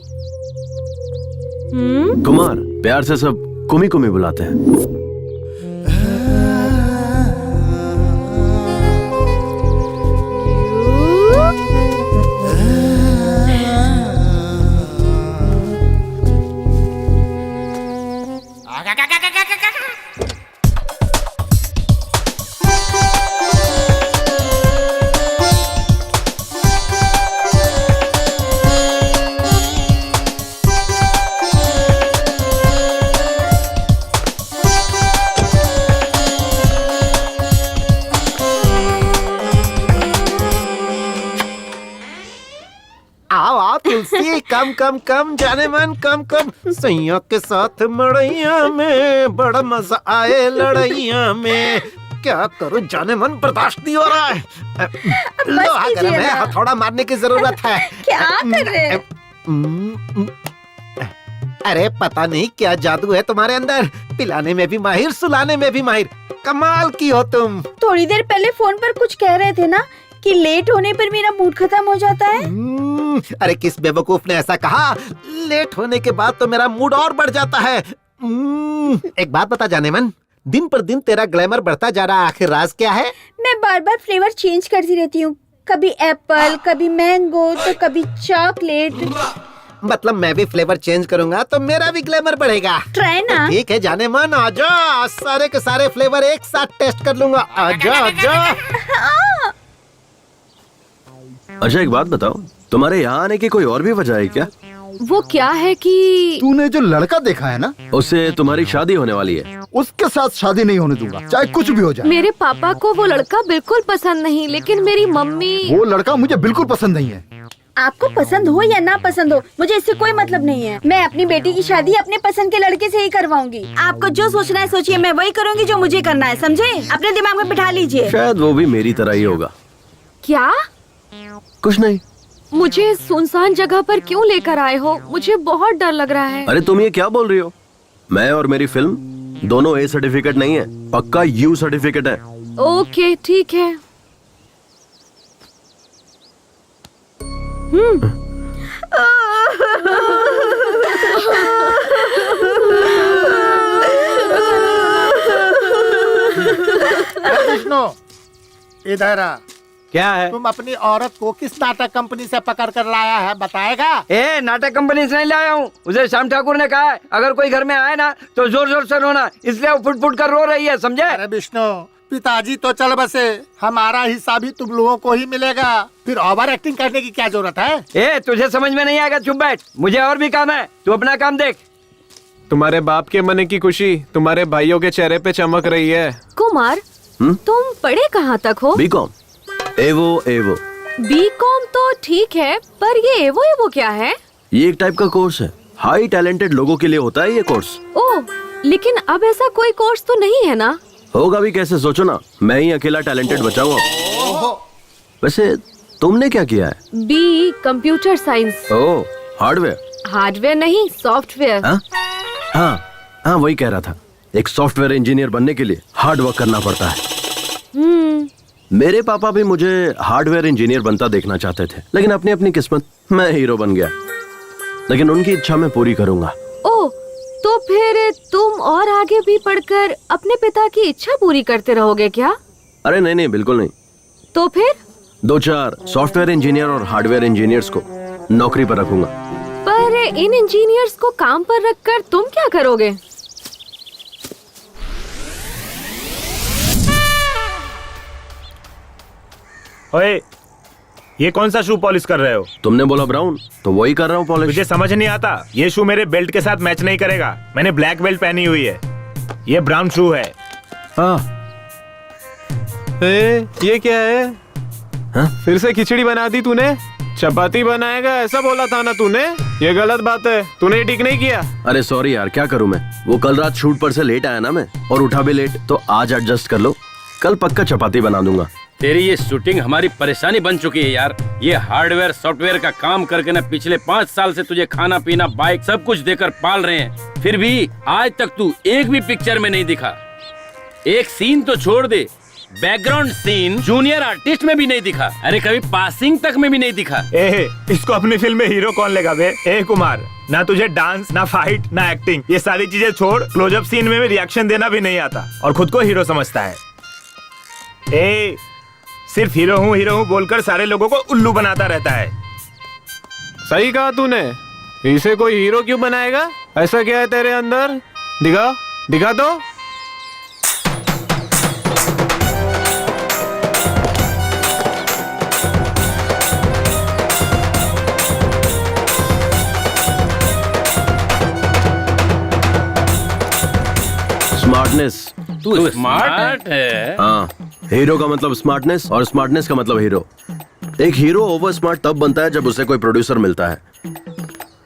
कुमार, प्यार से सब कुमी कुमी बुलाते हैं। आओ आओ तुलसी, कम कम कम जाने मन, कम कम। सैया के साथ मड़ैया में बड़ा मजा आए लड़ैया में। क्या करूं जाने मन, बर्दाश्त नहीं हो रहा है। लोहा गर्म है, हथौड़ा मारने की जरूरत है। क्या कर रहे हैं? अरे पता नहीं क्या जादू है तुम्हारे अंदर, पिलाने में भी माहिर, सुलाने में भी माहिर। कमाल की हो तुम। थोड़ी देर पहले फोन पर कुछ कह रहे थे ना कि लेट होने पर मेरा मूड खत्म हो जाता है। अरे किस बेवकूफ ने ऐसा कहा? लेट होने के बाद तो मेरा मूड और बढ़ जाता है। एक बात बता जाने मन, दिन पर दिन तेरा ग्लैमर बढ़ता जा रहा है, आखिर राज क्या है? मैं बार बार फ्लेवर चेंज करती रहती हूँ, कभी एप्पल, कभी मैंगो, तो कभी चॉकलेट। मतलब मैं भी फ्लेवर चेंज करूंगा तो मेरा भी ग्लैमर बढ़ेगा। ट्राई ना। ठीक है जाने मन, आजा, सारे के सारे फ्लेवर एक साथ टेस्ट कर लूंगा। आजा आजा। अच्छा एक बात बताओ, तुम्हारे यहाँ आने की कोई और भी वजह है क्या? वो क्या है कि तूने जो लड़का देखा है ना, उससे तुम्हारी शादी होने वाली है। उसके साथ शादी नहीं होने दूंगा, चाहे कुछ भी हो जाए। मेरे पापा को वो लड़का बिल्कुल पसंद नहीं, लेकिन मेरी मम्मी। वो लड़का मुझे बिल्कुल पसंद नहीं है। आपको पसंद हो या ना पसंद हो, मुझे इससे कोई मतलब नहीं है। मैं अपनी बेटी की शादी अपने पसंद के लड़के से ही करवाऊंगी। आपको जो सोचना है सोचिए, मैं वही करूंगी जो मुझे करना है, समझे? अपने दिमाग में बिठा लीजिए। शायद वो भी मेरी तरह ही होगा। क्या? कुछ नहीं। मुझे सुनसान जगह पर क्यों लेकर आए हो? मुझे बहुत डर लग रहा है। अरे तुम ये क्या बोल रही हो? मैं और मेरी फिल्म दोनों ए सर्टिफिकेट नहीं है, पक्का यू सर्टिफिकेट है। ओके ठीक है। विष्णु, इधर आ। क्या है? तुम अपनी औरत को किस नाटक कंपनी से पकड़ कर लाया है, बताएगा? ए, नाटक कंपनी से नहीं लाया हूँ। उसे श्याम ठाकुर ने कहा है अगर कोई घर में आए ना तो जोर जोर से रोना, इसलिए वो फुट फुट कर रो रही है, समझे? अरे विष्णु, पिताजी तो चल बसे, हमारा हिस्सा भी तुम लोगों को ही मिलेगा। फिर ओवर एक्टिंग करने की क्या जरूरत है? ए, तुझे समझ में नहीं आएगा, चुप बैठ। मुझे और भी काम है, तू अपना काम देख। तुम्हारे बाप के मन की खुशी तुम्हारे भाइयों के चेहरे पे चमक रही है। कुमार, तुम पढ़े कहाँ तक हो? बीकॉम। एवो एवो। बीकॉम तो ठीक है, पर ये एवो एवो क्या है? ये एक टाइप का कोर्स है, हाई टैलेंटेड लोगों के लिए होता है ये कोर्स। ओह, लेकिन अब ऐसा कोई कोर्स तो नहीं है ना? होगा भी कैसे, सोचो ना, मैं ही अकेला टैलेंटेड बचाऊंगा। वैसे तुमने क्या किया है? B computer science. Oh, hardware. Hardware नहीं, सॉफ्टवेयर। हाँ, वही कह रहा था। एक सॉफ्टवेयर इंजीनियर बनने के लिए हार्ड वर्क करना पड़ता है। मेरे पापा भी मुझे हार्डवेयर इंजीनियर बनता देखना चाहते थे, लेकिन अपनी अपनी किस्मत, मैं हीरो बन गया। लेकिन उनकी इच्छा मैं पूरी करूंगा। ओह, तो फिर तुम और आगे भी पढ़कर अपने पिता की इच्छा पूरी करते रहोगे क्या? अरे नहीं नहीं, बिल्कुल नहीं। तो फिर 2-4 सॉफ्टवेयर इंजीनियर और हार्डवेयर इंजीनियर्स को नौकरी पर रखूंगा। पर इन इंजीनियर्स को काम पर रखकर तुम क्या करोगे? ओए, ये कौन सा शू पॉलिश कर रहे हो? तुमने बोला ब्राउन तो वही कर रहा हूँ पॉलिश। मुझे समझ नहीं आता, ये शू मेरे बेल्ट के साथ मैच नहीं करेगा। मैंने ब्लैक बेल्ट पहनी हुई है, ये ब्राउन शू है। हाँ। ये क्या है? हाँ? फिर से खिचड़ी बना दी तूने? चपाती बनाएगा ऐसा बोला था ना तूने? ये गलत बात है, तूने ठीक नहीं किया। अरे सॉरी यार, क्या करूँ मैं, वो कल रात शूट पर से लेट आया ना मैं, और उठा भी लेट, तो आज एडजस्ट कर लो, कल पक्का चपाती बना दूंगा। तेरी ये शूटिंग हमारी परेशानी बन चुकी है यार। ये हार्डवेयर सॉफ्टवेयर का काम करके ना पिछले 5 साल से तुझे खाना पीना बाइक सब कुछ देकर पाल रहे हैं, फिर भी आज तक तू एक भी पिक्चर में नहीं दिखा। एक सीन तो छोड़ दे, बैकग्राउंड सीन जूनियर आर्टिस्ट में भी नहीं दिखा। अरे कभी पासिंग तक में भी नहीं दिखा। इसको अपनी फिल्म में हीरो कौन लेगा बे? कुमार, ना तुझे डांस, ना फाइट, ना एक्टिंग, ये सारी चीजें छोड़, क्लोजअप सीन में रिएक्शन देना भी नहीं आता और खुद को हीरो समझता है। सिर्फ हीरो हूँ बोलकर सारे लोगों को उल्लू बनाता रहता है। सही कहा तूने, इसे कोई हीरो क्यों बनाएगा? ऐसा क्या है तेरे अंदर? दिखा तो। स्मार्टनेस। तू स्मार्ट है। हाँ, हीरो का मतलब स्मार्टनेस और स्मार्टनेस का मतलब हीरो। एक हीरो ओवर स्मार्ट तब बनता है जब उसे कोई प्रोड्यूसर मिलता है,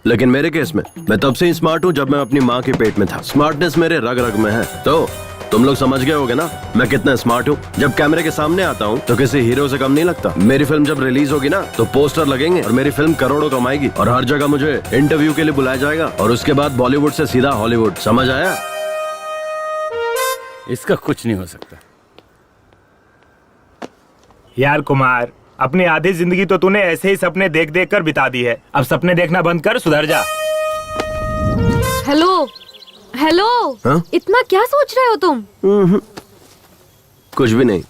लेकिन मेरे केस में मैं तब से ही स्मार्ट हूँ जब मैं अपनी माँ के पेट में था। स्मार्टनेस मेरे रग रग में है। तो तुम लोग समझ गए होगे ना मैं कितना स्मार्ट हूँ। जब कैमरे के सामने आता हूँ तो किसी हीरो से कम नहीं लगता। मेरी फिल्म जब रिलीज होगी ना तो पोस्टर लगेंगे और मेरी फिल्म करोड़ों कमाएगी और हर जगह मुझे इंटरव्यू के लिए बुलाया जाएगा और उसके बाद बॉलीवुड से सीधा हॉलीवुड। समझ आया? इसका कुछ नहीं हो सकता। यार कुमार, अपनी आधी जिंदगी तो तूने ऐसे ही सपने देख देख कर बिता दी है। अब सपने देखना बंद कर, सुधर जा। हेलो, हाँ? इतना क्या सोच रहे हो तुम? कुछ भी नहीं।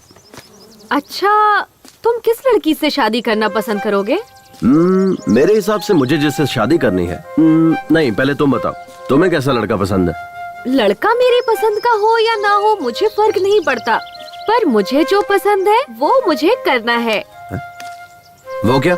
अच्छा, तुम किस लड़की से शादी करना पसंद करोगे? मेरे हिसाब से मुझे जिससे शादी करनी है। नहीं, पहले तुम बताओ, तुम्हें कैसा लड़का पसंद है? लड़का मेरी पसंद का हो या ना हो मुझे फर्क नहीं पड़ता, पर मुझे जो पसंद है वो मुझे करना है। वो क्या?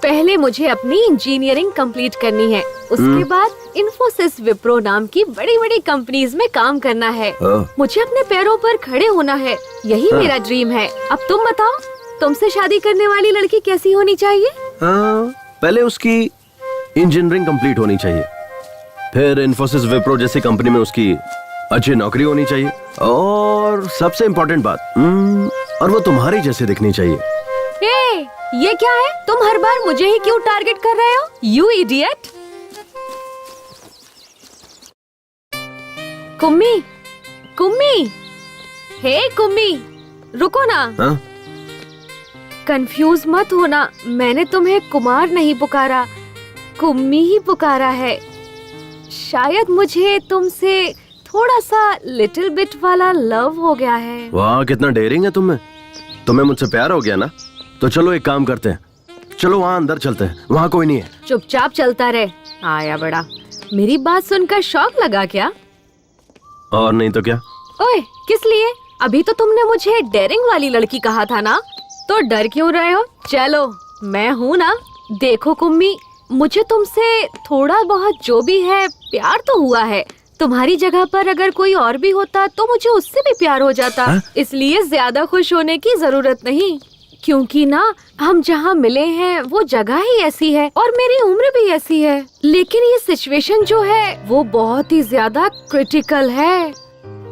पहले मुझे अपनी इंजीनियरिंग कंप्लीट करनी है, उसके बाद इन्फोसिस, विप्रो नाम की बड़ी बड़ी कंपनीज में काम करना है। मुझे अपने पैरों पर खड़े होना है, यही मेरा ड्रीम है। अब तुम बताओ, तुमसे शादी करने वाली लड़की कैसी होनी चाहिए? पहले उसकी इंजीनियरिंग कंप्लीट होनी चाहिए, फिर इन्फोसिस, विप्रो जैसी कंपनी में उसकी अच्छी नौकरी होनी चाहिए, और सबसे इम्पोर्टेंट बात, और वो तुम्हारी जैसे दिखनी चाहिए। ये क्या है? तुम हर बार मुझे ही क्यों टारगेट कर रहे हो? You idiot! Kummi, hey Kummi, रुको ना। हाँ? कंफ्यूज मत होना, मैंने तुम्हें कुमार नहीं पुकारा, कुम्मी ही पुकारा है। शायद मुझे तुमसे थोड़ा सा लिटिल बिट वाला लव हो गया है। वाह, कितना डेयरिंग है तुम्हें मुझसे प्यार हो गया ना? तो चलो एक काम करते हैं, चलो वहाँ अंदर चलते हैं, वहाँ कोई नहीं है। चुपचाप चलता रहे, आया बड़ा। मेरी बात सुनकर शौक लगा क्या? और नहीं तो क्या। ओए, किस लिए? अभी तो तुमने मुझे डेयरिंग वाली लड़की कहा था ना, तो डर क्यों रहे हो? चलो, मैं हूँ ना। देखो कुम्मी, मुझे तुमसे थोड़ा बहुत जो भी है प्यार तो हुआ है। तुम्हारी जगह पर अगर कोई और भी होता तो मुझे उससे भी प्यार हो जाता। इसलिए ज्यादा खुश होने की जरूरत नहीं, क्योंकि ना हम जहाँ मिले हैं वो जगह ही ऐसी है और मेरी उम्र भी ऐसी है। लेकिन ये सिचुएशन जो है वो बहुत ही ज्यादा क्रिटिकल है।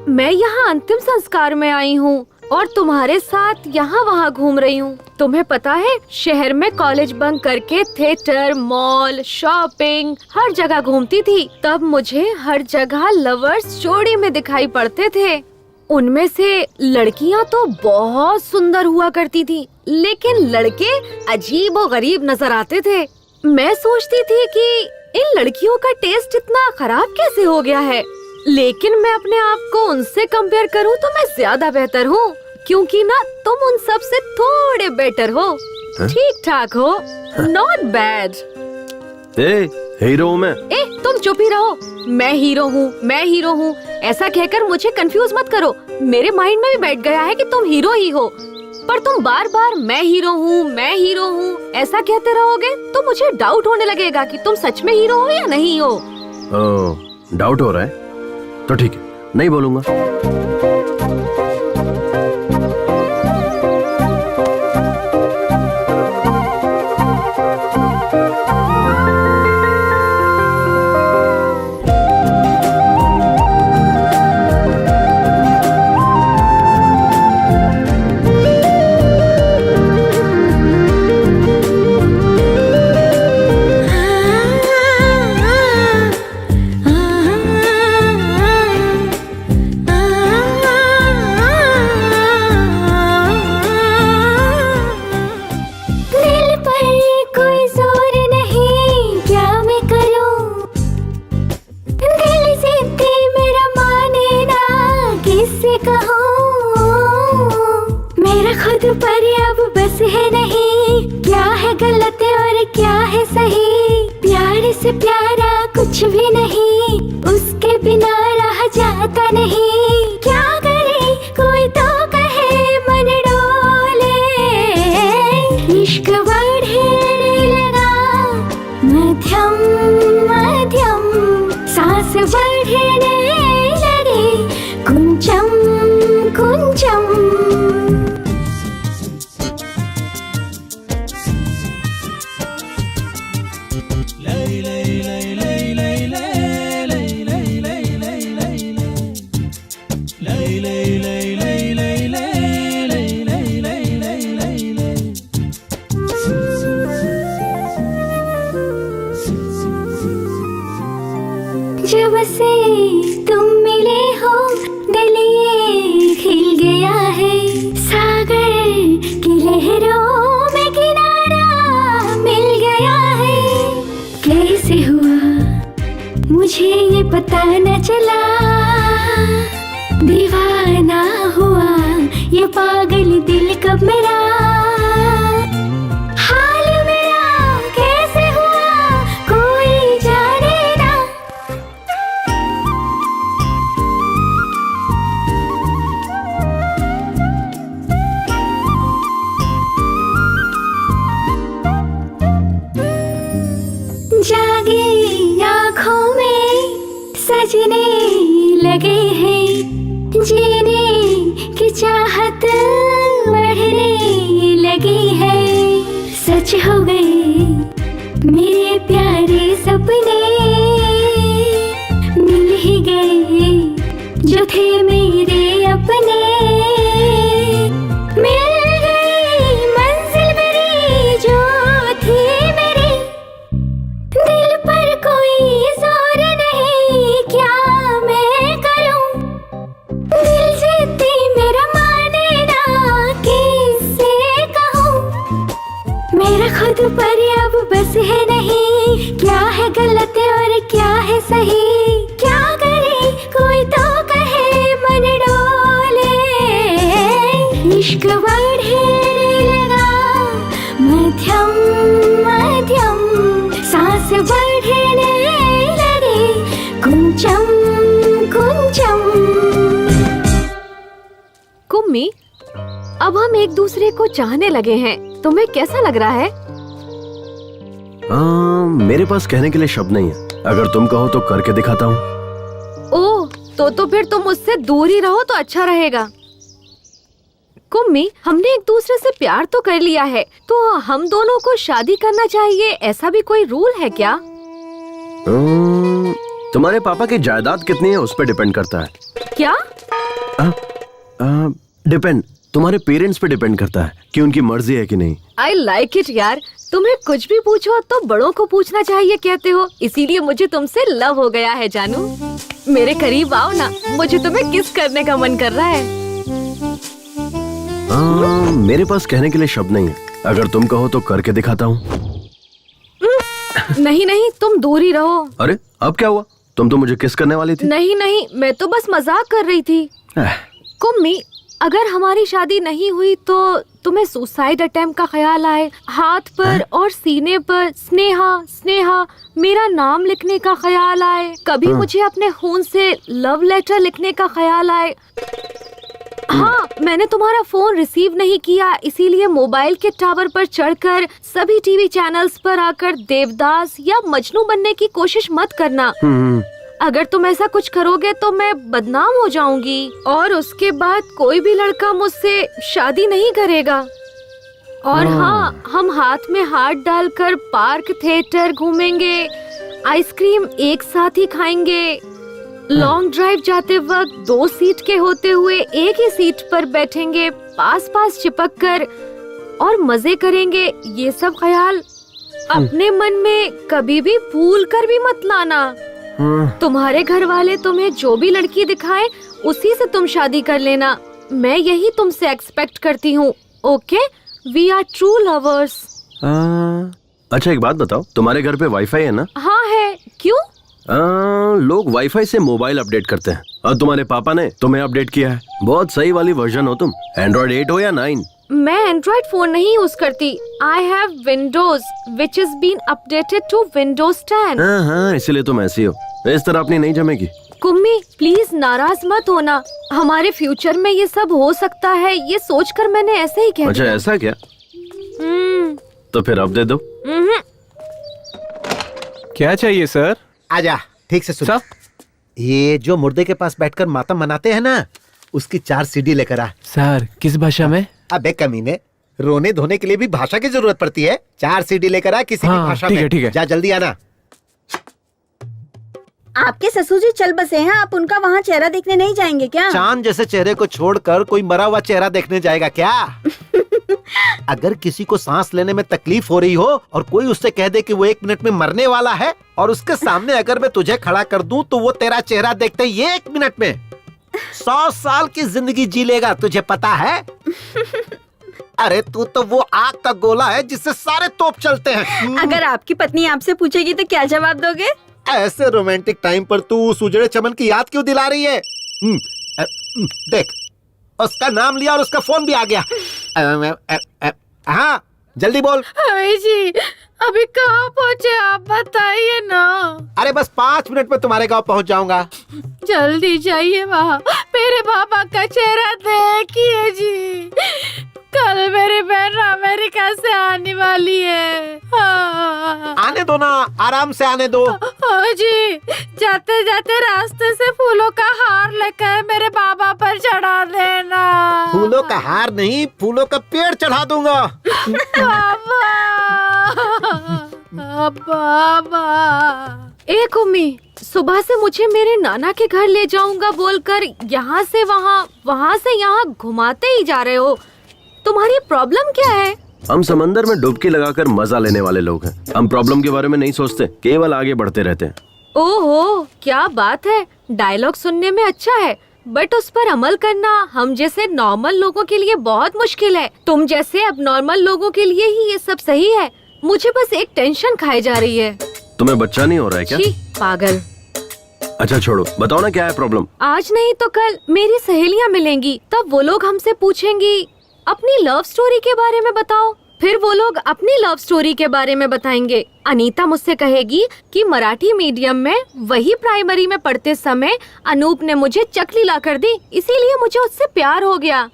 मैं यहाँ अंतिम संस्कार में आई हूँ और तुम्हारे साथ यहाँ वहाँ घूम रही हूँ। तुम्हें पता है, शहर में कॉलेज बंक करके थिएटर, मॉल, शॉपिंग हर जगह घूमती थी। तब मुझे हर जगह लवर्स जोड़ी में दिखाई पड़ते थे। उनमें से लड़कियाँ तो बहुत सुंदर हुआ करती थी, लेकिन लड़के अजीब और गरीब नजर आते थे। मैं सोचती थी कि इन लड़कियों का टेस्ट इतना खराब कैसे हो गया है, लेकिन मैं अपने आप को उनसे कंपेयर करूं तो मैं ज्यादा बेहतर हूँ, क्योंकि ना तुम उन सब से थोड़े बेटर हो, ठीक ठाक हो, नॉट बैड। हीरो हूँ मैं। तुम चुप ही रहो। मैं हीरो हूँ, ऐसा कहकर मुझे कंफ्यूज मत करो। मेरे माइंड में भी बैठ गया है कि तुम हीरो ही हो। पर तुम बार बार मैं हीरो हूँ ऐसा कहते रहोगे तो मुझे डाउट होने लगेगा कि तुम सच में हीरो हो या नहीं हो। डाउट हो रहा है तो ठीक है, नहीं बोलूंगा। जब से तुम मिले हो दिल ये खिल गया है, सागर की लहरों में किनारा मिल गया है। कैसे हुआ मुझे ये पता न चला, दीवाना हुआ ये पागल दिल कब मेरा। हाल मेरा कैसे हुआ कोई जाने ना। जागी आँखों में सजने लगे हैं, जीने की चाहत बढ़ने लगी है। सच हो गए मेरे प्यारे सपने, मिल ही गए जो थे मेरे अपने। मिल गई मंजिल मेरी जो थी मेरी, दिल पर कोई जोर नहीं क्या मैं करूं। दिल जीती मेरा माने ना किससे कहूं। मेरा खुद पर अब बस है नहीं, क्या है गलत और क्या है सही। क्या करे कोई तो कहे मन डोले, इश्क बढ़ने लगा मध्यम मध्यम, सांस बढ़ने लगे कुंचम कुंचम। कुम्मी, अब हम एक दूसरे को चाहने लगे हैं, तुम्हें कैसा लग रहा है? मेरे पास कहने के लिए शब्द नहीं है, अगर तुम कहो तो करके दिखाता हूँ। ओह, तो फिर तुम मुझसे दूर ही रहो तो अच्छा रहेगा। कुम्मी, हमने एक दूसरे से प्यार तो कर लिया है, तो हम दोनों को शादी करना चाहिए, ऐसा भी कोई रूल है क्या? तुम्हारे पापा की जायदाद कितनी है उस पर डिपेंड करता है। क्या? डिपेंड, तुम्हारे पेरेंट्स पे डिपेंड करता है कि उनकी मर्जी है कि नहीं। आई लाइक इट यार, तुम्हें कुछ भी पूछो तो बड़ों को पूछना चाहिए कहते हो, इसीलिए मुझे तुमसे लव हो गया है जानू। मेरे करीब आओ ना, मुझे तुम्हें किस करने का मन कर रहा है। मेरे पास कहने के लिए शब्द नहीं है, अगर तुम कहो तो करके दिखाता हूँ। नहीं नहीं, तुम दूर ही रहो। अरे अब क्या हुआ, तुम तो मुझे किस करने वाली थी। नहीं नहीं, मैं तो बस मजाक कर रही थी। कुम्मी, अगर हमारी शादी नहीं हुई तो तुम्हें सुसाइड अटेम्प्ट का ख्याल आए, हाथ पर और सीने पर स्नेहा स्नेहा मेरा नाम लिखने का ख्याल आए, कभी मुझे अपने खून से लव लेटर लिखने का ख्याल आए, हाँ, मैंने तुम्हारा फोन रिसीव नहीं किया, इसीलिए मोबाइल के टावर पर चढ़कर सभी टीवी चैनल्स पर आकर देवदास या मजनू बनने की कोशिश मत करना। अगर तुम ऐसा कुछ करोगे तो मैं बदनाम हो जाऊंगी और उसके बाद कोई भी लड़का मुझसे शादी नहीं करेगा। और हाँ, हम हाथ में हाथ डालकर पार्क थिएटर घूमेंगे, आइसक्रीम एक साथ ही खाएंगे, लॉन्ग ड्राइव जाते वक्त 2 सीट के होते हुए एक ही सीट पर बैठेंगे, पास पास चिपक कर और मजे करेंगे। ये सब ख्याल अपने मन में कभी भी भूल कर भी मत लाना। तुम्हारे घर वाले तुम्हें जो भी लड़की दिखाए उसी से तुम शादी कर लेना। मैं यही तुमसे एक्सपेक्ट करती हूँ। Okay, we are true lovers. अच्छा एक बात बताओ, तुम्हारे घर पे वाईफाई है ना? हाँ है। क्यों? लोग वाईफाई से मोबाइल अपडेट करते हैं और तुम्हारे पापा ने तुम्हें अपडेट किया है। बहुत सही वाली वर्जन हो तुम। एंड्रॉइड 8 हो या 9? मैं एंड्रॉइड फोन नहीं यूज करती। I have Windows which is been updated to Windows 10। हाँ, इसीलिए तुम ऐसी हो। इस तरह अपनी नहीं जमेगी। कुम्मी प्लीज नाराज मत होना, हमारे फ्यूचर में ये सब हो सकता है, ये सोचकर मैंने ऐसे ही कह अच्छा दिया। ऐसा क्या? तो फिर अब दे दो। क्या चाहिए सर? आजा, ठीक से सुन। ये जो मुर्दे के पास बैठकर मातम मनाते हैं ना, उसकी 4 सीडी लेकर आ। सर किस भाषा में? अबे कमीने, रोने धोने के लिए भी भाषा की जरूरत पड़ती है। 4 सीडी लेकर आ किसी की भाषा में। ठीक है। जा जल्दी आना। आपके ससुर जी चल बसे हैं, आप उनका वहाँ चेहरा देखने नहीं जाएंगे क्या? चांद जैसे चेहरे को छोड़कर कोई मरा हुआ चेहरा देखने जाएगा क्या? अगर किसी को सांस लेने में तकलीफ हो रही हो और कोई उससे कह दे कि वो 1 मिनट में मरने वाला है और उसके सामने अगर मैं तुझे खड़ा कर दूं तो वो तेरा चेहरा देखते ही 1 मिनट में 100 साल की जिंदगी जी लेगा, तुझे पता है? अरे तू तो वो आग का गोला है जिससे सारे तोप चलते हैं। अगर आपकी पत्नी आपसे पूछेगी तो क्या जवाब दोगे? ऐसे रोमांटिक टाइम पर तू उस उजड़े चमन की याद क्यों दिला रही है? देख, उसका नाम लिया और उसका फोन भी आ गया। हाँ जल्दी बोल। अभी जी अभी कहाँ पहुँचे आप बताइए ना। अरे बस 5 मिनट में तुम्हारे गांव पहुंच जाऊंगा। जल्दी जाइए वहाँ, मेरे पापा का चेहरा देखिए जी। कल मेरी बहन अमेरिका से आने वाली है। हाँ। आने दो ना, आराम से आने दो। हाँ जी, जाते जाते रास्ते से फूलों का हार लेकर मेरे बाबा पर चढ़ा देना। फूलों का हार नहीं, फूलों का पेड़ चढ़ा दूंगा। बाबा एक उम्मी, सुबह से मुझे मेरे नाना के घर ले जाऊंगा बोलकर यहाँ से वहाँ, वहाँ से यहाँ घुमाते ही जा रहे हो। तुम्हारी प्रॉब्लम क्या है? हम समंदर में डुबकी लगाकर मजा लेने वाले लोग हैं। हम प्रॉब्लम के बारे में नहीं सोचते, केवल आगे बढ़ते रहते हैं। ओहो, क्या बात है। डायलॉग सुनने में अच्छा है, बट उस पर अमल करना हम जैसे नॉर्मल लोगों के लिए बहुत मुश्किल है। तुम जैसे अब नॉर्मल लोगों के लिए ही ये सब सही है। मुझे बस एक टेंशन खाई जा रही है। तुम्हें बच्चा नहीं हो रहा है क्या? छी, पागल। अच्छा छोड़ो, बताओ ना क्या है प्रॉब्लम। आज नहीं तो कल मेरी सहेलियाँ मिलेंगी, तब वो लोग हमसे पूछेंगी अपनी लव स्टोरी के बारे में बताओ। फिर वो लोग अपनी लव स्टोरी के बारे में बताएंगे। अनीता मुझसे कहेगी कि मराठी मीडियम में वही प्राइमरी में पढ़ते समय अनूप ने मुझे चकली ला कर दी, इसीलिए मुझे उससे प्यार हो गया।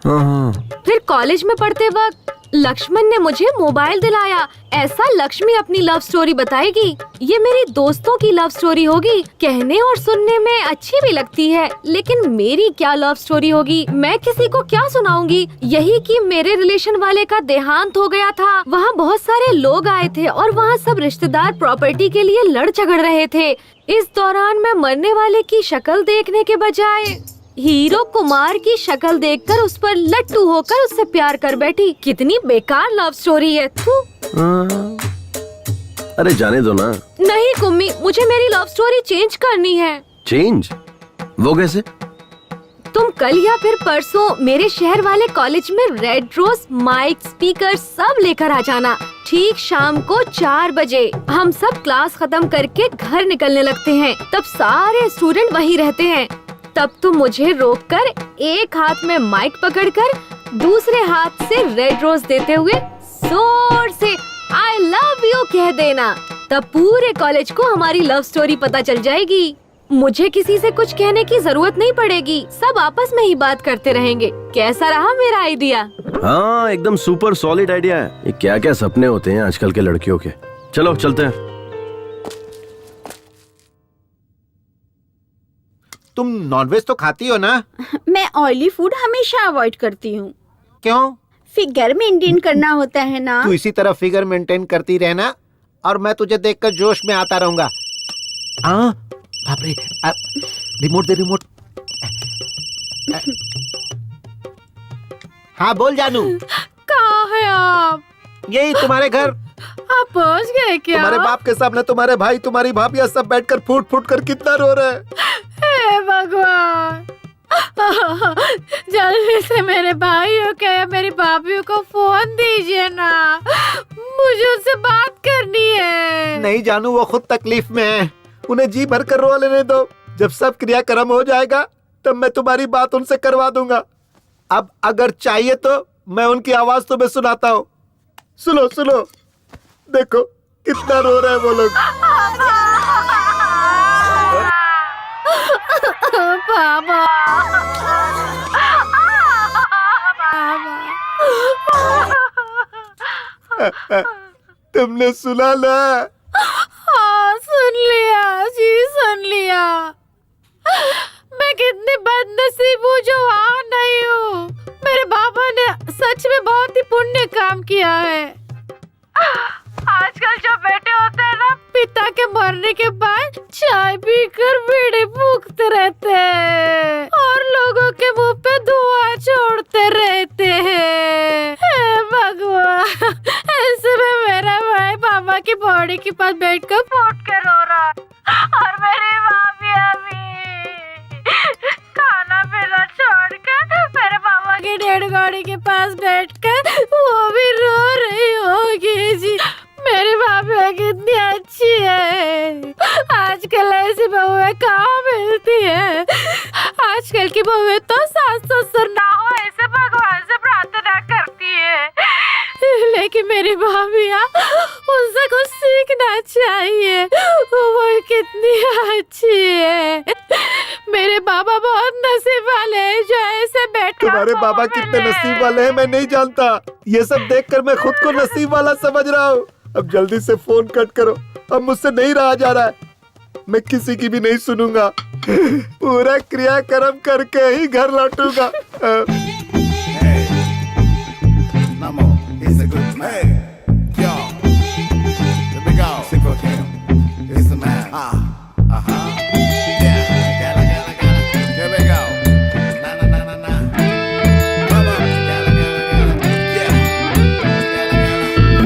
फिर कॉलेज में पढ़ते वक्त लक्ष्मण ने मुझे मोबाइल दिलाया। ऐसा लक्ष्मी अपनी लव स्टोरी बताएगी। ये मेरी दोस्तों की लव स्टोरी होगी, कहने और सुनने में अच्छी भी लगती है, लेकिन मेरी क्या लव स्टोरी होगी? मैं किसी को क्या सुनाऊंगी? यही कि मेरे रिलेशन वाले का देहांत हो गया था। वहाँ बहुत सारे लोग आए थे और वहाँ सब रिश्तेदार प्रॉपर्टी के लिए लड़ झगड़ रहे थे। इस दौरान मैं मरने वाले की शक्ल देखने के बजाय हीरो कुमार की शक्ल देखकर उस पर लट्टू होकर उससे प्यार कर बैठी। कितनी बेकार लव स्टोरी है। अरे जाने दो ना। नहीं कुम्मी, मुझे मेरी लव स्टोरी चेंज करनी है। चेंज? वो कैसे? तुम कल या फिर परसों मेरे शहर वाले कॉलेज में रेड रोज, माइक, स्पीकर सब लेकर आ जाना। ठीक शाम को 4 बजे हम सब क्लास खत्म करके घर निकलने लगते हैं। तब सारे स्टूडेंट वहीं रहते हैं। तब तुम मुझे रोककर एक हाथ में माइक पकड़कर दूसरे हाथ से रेड रोज देते हुए जोर से आई लव यू कह देना। तब पूरे कॉलेज को हमारी लव स्टोरी पता चल जाएगी। मुझे किसी से कुछ कहने की जरूरत नहीं पड़ेगी, सब आपस में ही बात करते रहेंगे। कैसा रहा मेरा आइडिया? हाँ एकदम सुपर सॉलिड आइडिया है। ये क्या क्या सपने होते हैं आजकल के लड़कियों के। चलो चलते हैं। तुम नॉनवेज तो खाती हो ना? मैं ऑयली फूड हमेशा अवॉइड करती हूँ। क्यों? फिगर मेंटेन करना होता है ना। तू इसी तरह फिगर मेंटेन करती रहना और मैं तुझे देखकर जोश में आता रहूंगा। हाँ बाप रे, रिमोट दे रिमोट। हाँ बोल जानू। कहाँ है आप? यही तुम्हारे घर। आप पहुँच गए क्या? तुम्हारे बाप के सामने तुम्हारे भाई तुम्हारी भाभी सब बैठकर फूट फूट कर कितना रो रहे हैं। हे भगवान, जल्दी से मेरे भाइयों के या मेरी भाभीयों को फोन दीजिए ना, मुझे उनसे बात करनी है। नहीं जानू, वो खुद तकलीफ में है, उन्हें जी भर कर रो लेने दो। जब सब क्रियाक्रम हो जाएगा तब मैं तुम्हारी बात उनसे करवा दूंगा। अब अगर चाहिए तो मैं उनकी आवाज तुम्हें सुनाता हूँ। सुनो सुनो, देखो कितना रो रहे हैं वो लोग। बाबा, तुमने सुना ना? हाँ सुन लिया जी, सुन लिया। मैं कितनी बदनसीब हूँ जो वहाँ नहीं हूँ। मेरे बाबा ने सच में बहुत ही पुण्य काम किया है। आजकल जो बेटे होते हैं ना, पिता के मरने के बाद चाय पीकर बीड़ी फूकते रहते हैं और लोगों के मुंह पे धुआं छोड़ते रहते हैं। हे भगवान, ऐसे में मेरा भाई पापा की बॉडी के पास बैठकर फूट के रो रहा और मेरी भाभी अभी खाना पीना छोड़कर मेरे पापा की डेड गाड़ी के पास बैठकर वो भी रो रही होगी जी। मेरी भाभी कितनी अच्छी है। आजकल ऐसी बहुएं कहाँ मिलती है। आजकल की बहुएं तो सास ससुर ना हो ऐसे भगवान से प्रार्थना करती है, लेकिन मेरी भाभियाँ उनसे कुछ सीखना चाहिए। वो कितनी अच्छी है। मेरे बाबा बहुत नसीब वाले हैं जो ऐसे बैठे। तुम्हारे बाबा कितने नसीब वाले हैं मैं नहीं जानता। ये सब देखकर मैं खुद को नसीब वाला समझ रहा हूँ। अब जल्दी से फोन कट करो, अब मुझसे नहीं रहा जा रहा है। मैं किसी की भी नहीं सुनूंगा, पूरा क्रियाक्रम करके ही घर लौटूंगा।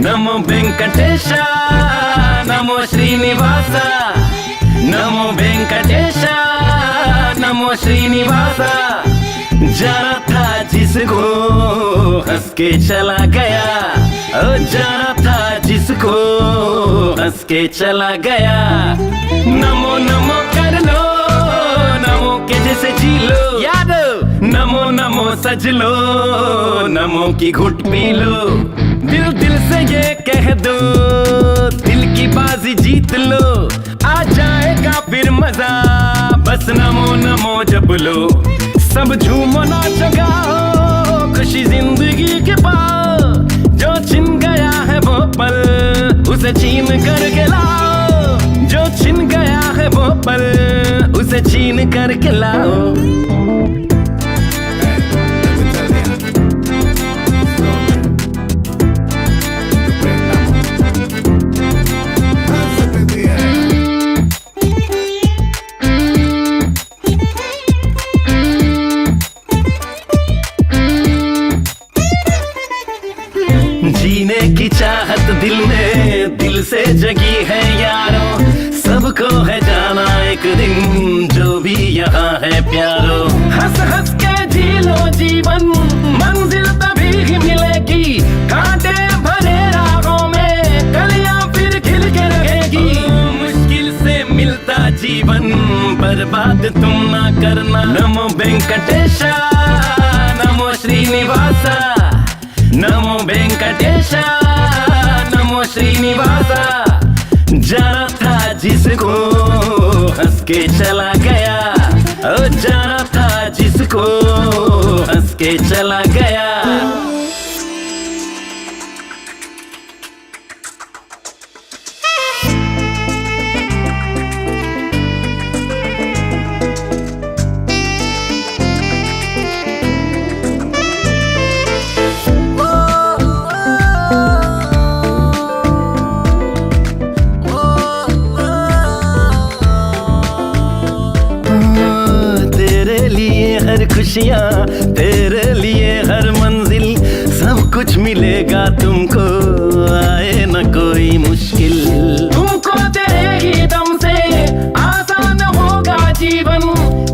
नमो वेंकटेश, नमो श्रीनिवास, नमो वेंकटेश, नमो श्रीनिवास। जाना था जिसको हंस के चला गया, ओ जाना था जिसको हंस के चला गया। नमो नमो कर लो, नमो के जैसे जी लो याद, नमो नमो सज लो, नमो की घुट पी लो। दिल दिल से ये कह दो, दिल की बाजी जीत लो, आ जाएगा फिर मजा, बस नमो नमो जप लो। सब झूमो नाचो गाओ, खुशी जिंदगी के पाओ। जो छिन गया है वो पल, उसे छीन करके लाओ। जो छिन गया है वो पल, उसे छीन करके लाओ। जीने की चाहत दिल में दिल से जगी है यारो, सबको है जाना एक दिन जो भी यहाँ है प्यारो। हंस हंस के जी लो जीवन, मंजिल तभी ही मिलेगी, कांटे भरे राहों में कलियां फिर खिल के रहेगी। मुश्किल से मिलता जीवन, बर्बाद तुम ना करना। नमो वेंकटेश, नमो श्रीनिवास, नमो वेंकटेश, नमो श्रीनिवास। जाना था जिसको हंस के चला गया, ओ जाना था जिसको हंस के चला गया। खुशियाँ तेरे लिए हर मंजिल, सब कुछ मिलेगा तुमको, आए न कोई मुश्किल। तुमको तेरे ही दम से आसान होगा जीवन,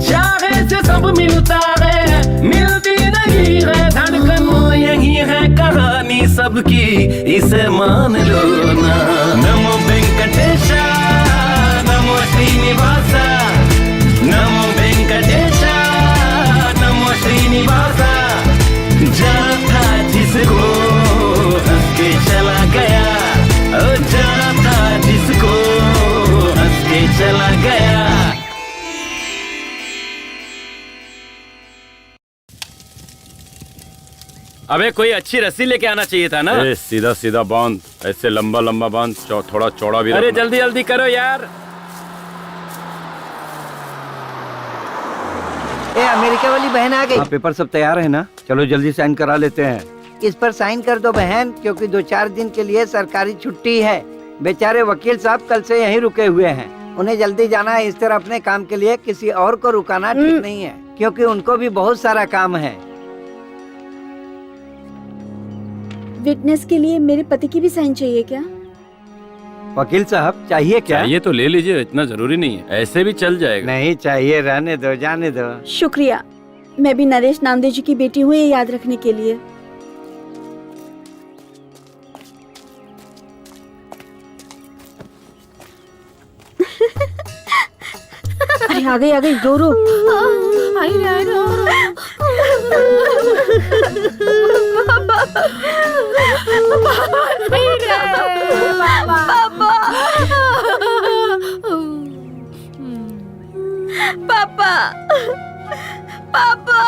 चाहे से सब मिलता है, मिलती नहीं है धड़कन। यही है कहानी सबकी, इसे मान लो ना। नमो वेंकटेशा, नमो श्रीनिवासा, नमो वेंकटेशा, श्रीनिवासा। जाना था जिसको हंस के चला गया, ओ जाना था जिसको हंस के चला गया। अबे कोई अच्छी रस्सी लेके आना चाहिए था ना। सीधा सीधा बांध, ऐसे लंबा लंबा बांध, थोड़ा चौड़ा भी। अरे जल्दी जल्दी करो यार। अमेरिका वाली बहन आ गई। पेपर सब तैयार है ना? चलो जल्दी साइन करा लेते हैं। इस पर साइन कर दो बहन, क्योंकि 2-4 दिन के लिए सरकारी छुट्टी है। बेचारे वकील साहब कल से यहीं रुके हुए हैं, उन्हें जल्दी जाना है। इस तरह अपने काम के लिए किसी और को रुकाना ठीक नहीं है, क्योंकि उनको भी बहुत सारा काम है। विटनेस के लिए मेरे पति की भी साइन चाहिए क्या? वकील साहब चाहिए क्या? चाहिए तो ले लीजिए, इतना जरूरी नहीं है, ऐसे भी चल जाएगा। नहीं चाहिए, रहने दो, जाने दो। शुक्रिया, मैं भी नरेश नामदेव जी की बेटी हूँ, ये याद रखने के लिए। अरे आ गई रो रो। पापा पापा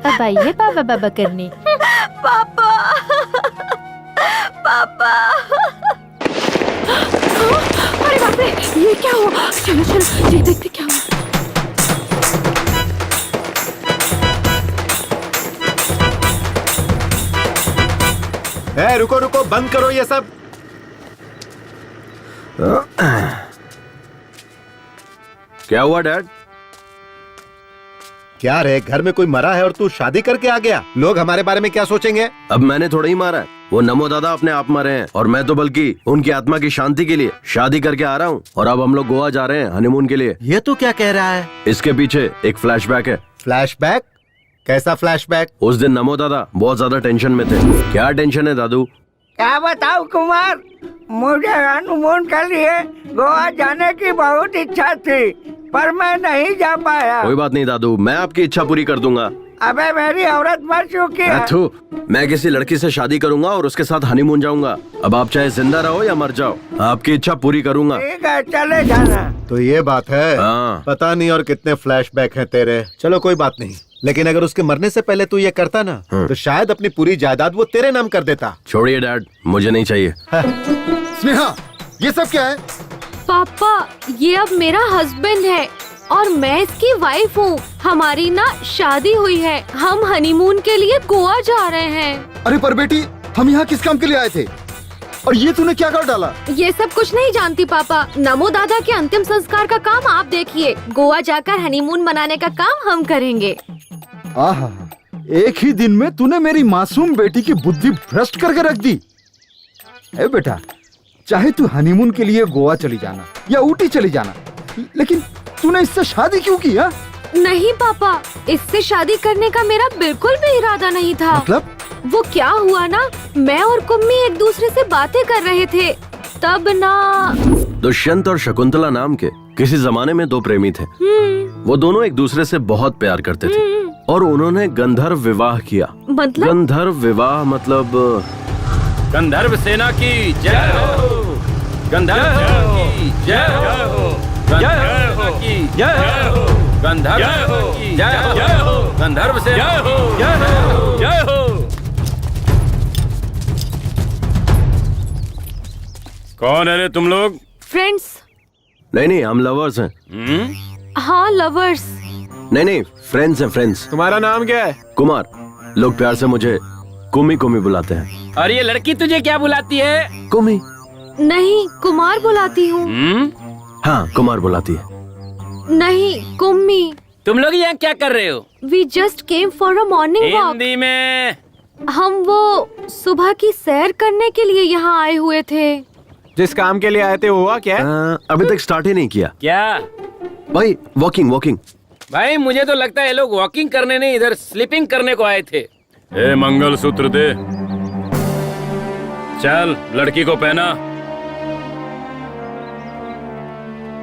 अब आइए पापा बाबा करने। पापा पापा। अरे बाप रे, ये क्या हुआ? चलो चलो ये देखते क्या हुआ। रुको रुको, बंद करो ये सब। क्या हुआ डैड? क्या रे, घर में कोई मरा है और तू शादी करके आ गया? लोग हमारे बारे में क्या सोचेंगे? अब मैंने थोड़ा ही मारा है, वो नमो दादा अपने आप मरे हैं, और मैं तो बल्कि उनकी आत्मा की शांति के लिए शादी करके आ रहा हूँ। और अब हम लोग गोवा जा रहे हैं हनीमून के लिए। ये तो क्या कह रहा है? इसके पीछे एक फ्लैशबैक है। फ्लैशबैक? कैसा फ्लैशबैक? उस दिन नमो दादा बहुत ज्यादा टेंशन में थे। क्या टेंशन है दादू? क्या बताऊं कुमार, मुझे हनीमून के लिए गोवा जाने की बहुत इच्छा थी, पर मैं नहीं जा पाया। कोई बात नहीं दादू, मैं आपकी इच्छा पूरी कर दूंगा। अबे मेरी औरत मर चुकी है। मैं किसी लड़की से शादी करूंगा और उसके साथ हनीमून जाऊंगा। अब आप चाहे जिंदा रहो या मर जाओ, आपकी इच्छा पूरी करूंगा। ठीक है, चले जाना। तो ये बात है। हाँ। पता नहीं और कितने फ्लैशबैक हैं तेरे। चलो कोई बात नहीं, लेकिन अगर उसके मरने से पहले तू ये करता ना, तो शायद अपनी पूरी जायदाद वो तेरे नाम कर देता। छोड़िए डैड, मुझे नहीं चाहिए। स्नेहा, ये सब क्या है? पापा, ये अब मेरा हस्बैंड है और मैं इसकी वाइफ हूँ। हमारी ना शादी हुई है, हम हनीमून के लिए गोवा जा रहे हैं। अरे पर बेटी, हम यहाँ किस काम के लिए आए थे? और ये तूने क्या कर डाला? ये सब कुछ नहीं जानती पापा। नमो दादा के अंतिम संस्कार का काम आप देखिए, गोवा जाकर हनीमून मनाने का काम हम करेंगे। आहा, एक ही दिन में तूने मेरी मासूम बेटी की बुद्धि भ्रष्ट करके रख दी। ए बेटा, चाहे तू हनीमून के लिए गोवा चली जाना या ऊटी चली जाना, लेकिन तूने इससे शादी क्यों की? हा? नहीं पापा, इससे शादी करने का मेरा बिल्कुल भी इरादा नहीं था। मतलब? वो क्या हुआ ना, मैं और कुम्मी एक दूसरे से बातें कर रहे थे, तब ना। दुष्यंत और शकुंतला नाम के किसी जमाने में दो प्रेमी थे। वो दोनों एक दूसरे से बहुत प्यार करते थे और उन्होंने गंधर्व विवाह किया। मतलब? गंधर्व विवाह मतलब गंधर्व सेना की जय हो। गंधर्व की जय हो, गंधर्व की जय हो, गंधर्व की जय हो, गंधर्व से जय हो, जय हो। कौन है रे तुम लोग? फ्रेंड्स। नहीं हम लवर्स हैं। हाँ लवर्स। नहीं फ्रेंड्स हैं फ्रेंड्स। तुम्हारा नाम क्या है? कुमार। लोग प्यार से मुझे कुमी कुमी बुलाते हैं। और ये लड़की तुझे क्या बुलाती है? कुमी। नहीं कुमार बुलाती हूँ। हाँ कुमार बुलाती है। नहीं कुम्मी। तुम लोग यहाँ क्या कर रहे हो? We just came for a morning walk. Hindi में। हम वो सुबह की सैर करने के लिए यहाँ आए हुए थे। जिस काम के लिए आए थे हुआ क्या? अभी तक स्टार्ट ही नहीं किया। क्या भाई? वॉकिंग। भाई मुझे तो लगता है ये लोग वॉकिंग करने नहीं, इधर स्लीपिंग करने को आए थे। ए मंगलसूत्र दे। चल लड़की को पहना।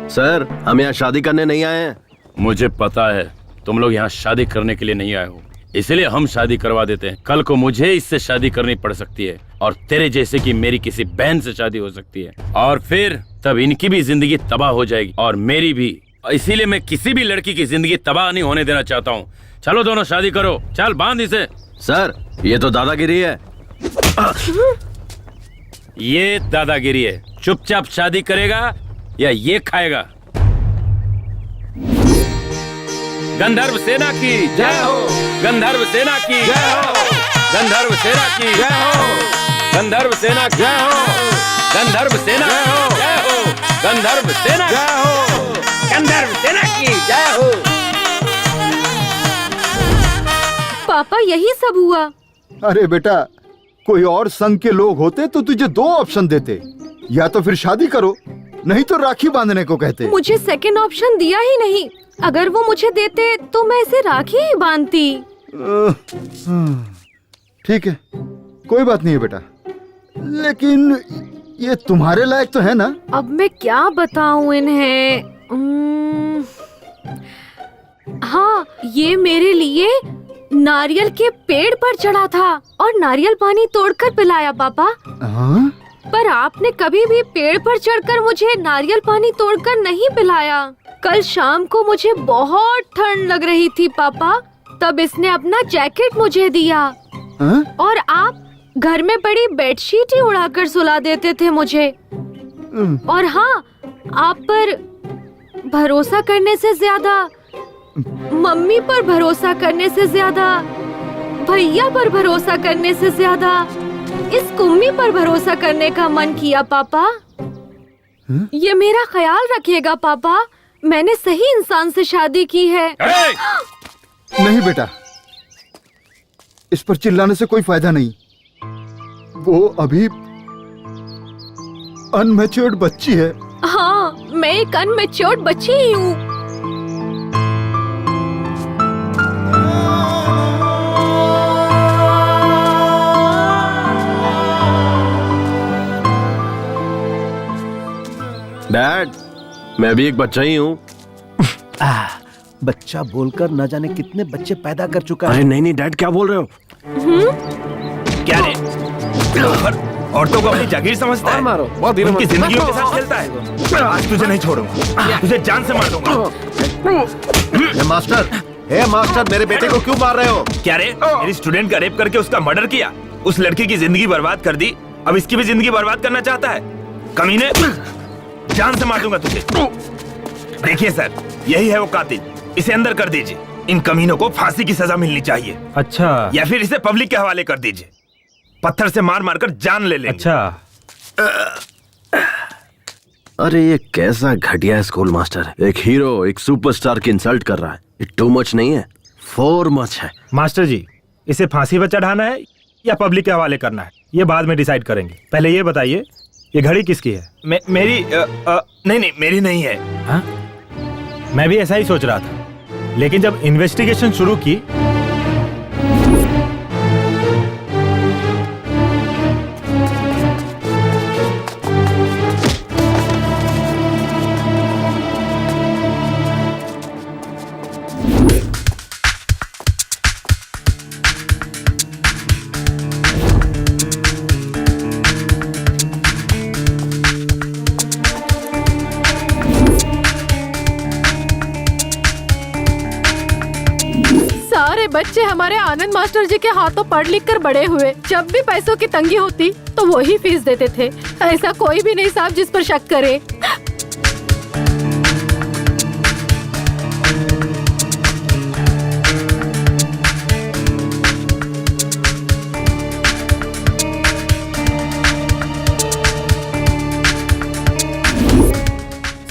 सर हम यहाँ शादी करने नहीं आए हैं। मुझे पता है तुम लोग यहाँ शादी करने के लिए नहीं आए हो, इसलिए हम शादी करवा देते हैं। कल को मुझे इससे शादी करनी पड़ सकती है और तेरे जैसे की मेरी किसी बहन से शादी हो सकती है, और फिर तब इनकी भी जिंदगी तबाह हो जाएगी और मेरी भी। इसीलिए मैं किसी भी लड़की की जिंदगी तबाह नहीं होने देना चाहता हूँ। चलो दोनों शादी करो। चल बांध इसे। सर ये तो दादागिरी है। ये दादागिरी है। चुपचाप शादी करेगा या ये खाएगा? गंधर्व सेना की जय हो, गंधर्व सेना की जय हो, गंधर्व सेना की जय हो, गंधर्व सेना की जय हो, गंधर्व सेना जय हो, गंधर्व सेना जय हो, गंधर्व सेना की जय हो। पापा यही सब हुआ। अरे बेटा, कोई और संघ के लोग होते तो तुझे 2 ऑप्शन देते, या तो फिर शादी करो, नहीं तो राखी बांधने को कहते। मुझे सेकंड ऑप्शन दिया ही नहीं। अगर वो मुझे देते तो मैं इसे राखी ही बांधती। ठीक है, कोई बात नहीं है बेटा, लेकिन ये तुम्हारे लायक तो है ना? अब मैं क्या बताऊं इन्हें। हाँ, ये मेरे लिए नारियल के पेड़ पर चढ़ा था और नारियल पानी तोड़कर पिलाया पापा। हाँ? पर आपने कभी भी पेड़ पर चढ़कर मुझे नारियल पानी तोड़कर नहीं पिलाया। कल शाम को मुझे बहुत ठंड लग रही थी पापा, तब इसने अपना जैकेट मुझे दिया। हाँ? और आप घर में पड़ी बेडशीट ही उड़ाकर सुला देते थे मुझे। और हाँ, आप पर भरोसा करने से ज्यादा, मम्मी पर भरोसा करने से ज्यादा, भैया पर भरोसा करने से ज्यादा इस कुम्मी पर भरोसा करने का मन किया पापा। ये मेरा ख्याल रखिएगा पापा, मैंने सही इंसान से शादी की है। नहीं बेटा, इस पर चिल्लाने से कोई फायदा नहीं। वो अभी अनमैच्योर्ड बच्ची है। हाँ, मैं एक अनमैच्योर्ड बच्ची ही हूँ। डैड, मैं भी एक बच्चा ही हूँ। बच्चा बोलकर न जाने कितने बच्चे पैदा कर चुका है। अरे नहीं डैड, क्या बोल रहे हो? क्या रे? औरतों को अपनी जागीर समझता है? मारो, बहुत धीरे उनकी मारो। जिंदगियों के साथ खेलता है। आज तुझे नहीं छोड़ूंगा, तुझे जान से मार दूंगा। मास्टर, मेरे बेटे को क्यों मार रहे हो? क्या रे? मेरी स्टूडेंट का रेप करके उसका मर्डर किया, उस लड़की की जिंदगी बर्बाद कर दी, अब इसकी भी जिंदगी बर्बाद करना चाहता है? कमीने, जान से मार दूंगा तुझे। देखिए सर, यही है वो कातिल, इसे अंदर कर दीजिए। इन कमीनों को फांसी की सजा मिलनी चाहिए। अच्छा। या फिर इसे पब्लिक के हवाले कर दीजिए, पत्थर से मार मार कर जान ले लेंगे। अच्छा। अरे ये कैसा घटिया स्कूल मास्टर है। एक हीरो एक सुपरस्टार की इंसल्ट कर रहा है। ये टू मच नहीं है, फोर मच है। मास्टर जी, इसे फांसी पर चढ़ाना है या पब्लिक के हवाले करना है, ये बाद में डिसाइड करेंगे। पहले ये बताइए, ये घड़ी किसकी है? मेरी नहीं, मेरी नहीं है। हाँ? मैं भी ऐसा ही सोच रहा था, लेकिन जब इन्वेस्टिगेशन शुरू की हमारे आनंद मास्टर जी के हाथों पढ़ लिख कर बड़े हुए। जब भी पैसों की तंगी होती तो वो ही फीस देते थे। ऐसा कोई भी नहीं साहब जिस पर शक करे।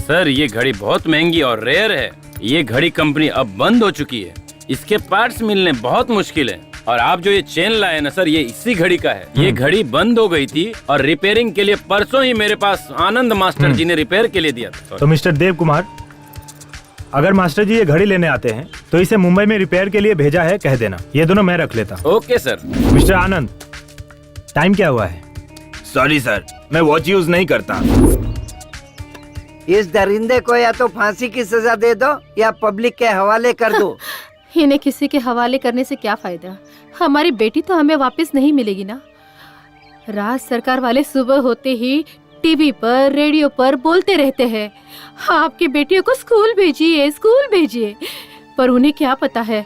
सर ये घड़ी बहुत महंगी और रेयर है। ये घड़ी कंपनी अब बंद हो चुकी है। इसके पार्ट्स मिलने बहुत मुश्किल है। और आप जो ये चेन लाए ना सर, ये इसी घड़ी का है। ये घड़ी बंद हो गई थी और रिपेयरिंग के लिए परसों ही मेरे पास आनंद मास्टर जी ने रिपेयर के लिए दिया था। तो मिस्टर देव कुमार, अगर मास्टर जी ये घड़ी लेने आते हैं तो इसे मुंबई में रिपेयर के लिए भेजा है कह देना। ये दोनों मैं रख लेता हूँ। Okay sir. मिस्टर आनंद, टाइम क्या हुआ है? सॉरी सर, मैं वॉच यूज नहीं करता। इस दरिंदे को या तो फांसी की सजा दे दो या पब्लिक के हवाले कर दो। इन्हें किसी के हवाले करने से क्या फायदा? हमारी बेटी तो हमें वापस नहीं मिलेगी ना। राज सरकार वाले सुबह होते ही टीवी पर रेडियो पर बोलते रहते हैं, आपकी बेटियों को स्कूल भेजिए, स्कूल भेजिए। पर उन्हें क्या पता है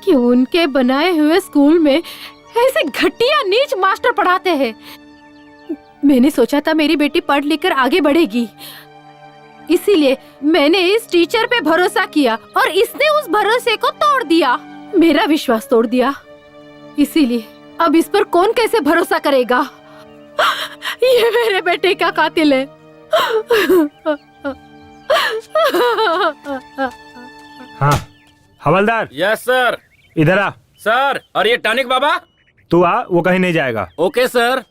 कि उनके बनाए हुए स्कूल में ऐसे घटिया नीच मास्टर पढ़ाते हैं। मैंने सोचा था मेरी बेटी पढ़ लिख कर आगे बढ़ेगी, इसीलिए मैंने इस टीचर पे भरोसा किया और इसने उस भरोसे को तोड़ दिया, मेरा विश्वास तोड़ दिया। इसीलिए अब इस पर कौन कैसे भरोसा करेगा? ये मेरे बेटे का कातिल है। हाँ हवलदार। Yes sir. इधर आ। सर, और ये टॉनिक बाबा? तू आ, वो कहीं नहीं जाएगा। Okay sir.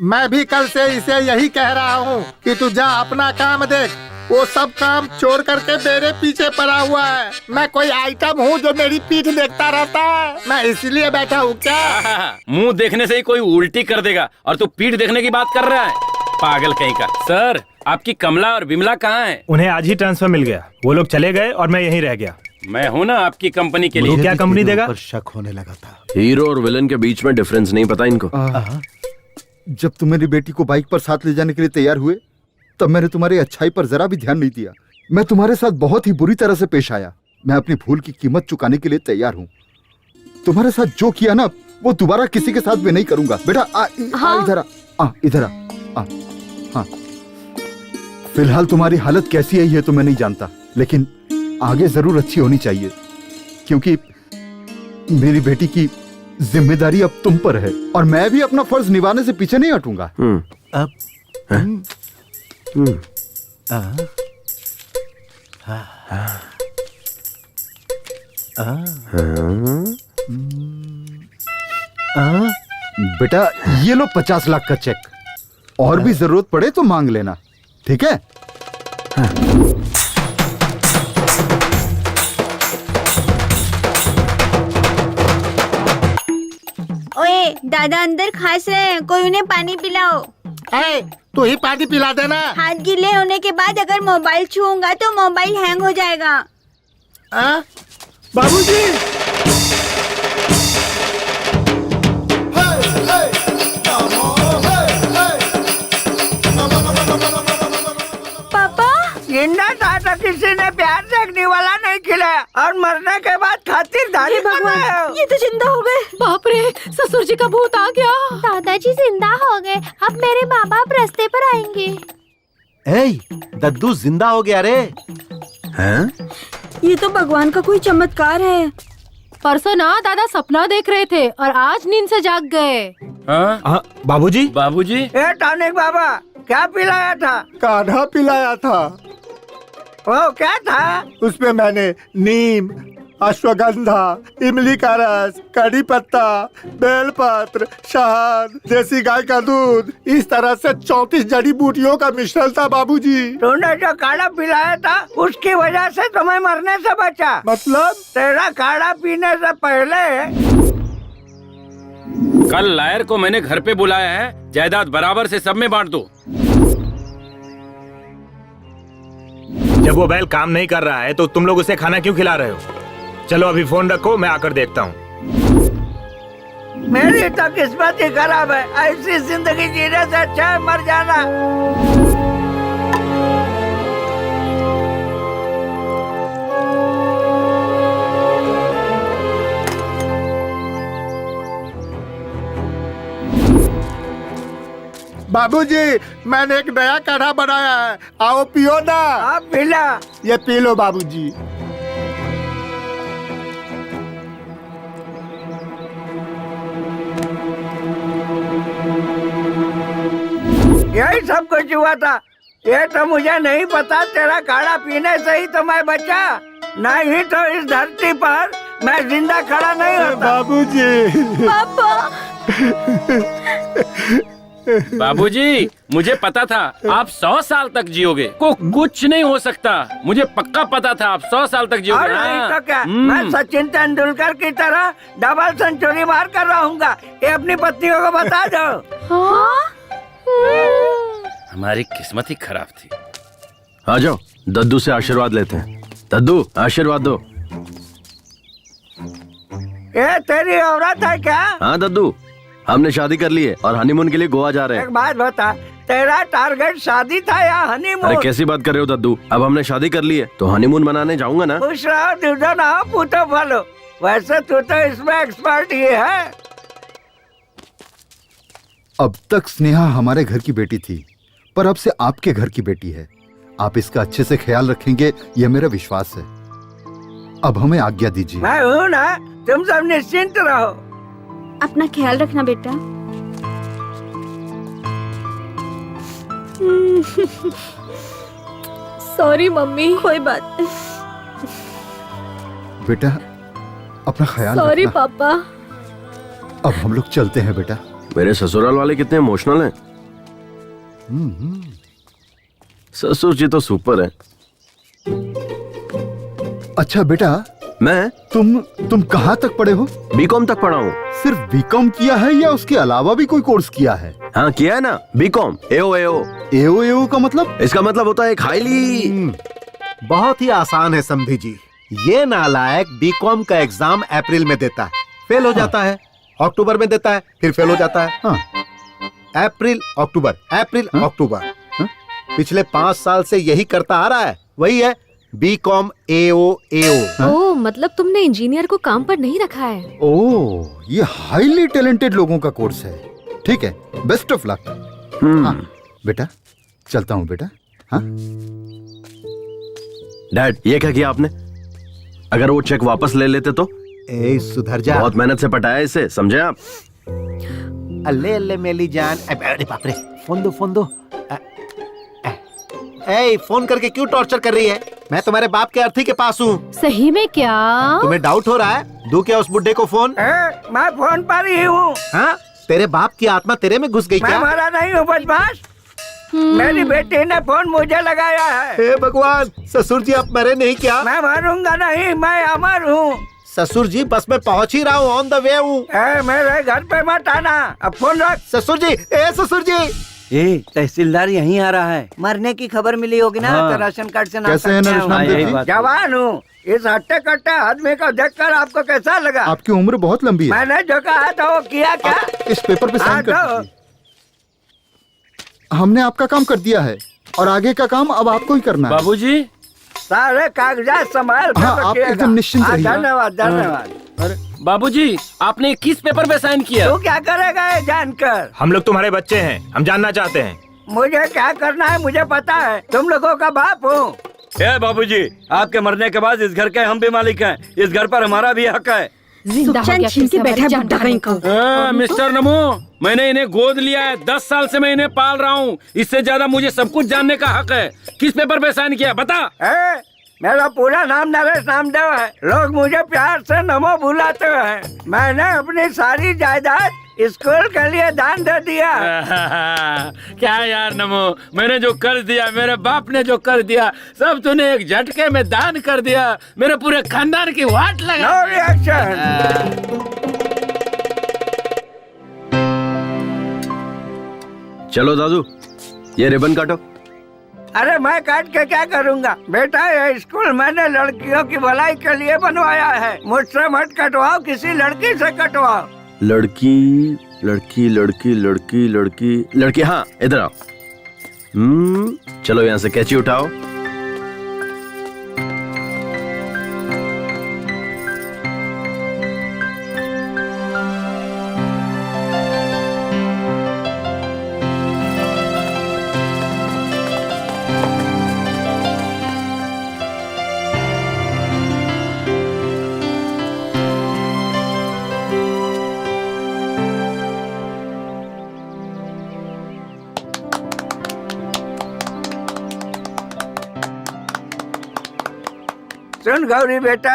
मैं भी कल से इसे यही कह रहा हूँ कि तू जा अपना काम देख। वो सब काम छोड़ करके मेरे पीछे पड़ा हुआ है। मैं कोई आइटम हूँ जो मेरी पीठ देखता रहता है? मैं इसलिए बैठा हूँ क्या? मुंह देखने से ही कोई उल्टी कर देगा और तू पीठ देखने की बात कर रहा है, पागल कहीं का। सर, आपकी कमला और बिमला कहाँ है? उन्हें आज ही ट्रांसफर मिल गया। वो लोग चले गए और मैं यहीं रह गया। मैं हूँ ना आपकी कंपनी के लिए। क्या कंपनी देगा? शक होने लगा था। हीरो और विलन के बीच में डिफरेंस नहीं पता इनको। जब तुम मेरी बेटी को बाइक पर साथ ले जाने के लिए तैयार हुए तब मैंने तुम्हारी अच्छाई पर जरा भी ध्यान नहीं दिया। मैं तुम्हारे साथ बहुत ही बुरी तरह से पेश आया। मैं अपनी भूल की कीमत चुकाने के लिए तैयार हूँ। तुम्हारे साथ जो किया ना वो दोबारा किसी के साथ भी नहीं करूंगा। बेटा इधर आ, इधर आ। हाँ, फिलहाल तुम्हारी हालत कैसी है ये तो मैं नहीं जानता, लेकिन आगे जरूर अच्छी होनी चाहिए, क्योंकि मेरी बेटी की जिम्मेदारी अब तुम पर है और मैं भी अपना फर्ज निभाने से पीछे नहीं हटूंगा। बेटा ये लो 50 लाख का चेक, और भी जरूरत पड़े तो मांग लेना, ठीक है? ओए दादा अंदर खास रहे हैं, कोई उन्हें पानी पिलाओ। तू ही पानी पिला देना। हाथ गीले होने के बाद अगर मोबाइल छूऊंगा तो मोबाइल हैंग हो जाएगा। बाबूजी, पापा जिंदा था तो किसी ने प्यार से अग्नि वाला नहीं खिलाया और मरने के बाद खातिरदारी बनाया। ये तो जिंदा हो गए। बाप रे, ससुर जी का भूत आ गया। दादाजी जिंदा हो गए, अब मेरे माँ बाप रास्ते पर आएंगे। दद्दू जिंदा हो गया रे। हैं? ये तो भगवान का कोई चमत्कार है। परसों ना दादा सपना देख रहे थे और आज नींद से जाग गए। बाबूजी। बाबूजी, ए टॉनिक बाबा, क्या पिलाया था? काढ़ा पिलाया था। वो क्या था? उसमें मैंने नीम, अश्वगंधा, इमली का रस, कड़ी पत्ता, बेलपत्र, शहद, देसी गाय का दूध, इस तरह से 34 जड़ी बूटियों का मिश्रण था बाबूजी। तूने जो काढ़ा पिलाया था उसकी वजह से तुम्हें मरने से बचा। मतलब? तेरा काढ़ा पीने से पहले कल लायर को मैंने घर पे बुलाया है, जायदाद बराबर से सब में बांट दो। जब वो बैल काम नहीं कर रहा है तो तुम लोग उसे खाना क्यों खिला रहे हो? चलो अभी फोन रखो, मैं आकर देखता हूँ। मेरी तो किस्मत ही खराब है, ऐसी जिंदगी जीने से अच्छा है मर जाना। बाबूजी, मैंने एक नया काढ़ा बनाया है, आओ पियो ना। आप पीला। ये पी लो बाबूजी। यही सब कुछ हुआ था। ये तो मुझे नहीं पता, तेरा काढ़ा पीने से ही तो मैं बचा, नहीं तो इस धरती पर मैं जिंदा खड़ा नहीं होता। बाबूजी। पापा। बाबूजी, मुझे पता था आप 100 साल तक जियोगे, को कुछ नहीं हो सकता। मुझे पक्का पता था आप 100 साल तक जियोगे। और नहीं तो क्या, मैं सचिन तेंदुलकर की तरह डबल सेंचुरी मार कर रहूंगा। ये अपनी पत्नियों को बता दो। हमारी किस्मत ही खराब थी। आ जाओ, दद्दू से आशीर्वाद लेते हैं। दद्दू, आशीर्वाद दो। ये तेरी औरत है क्या? हाँ दद्दू, हमने शादी कर ली है और हनीमून के लिए गोवा जा रहे हैं। एक बात बता, तेरा टारगेट शादी था या हनीमून? अरे कैसी बात कर रहे हो दद्दू, अब हमने शादी कर ली है तो हनीमून मनाने जाऊंगा ना। खुश रहो, दूधो ना हो, पूतो फलो। वैसे तू तो इसमें एक्सपर्ट ही है। अब तक स्नेहा हमारे घर की बेटी थी, पर अब से आपके घर की बेटी है। आप इसका अच्छे से ख्याल रखेंगे, यह मेरा विश्वास है। अब हमें आज्ञा दीजिए। मैं हूँ ना, तुम सब निश्चिंत रहो। अपना ख्याल रखना बेटा। Sorry mummy. कोई बात नहीं। बेटा, अपना ख्याल सॉरी रखना। पापा। अब हम लोग चलते हैं बेटा। मेरे ससुराल वाले कितने इमोशनल हैं। ससुर जी तो सुपर है। अच्छा बेटा, मैं तुम कहाँ तक पढ़े हो? बीकॉम तक पढ़ा हूँ। सिर्फ बीकॉम किया है या उसके अलावा भी कोई कोर्स किया है? हाँ किया है ना, बीकॉम। एओ एओ का मतलब? इसका मतलब होता है एक हाईली। बहुत ही आसान है समधी जी। ये नालायक बीकॉम का एग्जाम अप्रैल में देता है, फेल हो जाता है। अक्टूबर में देता है, फिर फेल हो जाता है। अप्रैल अक्टूबर, अप्रैल अक्टूबर। पिछले 5 साल से यही करता आ रहा है। वही है बीकॉम एओ। ओह, मतलब तुमने इंजीनियर को काम पर नहीं रखा है। ओह, ये हाईली टैलेंटेड लोगों का कोर्स है। ठीक है, बेस्ट ऑफ लक। हाँ बेटा, चलता हूँ बेटा। हाँ डैड, ये क्या किया आपने? अगर वो चेक वापस ले लेते तो? ए सुधर जा। बहुत मेहनत से पटाया इसे, समझे आप? अल्ले अल्ले मेली जान। अरे बाप रे, फोन दो। ए, फोन करके क्यों टॉर्चर कर रही है? मैं तुम्हारे बाप के अर्थी के पास हूँ। सही में क्या? तुम्हें डाउट हो रहा है? दूं क्या उस बुड्ढे को फोन? मैं फोन पर ही हूँ। हाँ, तेरे बाप की आत्मा तेरे में घुस गई मैं क्या? मरा नहीं हूँ बदमाश। मेरी बेटी ने फोन मुझे लगाया है। हे भगवान, ससुर जी आप मरे नहीं क्या? मैं मरूंगा नहीं, मैं अमर हूँ। ससुर जी बस मैं पहुँच ही रहा हूँ, ऑन द वे हूँ। मेरे घर पे मत आना, अब फोन रख। ससुर जी, ससुर जी। तहसीलदार यहीं आ रहा है। मरने की खबर मिली होगी ना, तो राशन कार्ड से कैसे है नरेश नामदेव जी? जवान हूँ। इस हट्टे कट्टे आदमी को देखकर आपको कैसा लगा? आपकी उम्र बहुत लंबी है। मैंने जो कहा था वो किया क्या? इस पेपर पे साइन कर दीजिए। हमने आपका काम कर दिया है और आगे का काम अब आपको ही करना है। बाबूजी, सारे कागजात संभाल कर हाँ, आप रखिएगा। एकदम निश्चिंत रहिए। धन्यवाद। बाबूजी, आपने किस पेपर पे साइन किया? तू क्या करेगा ये जानकर? हम लोग तुम्हारे बच्चे हैं, हम जानना चाहते हैं। मुझे क्या करना है मुझे पता है। तुम लोगों का बाप हूँ। बाबूजी, आपके मरने के बाद इस घर के हम भी मालिक हैं। इस घर पर हमारा भी हक है। छीन के बैठा है बुड्ढा कहीं का। मिस्टर नमो, मैंने इन्हें गोद लिया है। 10 साल से मैं इन्हें पाल रहा हूँ। इससे ज्यादा मुझे सब कुछ जानने का हक है। किस पेपर पे साइन किया बता? मेरा पूरा नाम नरेश नामदेव है। लोग मुझे प्यार से नमो बुलाते हैं। मैंने अपनी सारी जायदाद स्कूल के लिए दान दे दिया। क्या यार नमो, मैंने जो कर दिया, मेरे बाप ने जो कर दिया, सब तूने एक झटके में दान कर दिया। मेरे पूरे खानदान की वाट लगा। No reaction. चलो दादू, ये रिबन काटो। अरे मैं काट के क्या करूँगा बेटा? ये स्कूल मैंने लड़कियों की भलाई के लिए बनवाया है। मुझसे मत कटवाओ, किसी लड़की से कटवाओ। लड़की लड़की लड़की लड़की लड़की लड़की, हाँ इधर आओ। चलो यहाँ से कैंची उठाओ। सुन गौरी बेटा,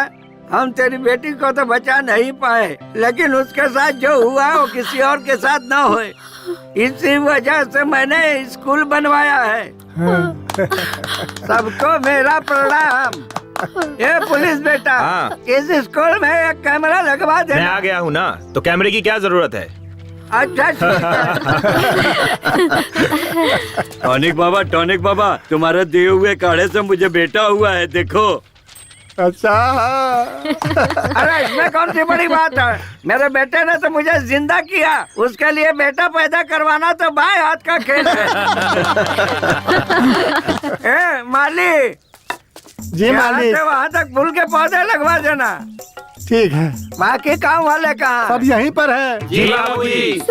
हम तेरी बेटी को तो बचा नहीं पाए, लेकिन उसके साथ जो हुआ वो किसी और के साथ ना होए, इसी वजह से मैंने स्कूल बनवाया है। सबको मेरा प्रणाम। ये पुलिस बेटा, इस स्कूल में एक कैमरा लगवा दे। मैं आ गया हूँ ना, तो कैमरे की क्या जरूरत है? अच्छा ठीक है। टॉनिक बाबा, तुम्हारे दिए हुए काढ़े से मुझे बेटा हुआ है, देखो। अच्छा। अरे इसमें कौन सी बड़ी बात है, मेरे बेटे ने तो मुझे जिंदा किया, उसके लिए बेटा पैदा करवाना तो बाएं हाथ का खेल है। ए माली जी मालिक। वहाँ तक फूल के पौधे लगवा देना। ठीक है। बाकी काम वाले कहाँ? सब यहीं पर है। जी बाबूजी।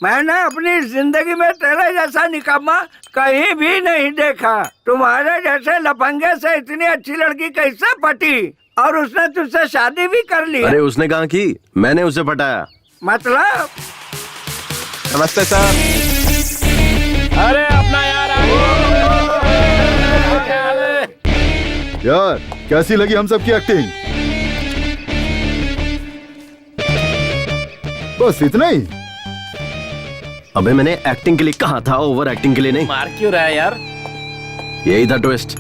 मैंने अपनी जिंदगी में तेरे जैसा निकम्मा कहीं भी नहीं देखा। तुम्हारे जैसे लफंगे से इतनी अच्छी लड़की कैसे पटी, और उसने तुझसे शादी भी कर ली? अरे उसने कहा कि मैंने उसे पटाया। मतलब? नमस्ते सर। अरे अपना यार कैसी लगी हम सबकी एक्टिंग? बस इतना ही? अबे मैंने एक्टिंग के लिए कहा था, ओवर एक्टिंग के लिए नहीं। मार क्यों रहा है यार? यही था ट्विस्ट।